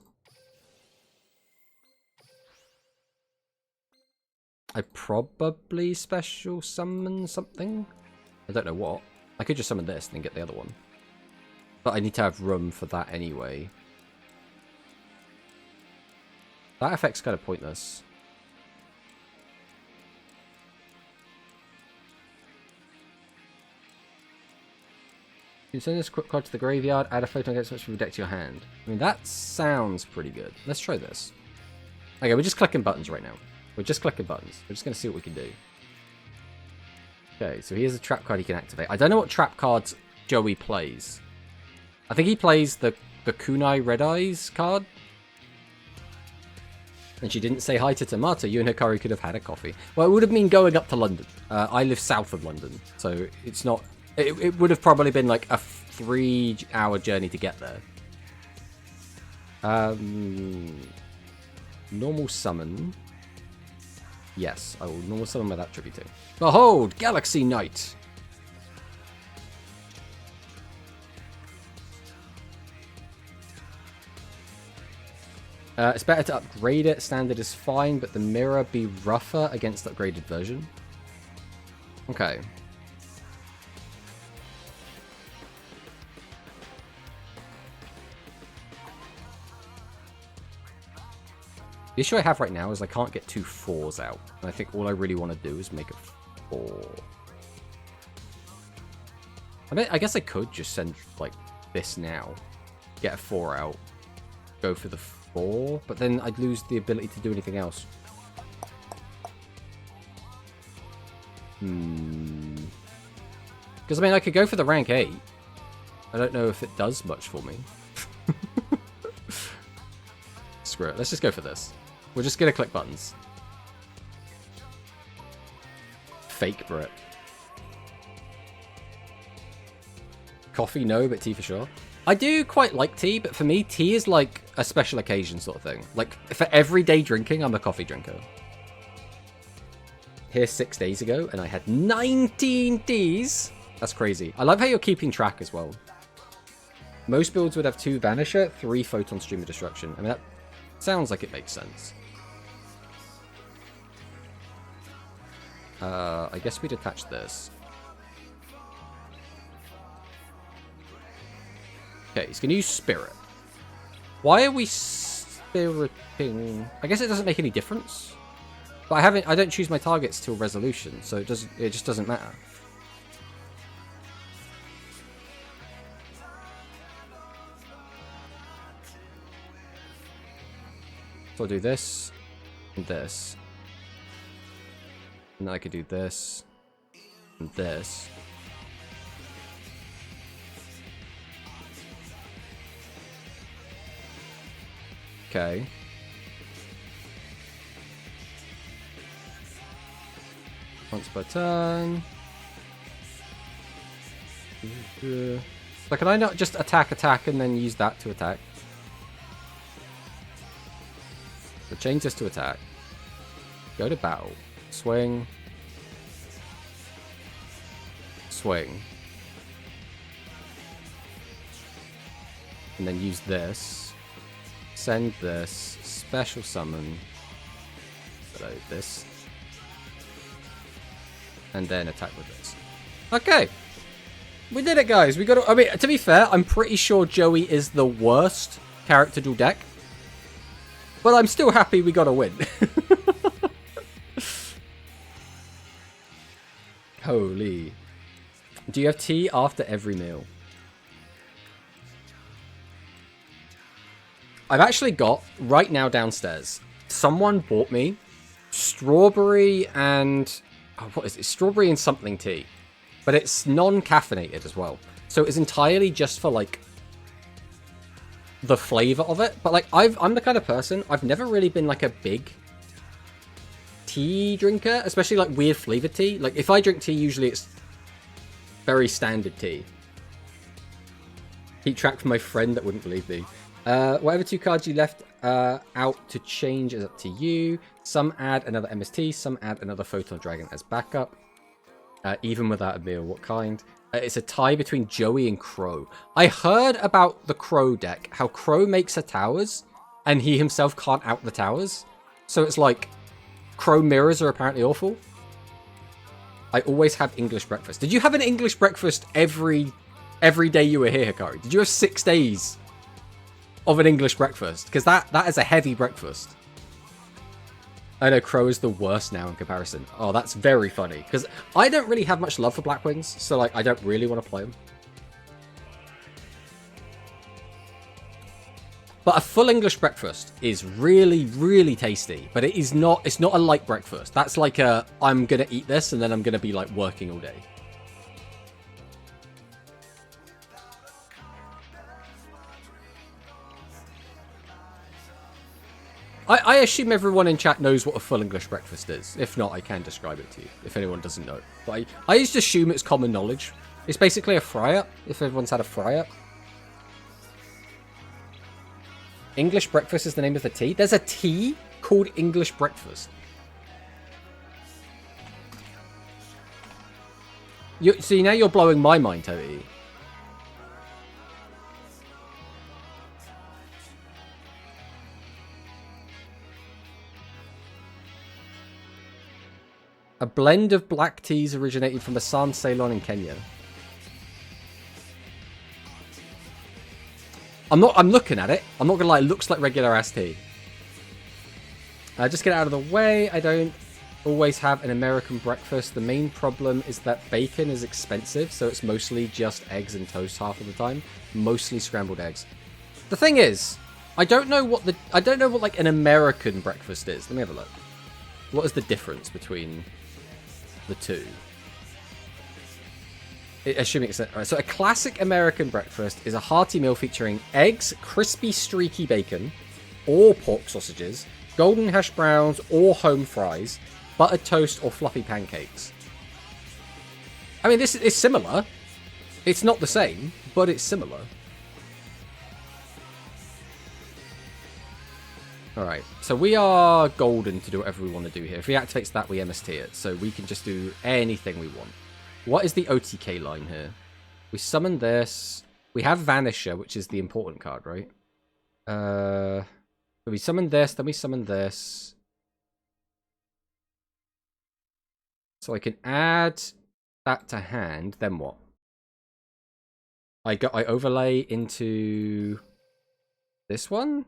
I probably special summon something. I don't know what. I could just summon this and then get the other one. But I need to have room for that anyway. That effect's kind of pointless. You can send this quick card to the graveyard, add a photon against which from your deck to your hand. I mean, that sounds pretty good. Let's try this. Okay, we're just clicking buttons right now. We're just clicking buttons. We're just going to see what we can do. Okay, so here's a trap card he can activate. I don't know what trap cards Joey plays. I think he plays the Kunai Red Eyes card. And she didn't say hi to Tomato. You and Hikari could have had a coffee. Well, it would have been going up to London. I live south of London, so it's not... It would have probably been like a 3-hour journey to get there. Normal summon. Yes, I will normal summon without tributing. Behold, Galaxy Knight! It's better to upgrade it. Standard is fine, but the mirror be rougher against the upgraded version. Okay. The issue I have right now is I can't get 2 4s out. And I think all I really want to do is make a 4. I mean, I guess I could just send, like, this now. Get a 4 out. Go for the 4. But then I'd lose the ability to do anything else. Because, I mean, I could go for the rank 8. I don't know if it does much for me. Screw it. Let's just go for this. We're just going to click buttons. Fake Brit. Coffee, no, but tea for sure. I do quite like tea, but for me, tea is like a special occasion sort of thing. Like, for everyday drinking, I'm a coffee drinker. Here 6 days ago, and I had 19 teas. That's crazy. I love how you're keeping track as well. Most builds would have 2 Vanisher, 3 Photon Stream of Destruction. I mean, that sounds like it makes sense. I guess we'd attach this. Okay, he's going to use Spirit. Why are we spiriting? I guess it doesn't make any difference. But I don't choose my targets till resolution, so it just doesn't matter. So I'll do this and this. And then I could do this and this. Okay. Once per turn. So can I not just attack, and then use that to attack? So change this to attack. Go to battle. Swing. Swing. And then use this. Send this. Special summon. Hello, this. And then attack with this. Okay. We did it, guys. We got to, I mean, to be fair, I'm pretty sure Joey is the worst character duel deck. But I'm still happy we got a win. Holy. Do you have tea after every meal? I've actually got, right now downstairs, someone bought me strawberry and... Oh, what is it? Strawberry and something tea. But it's non-caffeinated as well. So it's entirely just for, like, the flavor of it. But, like, I'm the kind of person, I've never really been, like, a big tea drinker. Especially, like, weird flavored tea. Like, if I drink tea, usually it's very standard tea. Keep track for my friend that wouldn't believe me. Whatever 2 cards you left out to change is up to you. Some add another MST, some add another Photon Dragon as backup. Even without a meal, what kind? It's a tie between Joey and Crow. I heard about the Crow deck, how Crow makes her towers, and he himself can't out the towers. So it's like, Crow mirrors are apparently awful. I always have English breakfast. Did you have an English breakfast every day you were here, Hikari? Did you have 6 days of an English breakfast? Because that is a heavy breakfast. I know Crow is the worst now in comparison. Oh, that's very funny. Because I don't really have much love for Blackwings, so like I don't really want to play them. But a full English breakfast is really, really tasty. But it's not a light breakfast. That's like a, I'm going to eat this and then I'm going to be like working all day. I assume everyone in chat knows what a full English breakfast is. If not, I can describe it to you, if anyone doesn't know. But I just assume it's common knowledge. It's basically a fry-up, if everyone's had a fry-up. English breakfast is the name of the tea? There's a tea called English breakfast. See, now you're blowing my mind, Toby. A blend of black teas originating from Assam, Ceylon, and Kenya. I'm looking at it. I'm not gonna lie, it looks like regular ass tea. Just get it out of the way. I don't always have an American breakfast. The main problem is that bacon is expensive, so it's mostly just eggs and toast half of the time. Mostly scrambled eggs. The thing is, I don't know what like an American breakfast is. Let me have a look. What is the difference between the two? Assuming it's... Right, so a classic American breakfast is a hearty meal featuring eggs, crispy, streaky bacon, or pork sausages, golden hash browns or home fries, buttered toast or fluffy pancakes. I mean, this is similar. It's not the same, but it's similar. Alright, so we are golden to do whatever we want to do here. If he activates that, we MST it. So we can just do anything we want. What is the OTK line here? We summon this. We have Vanisher, which is the important card, right? We summon this, then we summon this. So I can add that to hand, then what? I overlay into this one?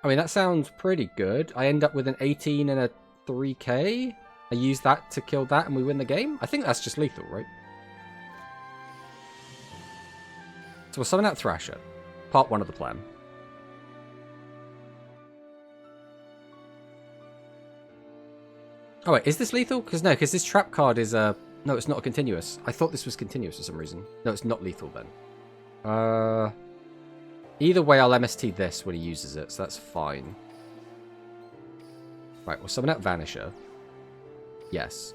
I mean, that sounds pretty good. I end up with an 18 and a 3k. I use that to kill that and we win the game. I think that's just lethal, right? So we'll summon out Thrasher. Part 1 of the plan. Oh wait, is this lethal? Because no, because this trap card is no, it's not a continuous. I thought this was continuous for some reason. No, it's not lethal then. Either way, I'll MST this when he uses it, so that's fine. Right, we'll summon out Vanisher. Yes.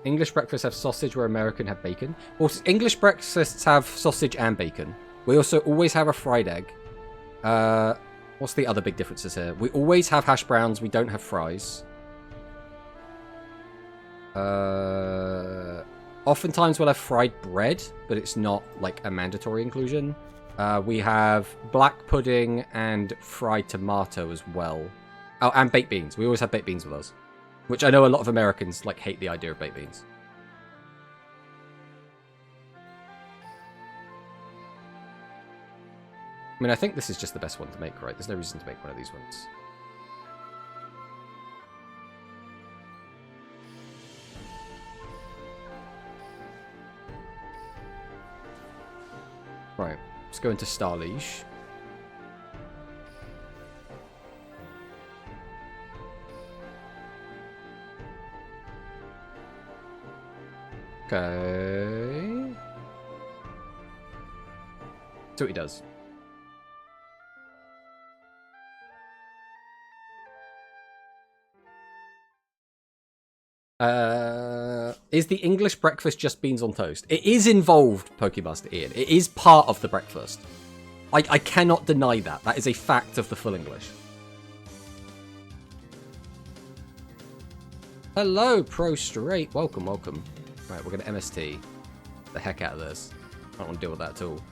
English breakfasts have sausage where American have bacon. Well, English breakfasts have sausage and bacon. We also always have a fried egg. What's the other big differences here? We always have hash browns. We don't have fries. Oftentimes we'll have fried bread, but it's not like a mandatory inclusion. We have black pudding and fried tomato as well. Oh, and baked beans. We always have baked beans with us. Which I know a lot of Americans like hate the idea of baked beans. I mean, I think this is just the best one to make, right? There's no reason to make one of these ones. Right, let's go into Star Leash. Okay. See what he does. Is the English breakfast just beans on toast? It is involved, Pokemaster Ian. It is part of the breakfast. I cannot deny that. That is a fact of the full English. Hello, Pro Straight. Welcome, welcome. Right, we're going to MST the heck out of this. I don't want to deal with that at all.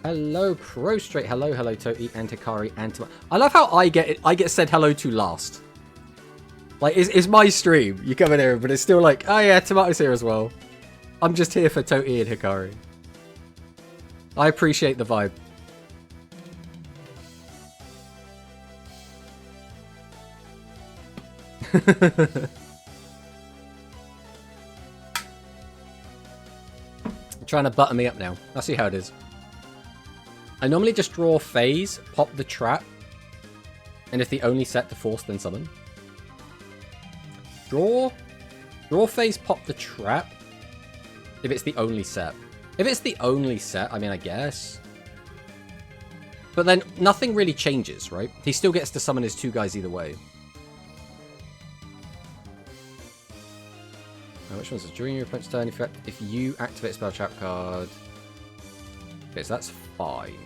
Hello, Pro Straight. Hello, hello, Toti, and Hikari, and Tomato. I love how I get said hello to last. Like, it's my stream. You come in here, but it's still like, oh yeah, Tomato's here as well. I'm just here for Toti and Hikari. I appreciate the vibe. Trying to butter me up now. I'll see how it is. I normally just draw phase, pop the trap, and if the only set to force, then summon. Draw phase, pop the trap, if it's the only set. If it's the only set, I mean, I guess. But then nothing really changes, right? He still gets to summon his two guys either way. Which one's it? During your opponent's turn, if you activate a spell trap card. Okay, so that's fine.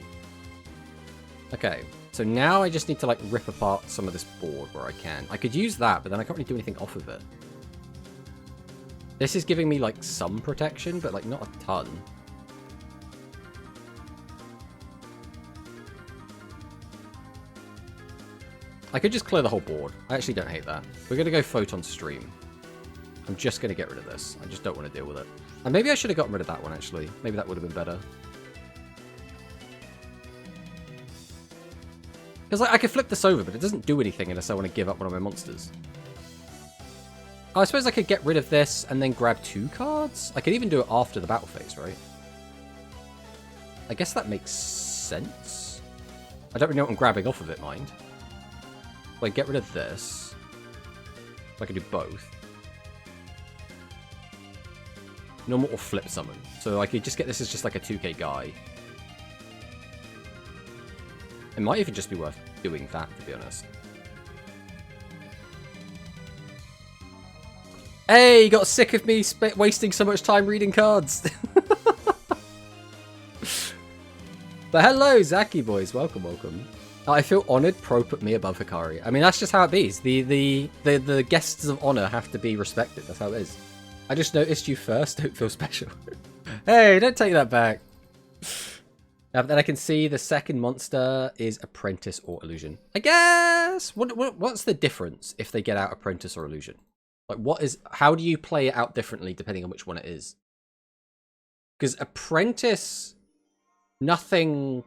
Okay, so now I just need to like rip apart some of this board where I can. I could use that, but then I can't really do anything off of it. This is giving me like some protection, but like not a ton. I could just clear the whole board. I actually don't hate that. We're going to go Photon Stream. I'm just going to get rid of this. I just don't want to deal with it. And maybe I should have gotten rid of that one, actually. Maybe that would have been better. Because like, I could flip this over, but it doesn't do anything unless I want to give up one of my monsters. Oh, I suppose I could get rid of this and then grab two cards? I could even do it after the battle phase, right? I guess that makes sense. I don't really know what I'm grabbing off of it, mind. If I get rid of this, I can do both. Normal or flip summon. So I could just get this as just like a 2k guy. It might even just be worth doing that, to be honest. Hey, you got sick of me wasting so much time reading cards. But hello, Zaki boys. Welcome, welcome. I feel honoured Pro put me above Hikari. I mean, that's just how it is. The guests of honour have to be respected. That's how it is. I just noticed you first. Don't feel special. Hey, don't take that back. Then I can see the second monster is Apprentice or Illusion. I guess. What's the difference if they get out Apprentice or Illusion? Like, how do you play it out differently depending on which one it is? Because Apprentice, nothing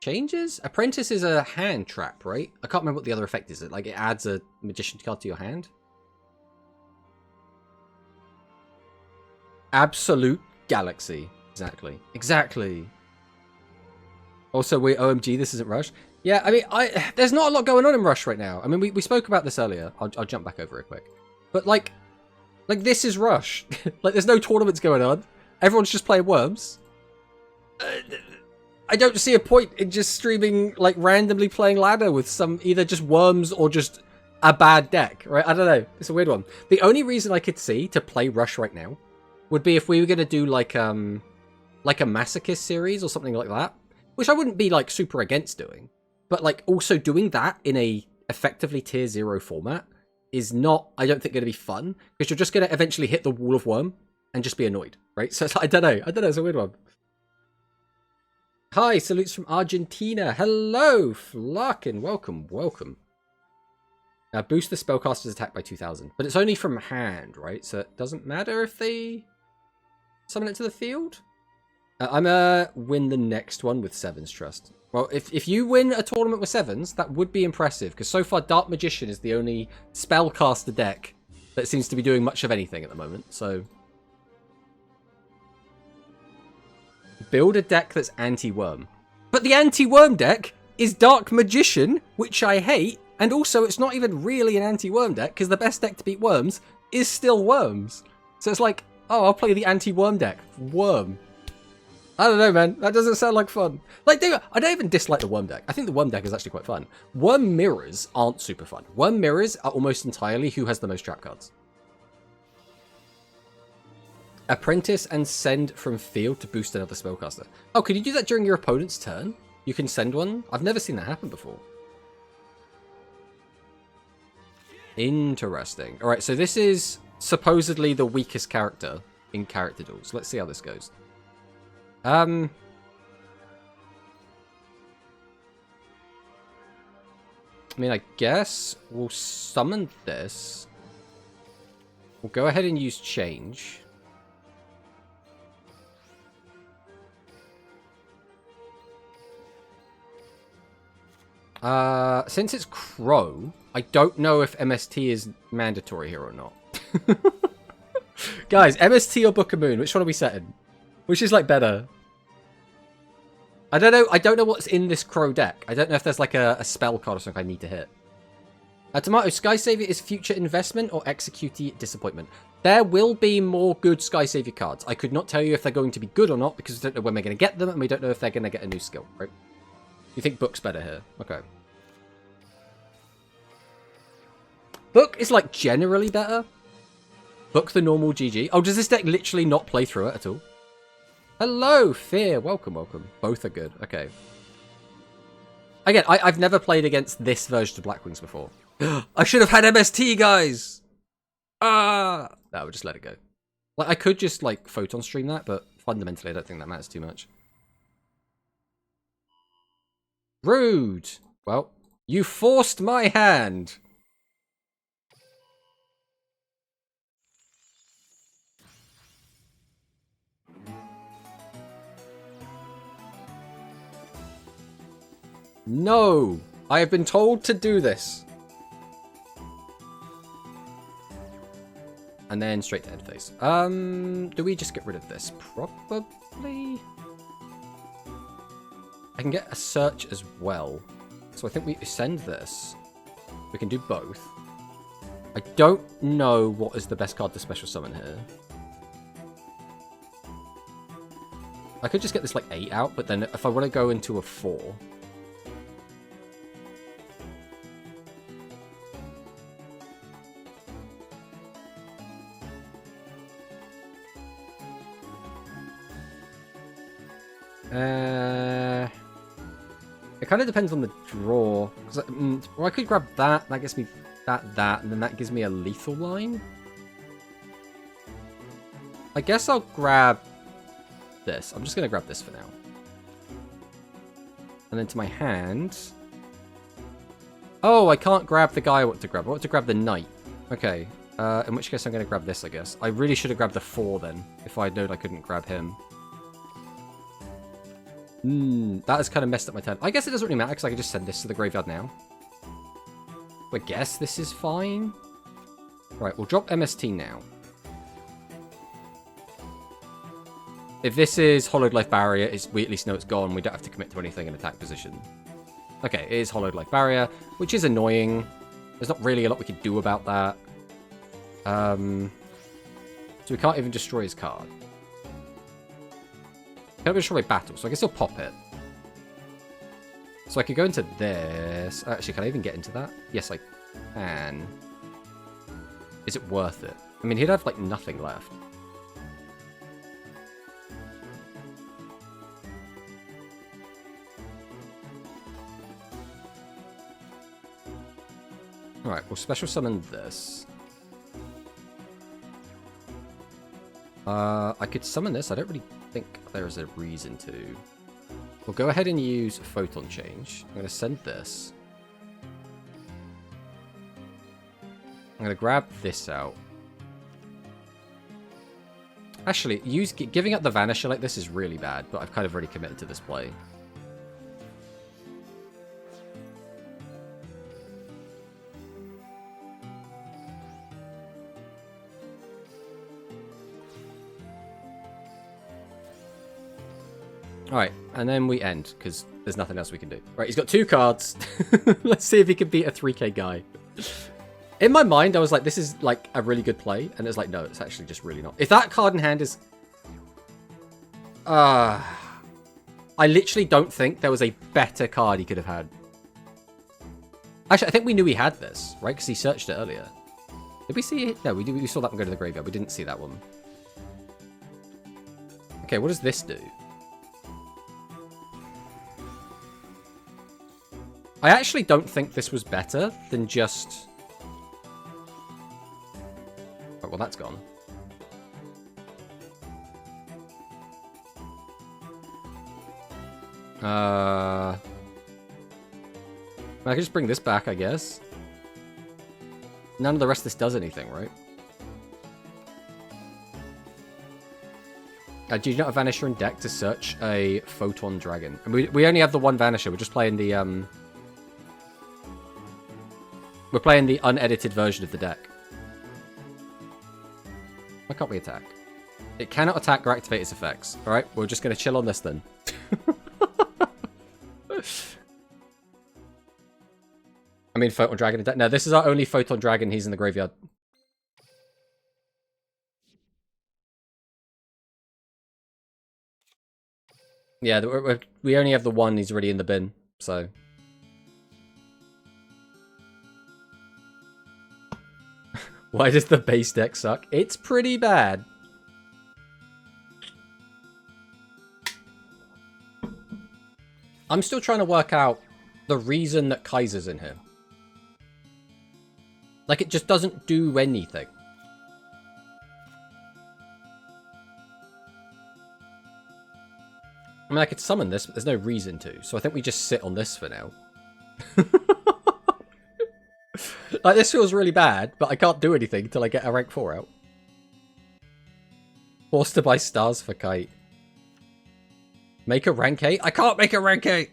changes? Apprentice is a hand trap, right? I can't remember what the other effect is. Like, it adds a magician card to your hand? Absolute Galaxy. Exactly. Exactly. Also, wait, OMG, this isn't Rush. Yeah, I mean, there's not a lot going on in Rush right now. I mean, we spoke about this earlier. I'll jump back over it quick. But, like this is Rush. Like, there's no tournaments going on. Everyone's just playing Worms. I don't see a point in just streaming, like, randomly playing ladder with some either just Worms or just a bad deck, right? I don't know. It's a weird one. The only reason I could see to play Rush right now would be if we were going to do, like a Masochist series or something like that. Which I wouldn't be, like, super against doing. But, like, also doing that in a effectively tier 0 format is not, I don't think, going to be fun. Because you're just going to eventually hit the wall of Worm and just be annoyed, right? So, I don't know. It's a weird one. Hi, salutes from Argentina. Hello, Flarkin. Welcome, welcome. Now, boost the spellcaster's attack by 2,000. But it's only from hand, right? So, it doesn't matter if they summon it to the field? I'm gonna win the next one with 7s, trust. Well, if you win a tournament with 7s, that would be impressive, because so far Dark Magician is the only spellcaster deck that seems to be doing much of anything at the moment, so... Build a deck that's anti-worm. But the anti-worm deck is Dark Magician, which I hate, and also it's not even really an anti-worm deck, because the best deck to beat worms is still worms. So it's like, oh, I'll play the anti-worm deck. Worm. I don't know, man. That doesn't sound like fun. Like, I don't even dislike the Worm deck. I think the Worm deck is actually quite fun. Worm mirrors aren't super fun. Worm mirrors are almost entirely who has the most trap cards. Apprentice and send from field to boost another spellcaster. Oh, could you do that during your opponent's turn? You can send one? I've never seen that happen before. Interesting. Alright, so this is supposedly the weakest character in Character Duels. Let's see how this goes. I mean, I guess we'll summon this. We'll go ahead and use change. Since it's Crow, I don't know if MST is mandatory here or not. Guys, MST or Book of Moon, which one are we setting? Which is, like, better? I don't know. I don't know what's in this Crow deck. I don't know if there's, like, a spell card or something I need to hit. Tomato, Sky Savior is future investment or executee disappointment. There will be more good Sky Savior cards. I could not tell you if they're going to be good or not because we don't know when we're going to get them and we don't know if they're going to get a new skill, right? You think Book's better here? Okay. Book is, like, generally better. Book the normal GG. Oh, does this deck literally not play through it at all? Hello, Fear. Welcome, welcome. Both are good. Okay. Again, I've never played against this version of Blackwings before. I should have had MST, guys! Ah! No, we'll just let it go. Like, I could just, like, photon stream that, but fundamentally I don't think that matters too much. Rude! Well, you forced my hand! No! I have been told to do this. And then straight to head phase. Do we just get rid of this? Probably. I can get a search as well. So I think we send this. We can do both. I don't know what is the best card to special summon here. I could just get this like 8 out, but then if I want to go into a 4... It kind of depends on the draw. Well, I could grab that. That gives me that, and then that gives me a lethal line. I guess I'll grab this. I'm just going to grab this for now. And then to my hand... Oh, I can't grab the guy I want to grab. I want to grab the knight. Okay. In which case I'm going to grab this, I guess. I really should have grabbed the 4 then, if I'd known I couldn't grab him. That has kind of messed up my turn. I guess it doesn't really matter, because I can just send this to the graveyard now. I guess this is fine. Right, we'll drop MST now. If this is Hollowed Life Barrier, we at least know it's gone. We don't have to commit to anything in attack position. Okay, it is Hollowed Life Barrier, which is annoying. There's not really a lot we can do about that. So we can't even destroy his card. Can't destroy battle, so I guess I'll pop it. So I could go into this. Actually, can I even get into that? Yes, I can. Is it worth it? I mean, he'd have, like, nothing left. Alright, we'll special summon this. I could summon this. I don't really think there is a reason to. We'll go ahead and use Photon Change. I'm going to send this. I'm going to grab this out. Actually, giving up the Vanisher like this is really bad, but I've kind of already committed to this play. Alright, and then we end, because there's nothing else we can do. Right, he's got 2 cards. Let's see if he can beat a 3k guy. In my mind, I was like, this is, like, a really good play. And it's like, no, it's actually just really not. If that card in hand is... I literally don't think there was a better card he could have had. Actually, I think we knew he had this, right? Because he searched it earlier. Did we see it? No, we saw that one go to the graveyard. We didn't see that one. Okay, what does this do? I actually don't think this was better than just... Oh, well, that's gone. I can just bring this back, I guess. None of the rest of this does anything, right? Do you not have Vanisher in deck to search a Photon Dragon? And we only have the one Vanisher. We're just playing the, We're playing the unedited version of the deck. Why can't we attack? It cannot attack or activate its effects. Alright, we're just going to chill on this then. I mean, Photon Dragon in deck. No, this is our only Photon Dragon. He's in the graveyard. Yeah, we only have the one. He's already in the bin, so... Why does the base deck suck? It's pretty bad. I'm still trying to work out the reason that Kaiser's in here. Like, it just doesn't do anything. I mean, I could summon this, but there's no reason to. So I think we just sit on this for now. Like, this feels really bad, but I can't do anything until I get a rank 4 out. Forced to buy stars for Kite. Make a rank 8? I can't make a rank 8!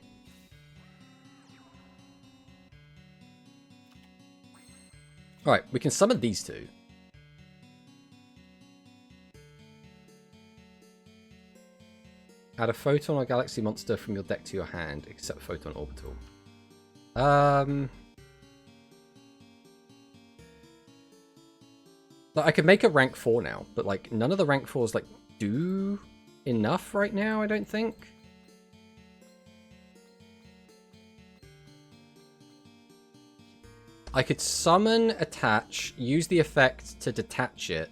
Alright, we can summon these two. Add a Photon or Galaxy monster from your deck to your hand, except Photon Orbital. Like, I could make a rank 4 now, but like none of the rank 4s like do enough right now, I don't think. I could summon, attach, use the effect to detach it,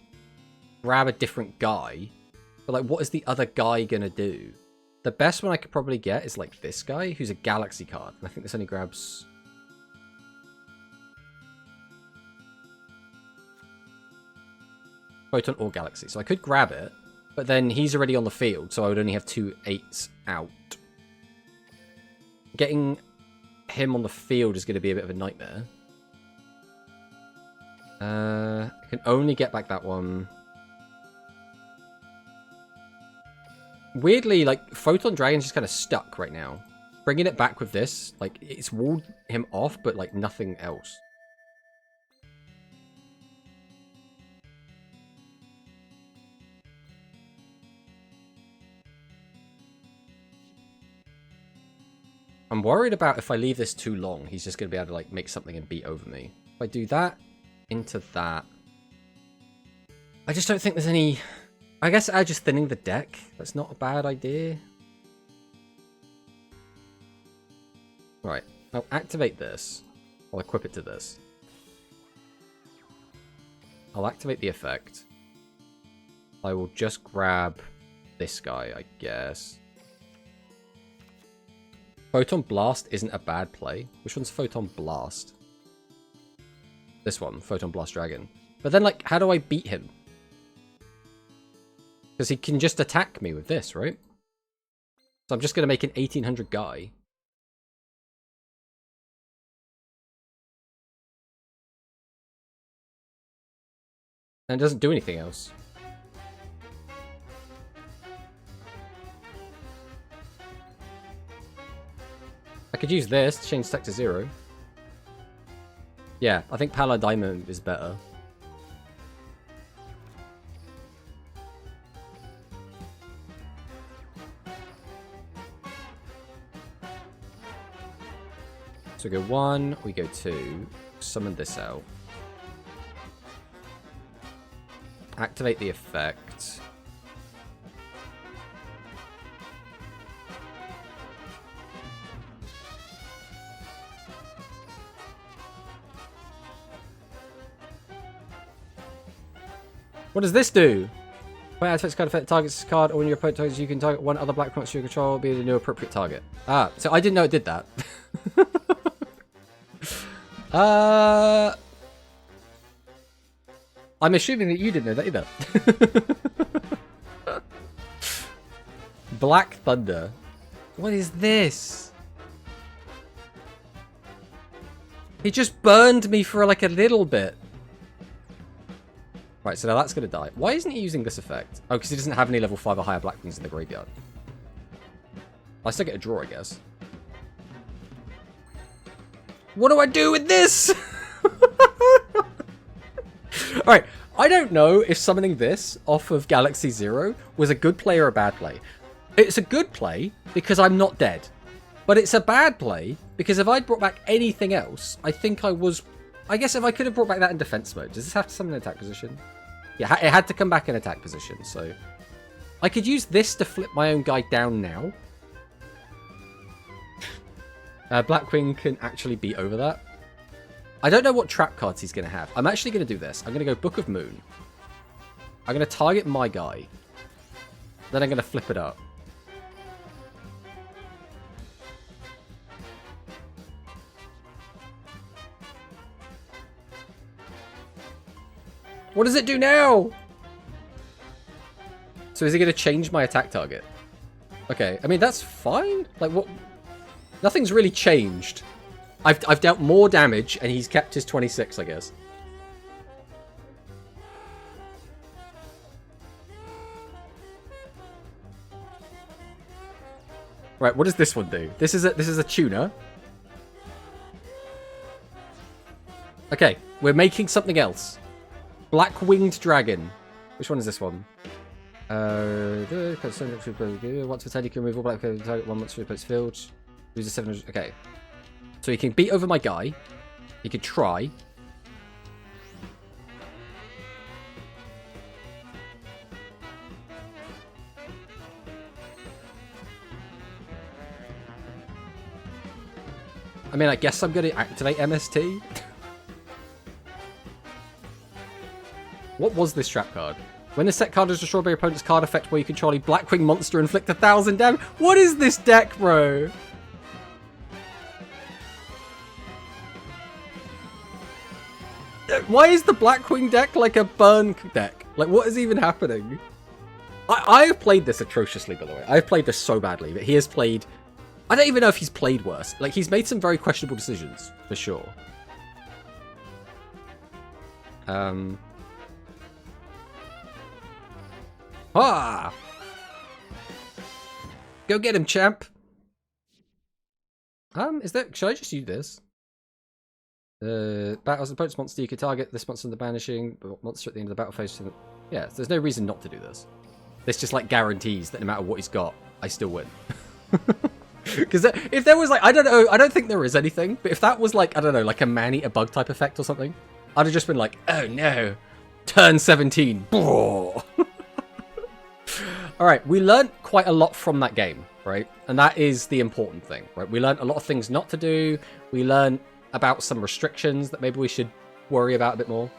grab a different guy, but like what is the other guy gonna do? The best one I could probably get is like this guy, who's a Galaxy card, and I think this only grabs... Photon or Galaxy. So I could grab it, but then he's already on the field, so I would only have 2 8s out. Getting him on the field is going to be a bit of a nightmare. I can only get back that one. Weirdly, like, Photon Dragon's just kind of stuck right now. Bringing it back with this, like, it's walled him off, but, like, nothing else. I'm worried about if I leave this too long, he's just going to be able to, like, make something and beat over me. If I do that into that... I just don't think there's any... I guess I'm just thinning the deck. That's not a bad idea. Right. I'll activate this. I'll equip it to this. I'll activate the effect. I will just grab this guy, I guess. Photon Blast isn't a bad play. Which one's Photon Blast? This one, Photon Blast Dragon. But then, like, how do I beat him? Because he can just attack me with this, right? So I'm just going to make an 1800 guy. And it doesn't do anything else. I could use this to change stack to 0. Yeah, I think Paladino is better. So we go 1, we go 2, summon this out. Activate the effect. What does this do? When activates card effect targets this card, or when your opponent targets, you can target one other black monster you control, be the new appropriate target. Ah, so I didn't know it did that. I'm assuming that you didn't know that either. Black Thunder. What is this? He just burned me for like a little bit. Right, so now that's going to die. Why isn't he using this effect? Oh, because he doesn't have any level 5 or higher Blackwings in the graveyard. I still get a draw, I guess. What do I do with this? Alright, I don't know if summoning this off of Galaxy Zero was a good play or a bad play. It's a good play because I'm not dead. But it's a bad play because if I'd brought back anything else, I think I was... I guess if I could have brought back that in defense mode. Does this have to summon an attack position? Yeah, it had to come back in attack position, so... I could use this to flip my own guy down now. Blackwing can actually beat over that. I don't know what trap cards he's going to have. I'm actually going to do this. I'm going to go Book of Moon. I'm going to target my guy. Then I'm going to flip it up. What does it do now? So is he going to change my attack target? Okay, I mean, that's fine. Like, what? Nothing's really changed. I've dealt more damage, and he's kept his 26, I guess. Right, what does this one do? This is a tuner. Okay, we're making something else. Black-winged dragon. Which one is this one? Once per turn, you can remove all black target one once through the opponent's field. Lose a 700. Okay. So he can beat over my guy. He could try. I mean, I guess I'm going to activate MST. What was this trap card? When the set card is destroyed by your opponent's card effect where you control a Blackwing monster, inflict 1,000 damage. What is this deck, bro? Why is the Blackwing deck like a burn deck? Like, what is even happening? I've played this atrociously, by the way. I've played this so badly, but he has played... I don't even know if he's played worse. Like, he's made some very questionable decisions, for sure. Ah! Go get him, champ! Should I just use this? Battles an opponent's monster, you can target this monster in the banishing monster at the end of the battle phase. Yeah, there's no reason not to do this. This just, like, guarantees that no matter what he's got, I still win. Because if there was, like, I don't know, I don't think there is anything, but if that was, like, I don't know, like a man-eater bug type effect or something, I'd have just been like, oh no, turn 17. Alright, we learned quite a lot from that game, right? And that is the important thing, right? We learned a lot of things not to do. We learned about some restrictions that maybe we should worry about a bit more.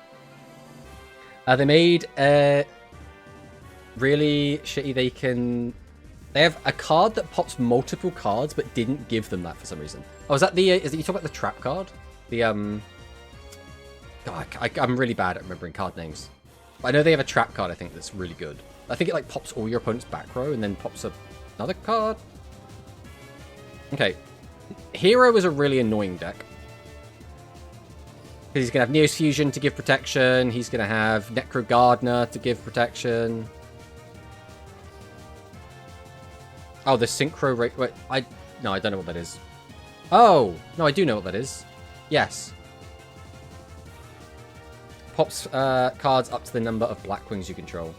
They made really shitty. They have a card that pops multiple cards, but didn't give them that for some reason. Oh, is that the? Is it you talk about the trap card? The God, I'm really bad at remembering card names. But I know they have a trap card. I think that's really good. I think it like pops all your opponent's back row and then pops another card. Okay, Hero is a really annoying deck. Because he's going to have Neo's Fusion to give protection. He's going to have Necro Gardener to give protection. Oh, the Synchro rate. Wait, no, I don't know what that is. Oh, no, I do know what that is. Yes. Pops cards up to the number of Blackwings you control.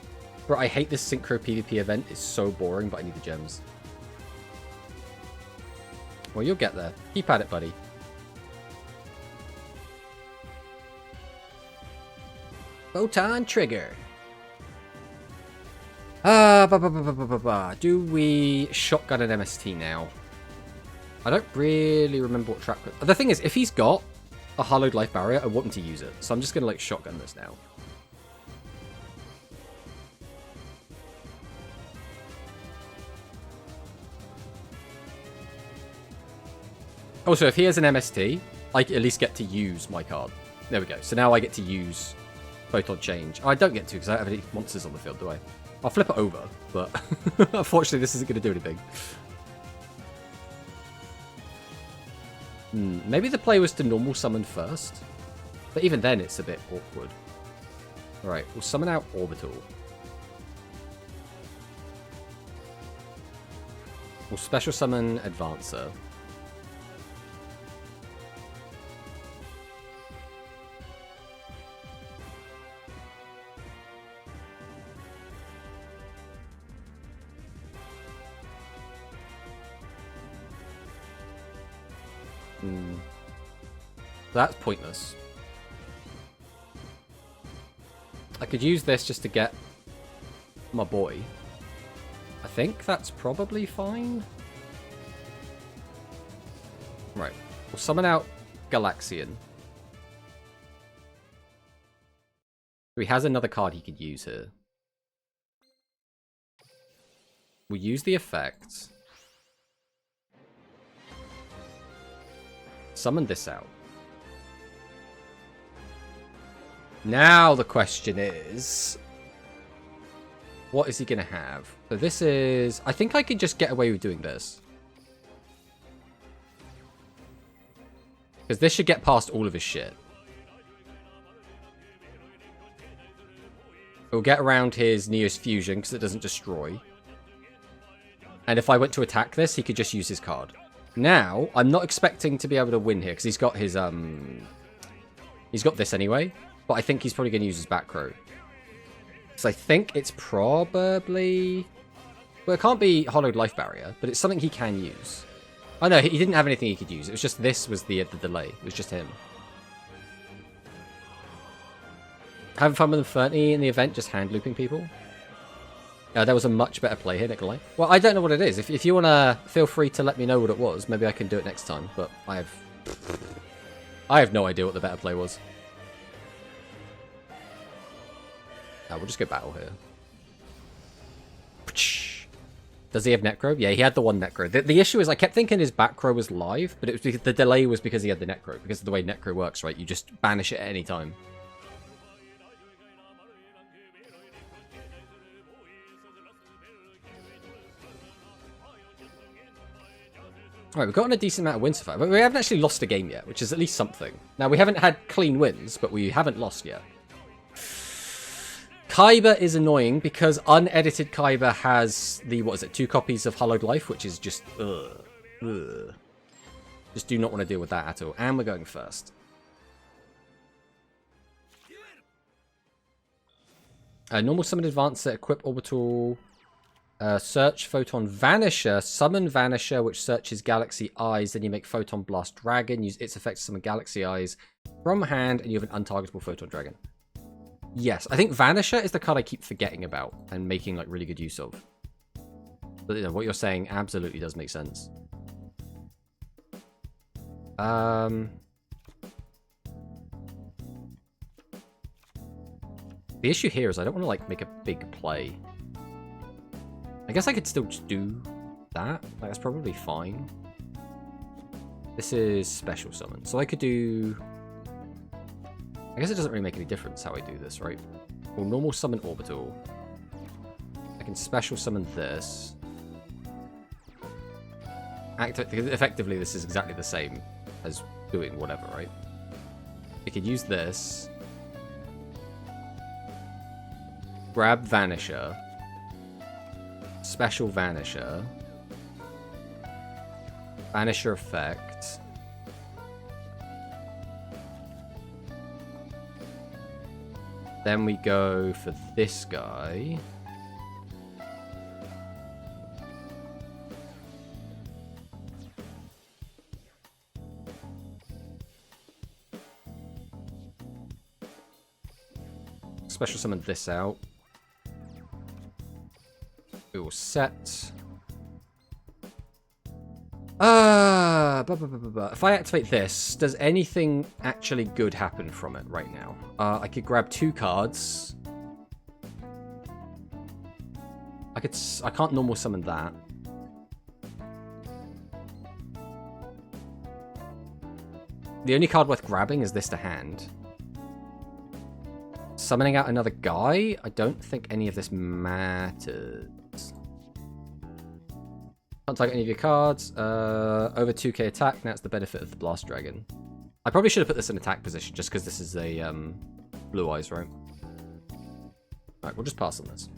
Bro, I hate this Synchro PvP event. It's so boring, but I need the gems. Well, you'll get there. Keep at it, buddy. Photon Trigger. Do we shotgun an MST now? I don't really remember what track... The thing is, if he's got a Hallowed Life Barrier, I want him to use it. So I'm just going to, like, shotgun this now. Also, if he has an MST, I at least get to use my card. There we go. So now I get to use Photon Change. Oh, I don't get to because I don't have any monsters on the field, do I? I'll flip it over, but unfortunately this isn't going to do anything. Maybe the play was to normal summon first, but even then it's a bit awkward. Alright, we'll summon out Orbital. We'll special summon Advancer. That's pointless. I could use this just to get my boy. I think that's probably fine. Right. We'll summon out Galaxian. He has another card he could use here. We'll use the effect. Summon this out. Now the question is, what is he going to have? So this is... I think I could just get away with doing this. Because this should get past all of his shit. We'll get around his Neo's Fusion because it doesn't destroy. And if I went to attack this, he could just use his card. Now, I'm not expecting to be able to win here because he's got his... He's got this anyway. But I think he's probably going to use his back row. So I think it's probably... Well, it can't be Hollowed Life Barrier, but it's something he can use. Oh no, he didn't have anything he could use. It was just this was the delay. It was just him. Having fun with Inferni in the event, just hand looping people. There was a much better play here, Nikolai. Well, I don't know what it is. If you want to, feel free to let me know what it was. Maybe I can do it next time, but I have no idea what the better play was. We'll just go battle here. Does he have Necro? Yeah, he had the one Necro. The issue is I kept thinking his Backrow was live, but it was because the delay was because he had the Necro. Because of the way Necro works, right? You just banish it at any time. Alright, we've gotten a decent amount of wins so far, but we haven't actually lost a game yet, which is at least something. Now, we haven't had clean wins, but we haven't lost yet. Kaiba is annoying because unedited Kaiba has the, 2 copies of Hallowed Life, which is just, ugh. Just do not want to deal with that at all. And we're going first. Normal summon advance set, equip orbital, search photon vanisher, summon vanisher, which searches galaxy eyes. Then you make photon blast dragon, use its effect to summon galaxy eyes from hand, and you have an untargetable photon dragon. Yes, I think vanisher is the card I keep forgetting about and making like really good use of. But you know, what you're saying absolutely does make sense. The issue here is I don't want to like make a big play. I guess I could still just do that. Like, that's probably fine. This is special summon. So I could do... I guess it doesn't really make any difference how I do this, right? Well, normal summon orbital. I can special summon this. Effectively, this is exactly the same as doing whatever, right? I could use this. Grab Vanisher. Special Vanisher. Vanisher effect. Then we go for this guy. Special summon this out. We will set. If I activate this, does anything actually good happen from it right now? I could grab 2 cards. I can't normal summon that. The only card worth grabbing is this to hand. Summoning out another guy? I don't think any of this matters. Can't target any of your cards. Over 2k attack. That's the benefit of the Blast Dragon. I probably should have put this in attack position just because this is a Blue Eyes, right? Alright, we'll just pass on this.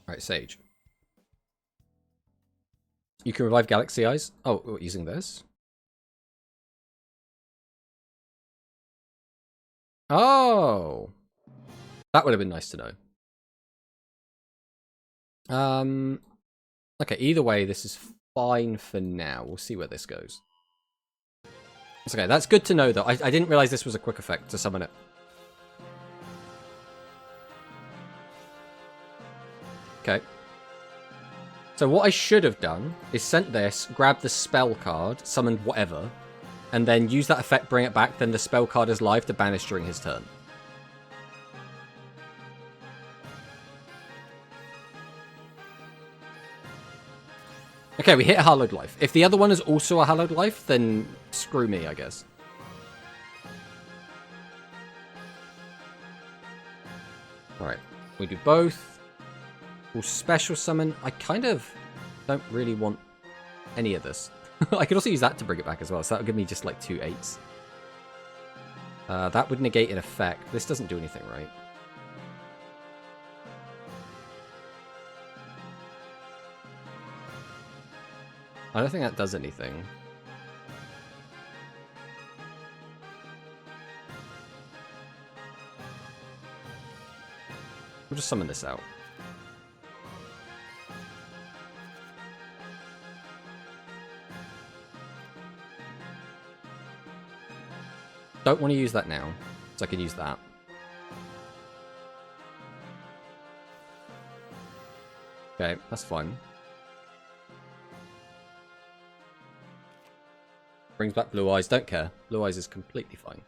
Alright, Sage. You can revive Galaxy Eyes. Oh, using this? Oh! That would have been nice to know. Okay, either way, this is fine for now. We'll see where this goes. It's okay, that's good to know, though. I didn't realize this was a quick effect to summon it. Okay. So what I should have done is sent this, grabbed the spell card, summoned whatever, and then use that effect, bring it back, then the spell card is live to banish during his turn. Okay, we hit a Hallowed Life. If the other one is also a Hallowed Life, then screw me, I guess. Alright, we do both. We'll special summon. I kind of don't really want any of this. I could also use that to bring it back as well, so that would give me just like 2 8s. That would negate an effect. This doesn't do anything, right? I don't think that does anything. We'll just summon this out. Don't want to use that now, so I can use that. Okay, that's fine. Brings back Blue Eyes, don't care. Blue Eyes is completely fine.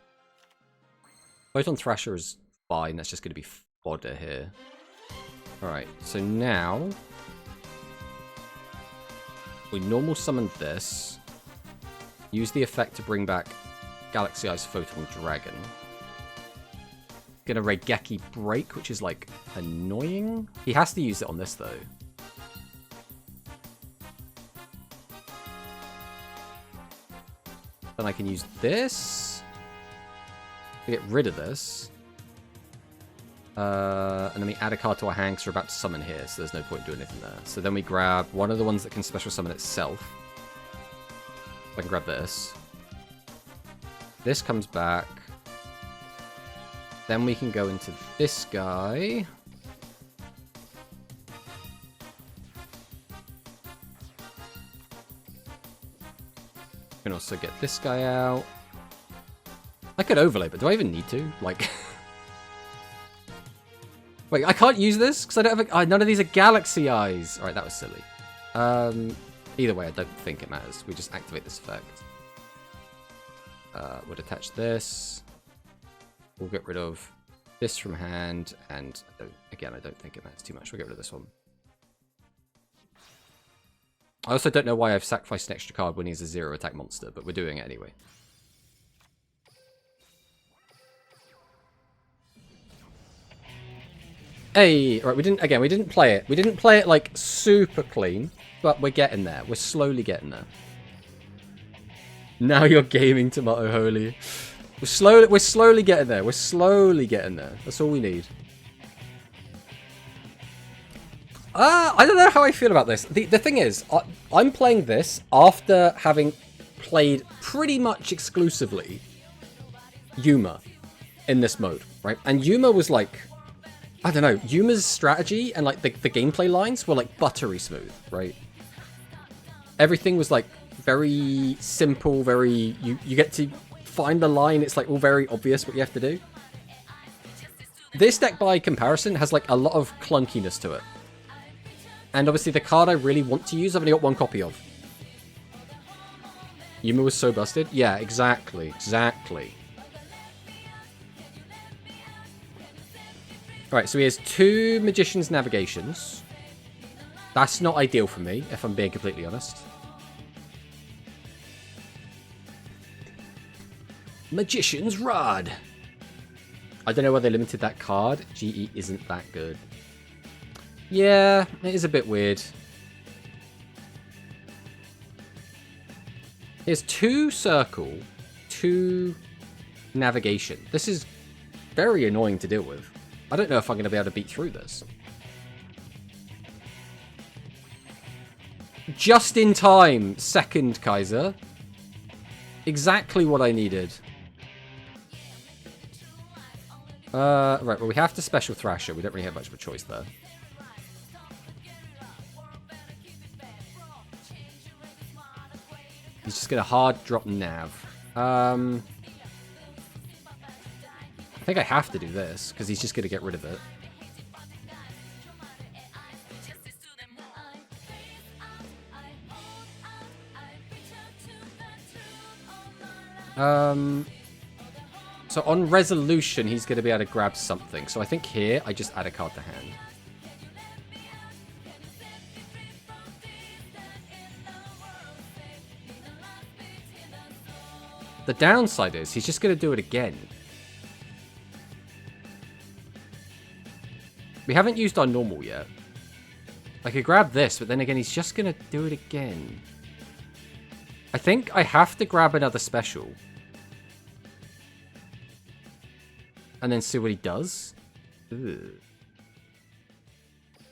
Photon Thrasher is fine, that's just going to be fodder here. Alright, so now... we normal summon this. Use the effect to bring back Galaxy Ice Photon Dragon. Gonna Raigeki Break, which is like annoying. He has to use it on this though. Then I can use this to get rid of this. And then we add a card to our hand because we're about to summon here, so there's no point doing anything there. So then we grab one of the ones that can special summon itself. I can grab this. This comes back. Then we can go into this guy. We can also get this guy out. I could overlay, but do I even need to? Like... Wait, I can't use this? Because I don't have a... none of these are Galaxy Eyes. Alright, that was silly. Either way, I don't think it matters. We just activate this effect. We'll attach this. We'll get rid of this from hand. And again, I don't think it matters too much. We'll get rid of this one. I also don't know why I've sacrificed an extra card when he's a 0 attack monster, but we're doing it anyway. Hey, right, we didn't play it. We didn't play it like super clean, but we're getting there. We're slowly getting there. Now you're gaming, Tomato Holy. We're slowly getting there. We're slowly getting there. That's all we need. I don't know how I feel about this. The thing is, I'm playing this after having played pretty much exclusively Yuma in this mode, right? And Yuma was like, I don't know, Yuma's strategy and like the gameplay lines were like buttery smooth, right? Everything was like very simple, very, you get to find the line, it's like all very obvious what you have to do. This deck by comparison has like a lot of clunkiness to it. And obviously the card I really want to use, I've only got one copy of. Yuma was so busted? Yeah, exactly, exactly. Alright, so he has 2 Magician's Navigations. That's not ideal for me, if I'm being completely honest. Magician's Rod! I don't know why they limited that card. GE isn't that good. Yeah, it is a bit weird. Here's 2 Circle, 2 Navigation. This is very annoying to deal with. I don't know if I'm going to be able to beat through this. Just in time, second Kaiser. Exactly what I needed. Right, well we have to special Thrasher. We don't really have much of a choice there. He's just going to hard drop Nav. I think I have to do this, because he's just going to get rid of it. So on resolution, he's going to be able to grab something. So I think here, I just add a card to hand. The downside is, he's just going to do it again. We haven't used our normal yet. I could grab this, but then again, he's just going to do it again. I think I have to grab another special. And then see what he does. Ugh.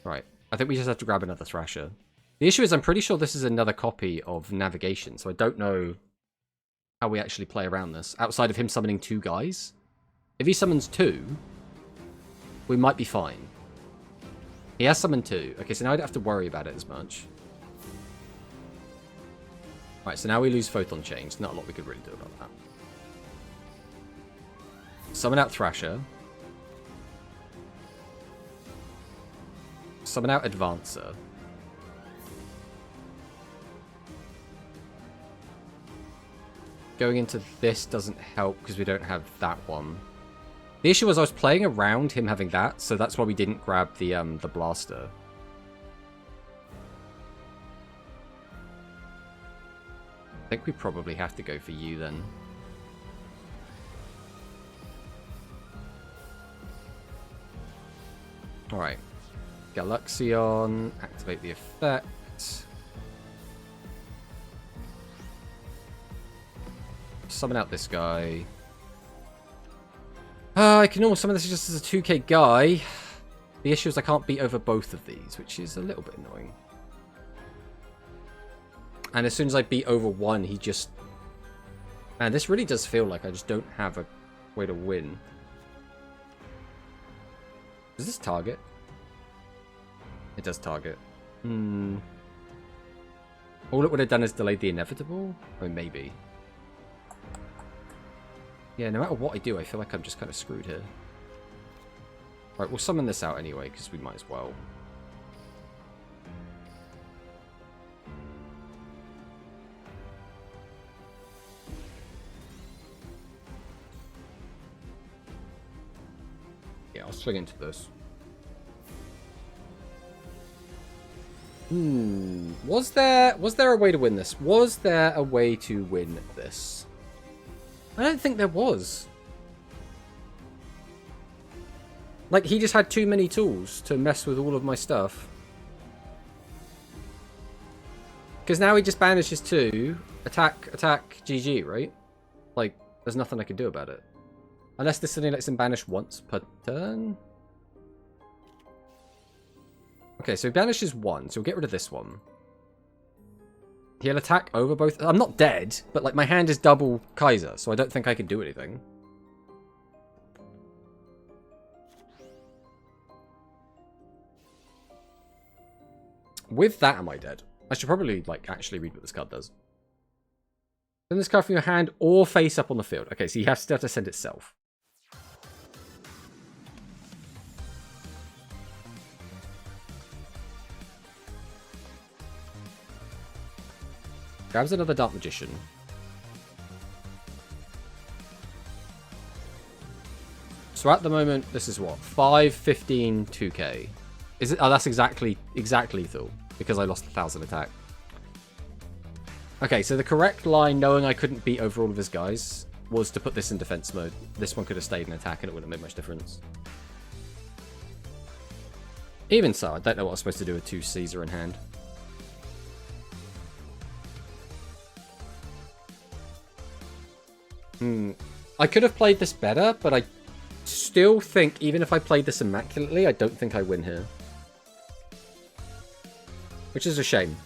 Right. I think we just have to grab another Thrasher. The issue is I'm pretty sure this is another copy of Navigation, so I don't know how we actually play around this, outside of him summoning 2 guys. If he summons 2, we might be fine. He has summoned 2. Okay, so now I don't have to worry about it as much. Right, so now we lose Photon Change. Not a lot we could really do about that. Summon out Thrasher. Summon out Advancer. Going into this doesn't help because we don't have that one. The issue was I was playing around him having that, so that's why we didn't grab the blaster. I think we probably have to go for you then. Alright. Galaxion, activate the effect. Summon out this guy. I can almost summon this just as a 2k guy. The issue is I can't beat over both of these, which is a little bit annoying. And as soon as I beat over one, he just... Man, this really does feel like I just don't have a way to win. Does this target? It does target. All it would have done is delayed the inevitable? Or maybe. Yeah, no matter what I do, I feel like I'm just kind of screwed here. Right, we'll summon this out anyway, because we might as well. Yeah, I'll swing into this. Was there a way to win this? Was there a way to win this? I don't think there was. Like, he just had too many tools to mess with all of my stuff. Because now he just banishes 2. Attack, GG, right? Like, there's nothing I can do about it. Unless this only lets him banish once per turn. Okay, so he banishes 1, so we'll get rid of this one. He'll attack over both. I'm not dead, but like my hand is double Kaiser, so I don't think I can do anything. With that, am I dead? I should probably like actually read what this card does. Send this card from your hand or face up on the field. Okay, so you have to send itself. Grabs another Dark Magician. So at the moment, this is what? 5, 15, 2k. Is it? Oh, that's exactly lethal. Because I lost 1,000 attack. Okay, so the correct line, knowing I couldn't beat over all of his guys, was to put this in defense mode. This one could have stayed in attack and it wouldn't have made much difference. Even so, I don't know what I was supposed to do with 2 Caesar in hand. I could have played this better, but I still think, even if I played this immaculately, I don't think I win here. Which is a shame.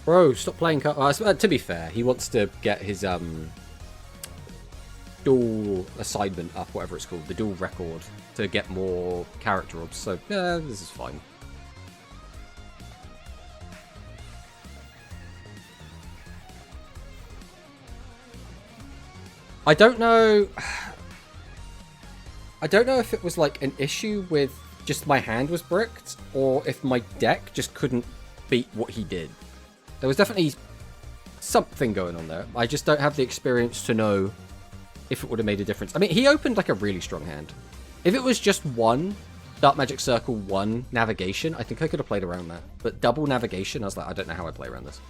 Bro, stop playing cards. To be fair, he wants to get his dual assignment up, whatever it's called, the dual record, to get more character orbs. So, yeah, this is fine. I don't know if it was like an issue with just my hand was bricked, or if my deck just couldn't beat what he did. There was definitely something going on there. I just don't have the experience to know if it would have made a difference. I mean, he opened like a really strong hand. If it was just 1 Dark Magic Circle, 1 Navigation, I think I could have played around that. But double Navigation, I was like, I don't know how I play around this.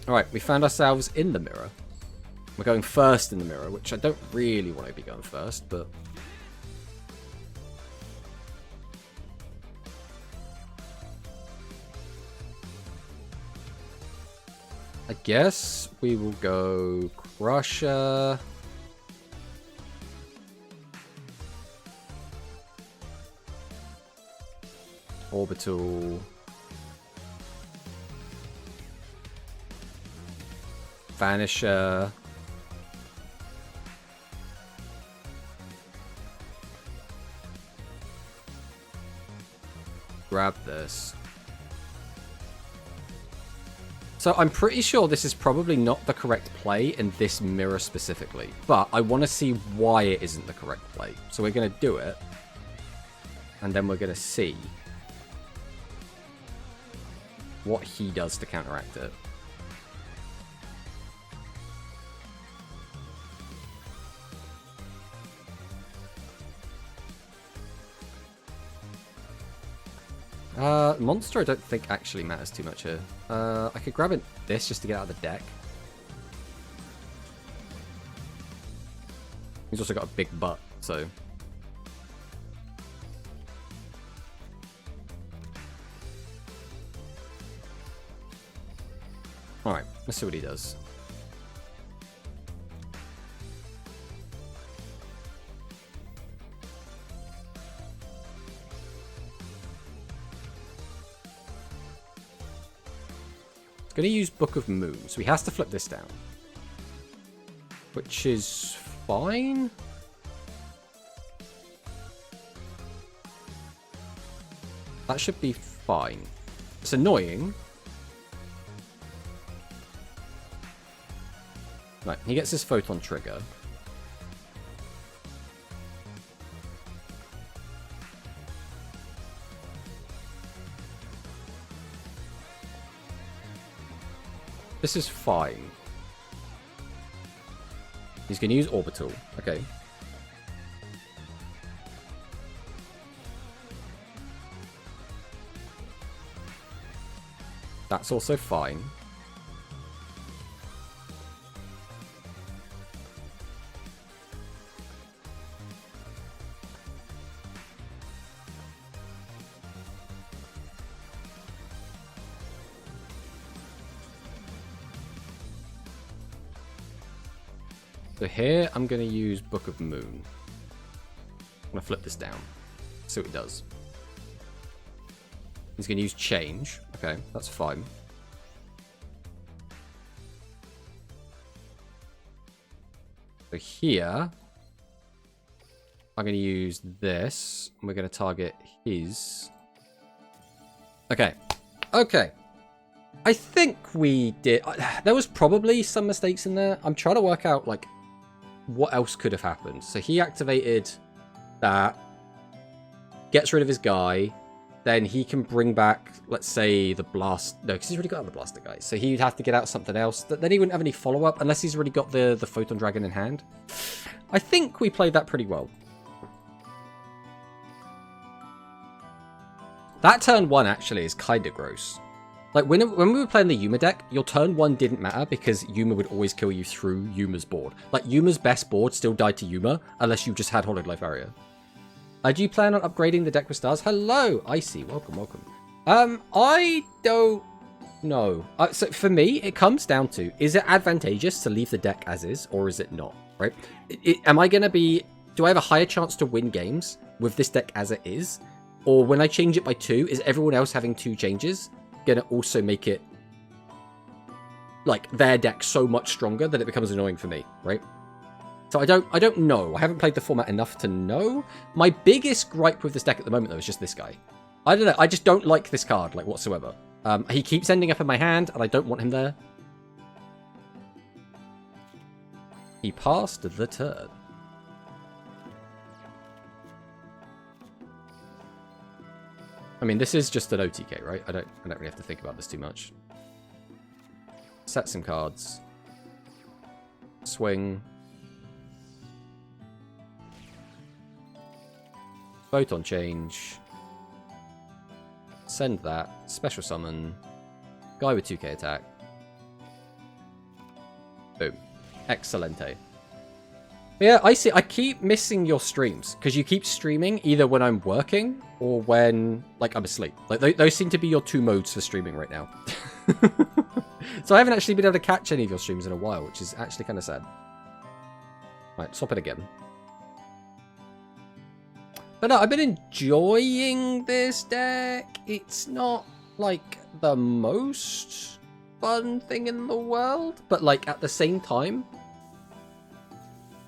Alright, we found ourselves in the mirror. We're going first in the mirror, which I don't really want to be going first, but... I guess we will go Crusher. Orbital. Vanisher. Grab this. So I'm pretty sure this is probably not the correct play in this mirror specifically, but I want to see why it isn't the correct play. So we're going to do it, and then we're going to see what he does to counteract it. Monster I don't think actually matters too much here. I could grab this just to get out of the deck. He's also got a big butt, so... Alright, let's see what he does. Going to use Book of Moon, so he has to flip this down. Which is fine. That should be fine. It's annoying. Right, he gets his photon trigger. This is fine. He's going to use Orbital. Okay. That's also fine. So here, I'm going to use Book of Moon. I'm going to flip this down. See what he does. He's going to use Change. Okay, that's fine. So here, I'm going to use this. And we're going to target his... Okay. Okay. I think we did... There was probably some mistakes in there. I'm trying to work out, like, what else could have happened. So he activated that, gets rid of his guy, then he can bring back, let's say, the blast. No, because he's already got the blaster guy. So he'd have to get out something else. Then he wouldn't have any follow-up unless he's already got the Photon Dragon in hand. I think we played that pretty well. That turn 1 actually is kind of gross. Like, when we were playing the Yuma deck, your turn 1 didn't matter because Yuma would always kill you through Yuma's board. Like, Yuma's best board still died to Yuma, unless you just had Hololive Barrier. Do you plan on upgrading the deck with stars? Hello, Icy. Welcome, welcome. I don't know. So for me, it comes down to, is it advantageous to leave the deck as is, or is it not, right? Am I going to be... Do I have a higher chance to win games with this deck as it is? Or when I change it by 2, is everyone else having 2 changes going to also make it, like, their deck so much stronger that it becomes annoying for me, right? So I don't know. I haven't played the format enough to know. My biggest gripe with this deck at the moment, though, is just this guy. I don't know. I just don't like this card, like, whatsoever. He keeps ending up in my hand, and I don't want him there. He passed the turn. I mean, this is just an OTK, right? I don't really have to think about this too much. Set some cards. Swing. Photon change. Send that. Special summon. Guy with 2k attack. Boom. Excelente. Yeah, I see. I keep missing your streams because you keep streaming either when I'm working or when, like, I'm asleep. Like, those seem to be your 2 modes for streaming right now. So I haven't actually been able to catch any of your streams in a while, which is actually kind of sad. Right, swap it again. But no, I've been enjoying this deck. It's not, like, the most fun thing in the world. But, like, at the same time,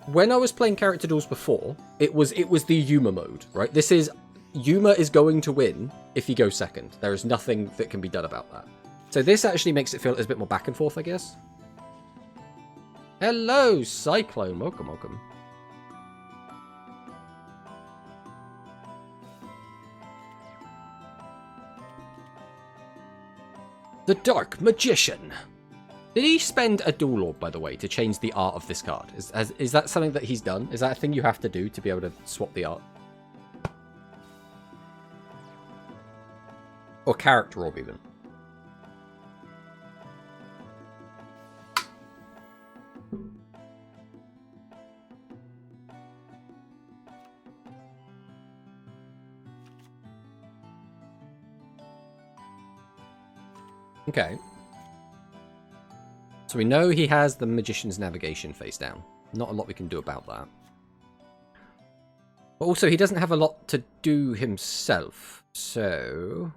when I was playing Character Duels before, it was the Yuma mode, right? This is... Yuma is going to win if he goes second. There is nothing that can be done about that. So this actually makes it feel a bit more back and forth, I guess. Hello, Cyclone. Welcome, welcome. The Dark Magician. Did he spend a Duel Orb, by the way, to change the art of this card? Is that something that he's done? Is that a thing you have to do to be able to swap the art? Or Character Orb, even. Okay. So we know he has the Magician's Navigation face down. Not a lot we can do about that. But also, he doesn't have a lot to do himself. So...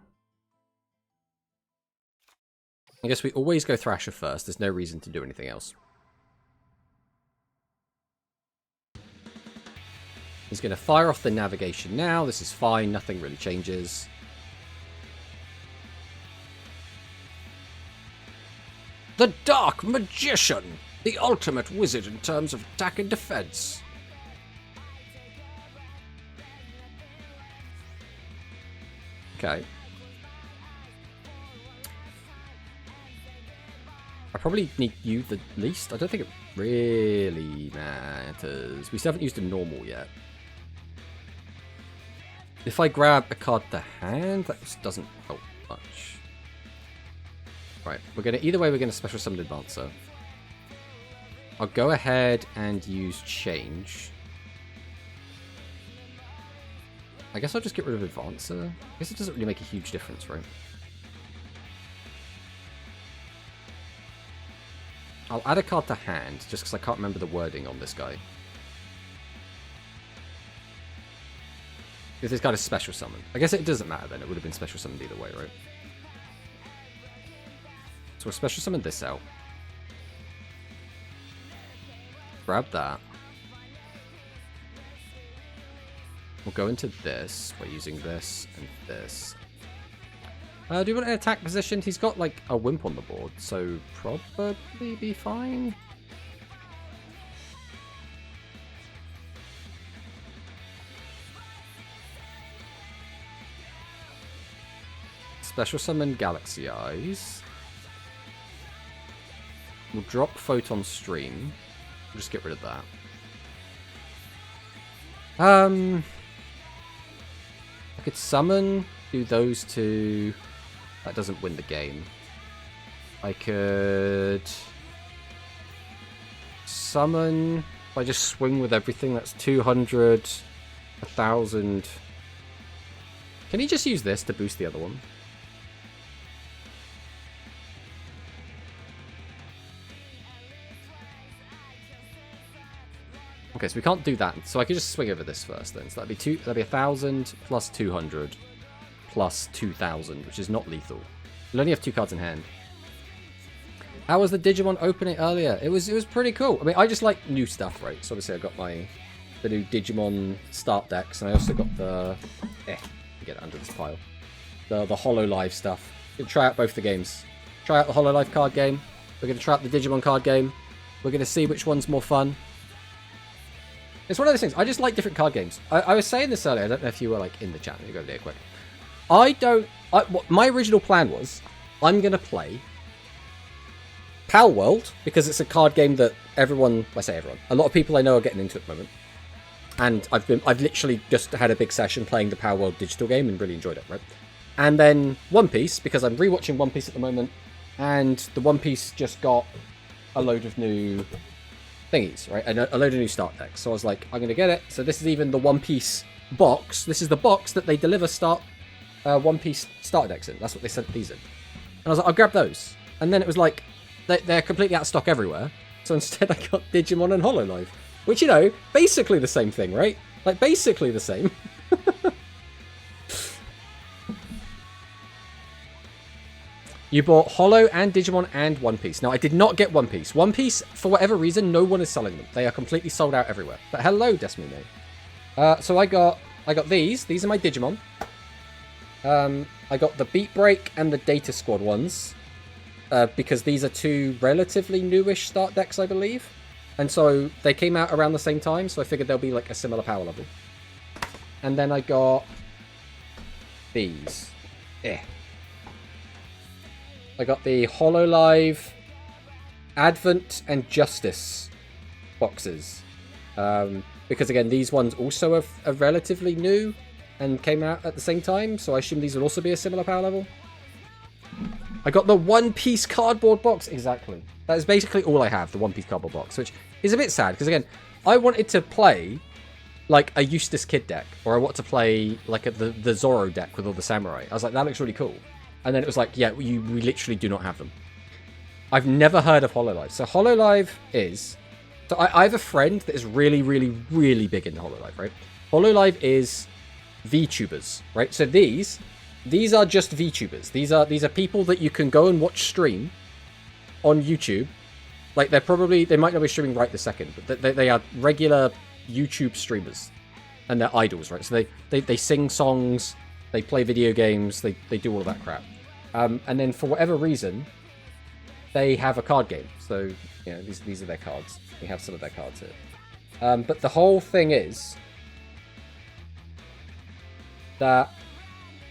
I guess we always go Thrasher first. There's no reason to do anything else. He's going to fire off the Navigation now. This is fine. Nothing really changes. The Dark Magician! The ultimate wizard in terms of attack and defense. Okay. I probably need you the least. I don't think it really matters. We still haven't used a normal yet. If I grab a card to hand, that just doesn't help much. Right, either way we're gonna special summon Advancer. I'll go ahead and use Change. I guess I'll just get rid of Advancer. I guess it doesn't really make a huge difference, right? I'll add a card to hand, just because I can't remember the wording on this guy. If this guy is special summoned. I guess it doesn't matter then, it would have been special summoned either way, right? So we'll special summon this out. Grab that. We'll go into this by using this and this. Do we want an attack position? He's got like a Wimp on the board, so probably be fine. Special summon Galaxy Eyes. We'll drop Photon Stream. We'll just get rid of that. I could summon, do those two. That doesn't win the game. I could summon. If I just swing with everything, that's 200, 1,000. Can he just use this to boost the other one? Okay, so we can't do that. So I could just swing over this first then. So that'd be 1,000 plus 200 plus 2,000, which is not lethal. We'll only have 2 cards in hand. How was the Digimon opening earlier? It was pretty cool. I mean, I just like new stuff, right? So obviously I got the new Digimon start decks, and I also got the get it under this pile. The Hololive stuff. Gonna try out both the games. Try out the Hololive card game. We're gonna try out the Digimon card game. We're gonna see which one's more fun. It's one of those things. I just like different card games. I was saying this earlier. I don't know if you were like in the chat. Let me go there quick. My original plan was I'm going to play Pal World because it's a card game that everyone, I say everyone, a lot of people I know are getting into at the moment. And I've literally just had a big session playing the Pal World digital game and really enjoyed it, right? And then One Piece, because I'm rewatching One Piece at the moment, and the One Piece just got a load of new thingies, right? And a load of new start decks. So I was like, I'm going to get it. So this is even the One Piece box. This is the box that they deliver One Piece start decks in. That's what they sent these in. And I was like, I'll grab those. And then it was like, they're completely out of stock everywhere. So instead I got Digimon and Hololive. Which, you know, basically the same thing, right? Like, basically the same. You bought Holo and Digimon and One Piece. Now, I did not get One Piece. One Piece, for whatever reason, no one is selling them. They are completely sold out everywhere. But hello, Desmine. So I got these. These are my Digimon. I got the Beat Break and the Data Squad ones. Because these are two relatively newish start decks, I believe. And so they came out around the same time, so I figured they'll be like a similar power level. And then I got these. I got the Hololive, Advent, and Justice boxes. Because again, these ones also are relatively new and came out at the same time, so I assume these will also be a similar power level. I got the One Piece cardboard box. Exactly. That is basically all I have, the One Piece cardboard box, which is a bit sad, because again, I wanted to play like a Eustace Kid deck, or I want to play like the Zoro deck with all the samurai. I was like, that looks really cool. And then it was like, yeah, we literally do not have them. I've never heard of Hololive. So Hololive is... So I have a friend that is really, really, really big into Hololive, right? Hololive is VTubers, right? So these are just VTubers. These are people that you can go and watch stream on YouTube. Like, they might not be streaming right this second, but they are regular YouTube streamers. And they're idols, right? So they sing songs, they play video games, they do all of that crap. And then for whatever reason, they have a card game. So, you know, these are their cards. We have some of their cards here. But the whole thing is that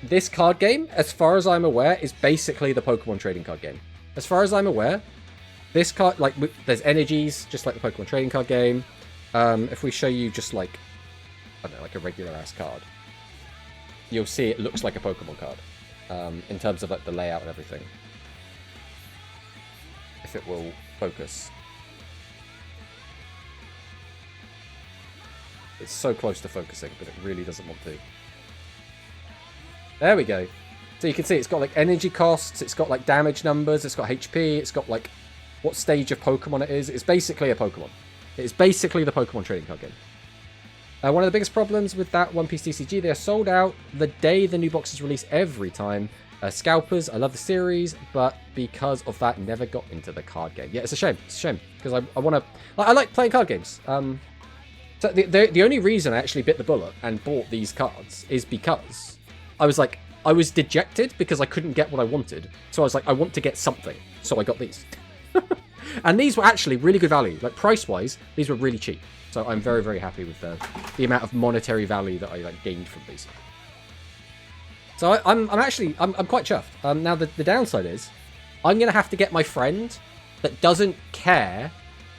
this card game, as far as I'm aware, is basically the Pokemon trading card game. As far as I'm aware, this card, like, there's energies, just like the Pokemon trading card game. If we show you just like, I don't know, like a regular ass card, you'll see it looks like a Pokemon card, in terms of like the layout and everything. If it will focus. It's so close to focusing, but it really doesn't want to. There we go. So you can see it's got like energy costs, it's got like damage numbers, it's got HP, it's got like what stage of Pokemon it is. It's basically a Pokemon. It's basically the Pokemon trading card game. One of the biggest problems with that One Piece TCG, they are sold out the day the new boxes release every time. Scalpers, I love the series, but because of that, never got into the card game. Yeah, it's a shame. It's a shame, because I want to... I like playing card games. So the only reason I actually bit the bullet and bought these cards is because I was dejected because I couldn't get what I wanted. So I was like, I want to get something. So I got these. And these were actually really good value. Like, price-wise, these were really cheap. So I'm very, very happy with the amount of monetary value that I like gained from these. So I'm quite chuffed. Now the downside is I'm gonna have to get my friend that doesn't care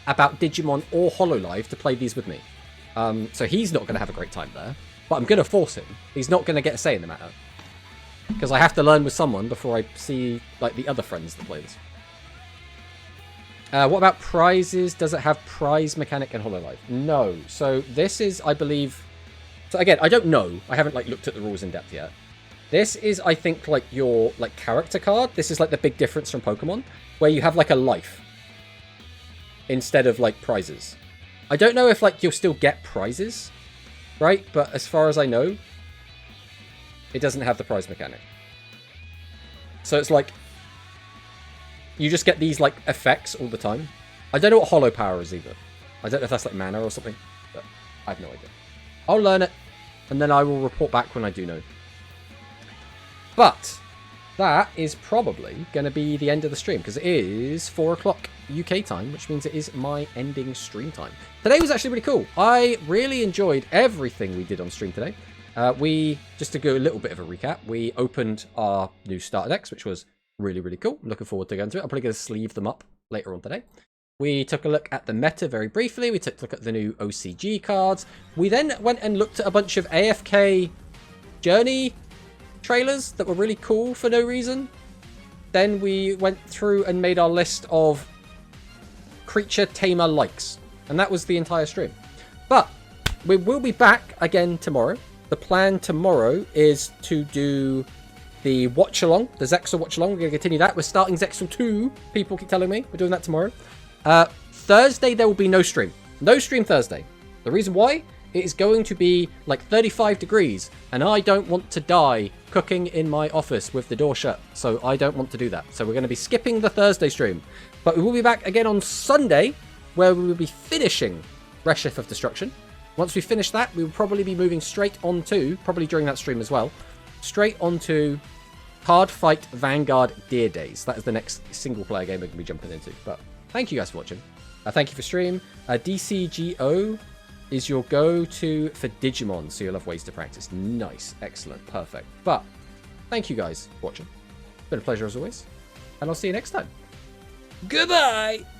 about Digimon or Hololive to play these with me. So he's not gonna have a great time there, but I'm gonna force him. He's not gonna get a say in the matter, because I have to learn with someone before I see like the other friends that play this. What about prizes? Does it have prize mechanic in Hololive? No. So this is, I believe... So again, I don't know. I haven't like looked at the rules in depth yet. This is, I think, like your like character card. This is like the big difference from Pokemon, where you have like a life instead of like prizes. I don't know if like you'll still get prizes, right? But as far as I know, it doesn't have the prize mechanic. So it's like... You just get these, like, effects all the time. I don't know what Holo Power is either. I don't know if that's, like, mana or something. But I have no idea. I'll learn it, and then I will report back when I do know. But that is probably going to be the end of the stream, because it is 4 o'clock UK time, which means it is my ending stream time. Today was actually really cool. I really enjoyed everything we did on stream today. Just to go a little bit of a recap, we opened our new starter decks, which was... really, really cool. I'm looking forward to going to it. I'm probably going to sleeve them up later on today. We took a look at the meta very briefly. We took a look at the new OCG cards. We then went and looked at a bunch of AFK Journey trailers that were really cool for no reason. Then we went through and made our list of creature tamer likes. And that was the entire stream. But we will be back again tomorrow. The plan tomorrow is to do the watch along, the Zexal watch along. We're going to continue that. We're starting Zexal 2. People keep telling me we're doing that tomorrow. Thursday, there will be no stream. No stream Thursday. The reason why? It is going to be like 35 degrees, and I don't want to die cooking in my office with the door shut. So I don't want to do that. So we're going to be skipping the Thursday stream. But we will be back again on Sunday, where we will be finishing Reshift of Destruction. Once we finish that, we will probably be moving straight onto, probably during that stream as well, straight onto Hard Fight Vanguard Deer Days. That is the next single-player game we're going to be jumping into. But thank you guys for watching. Thank you for stream. DCGO is your go-to for Digimon, so you'll have ways to practice. Nice. Excellent. Perfect. But thank you guys for watching. It's been a pleasure as always. And I'll see you next time. Goodbye!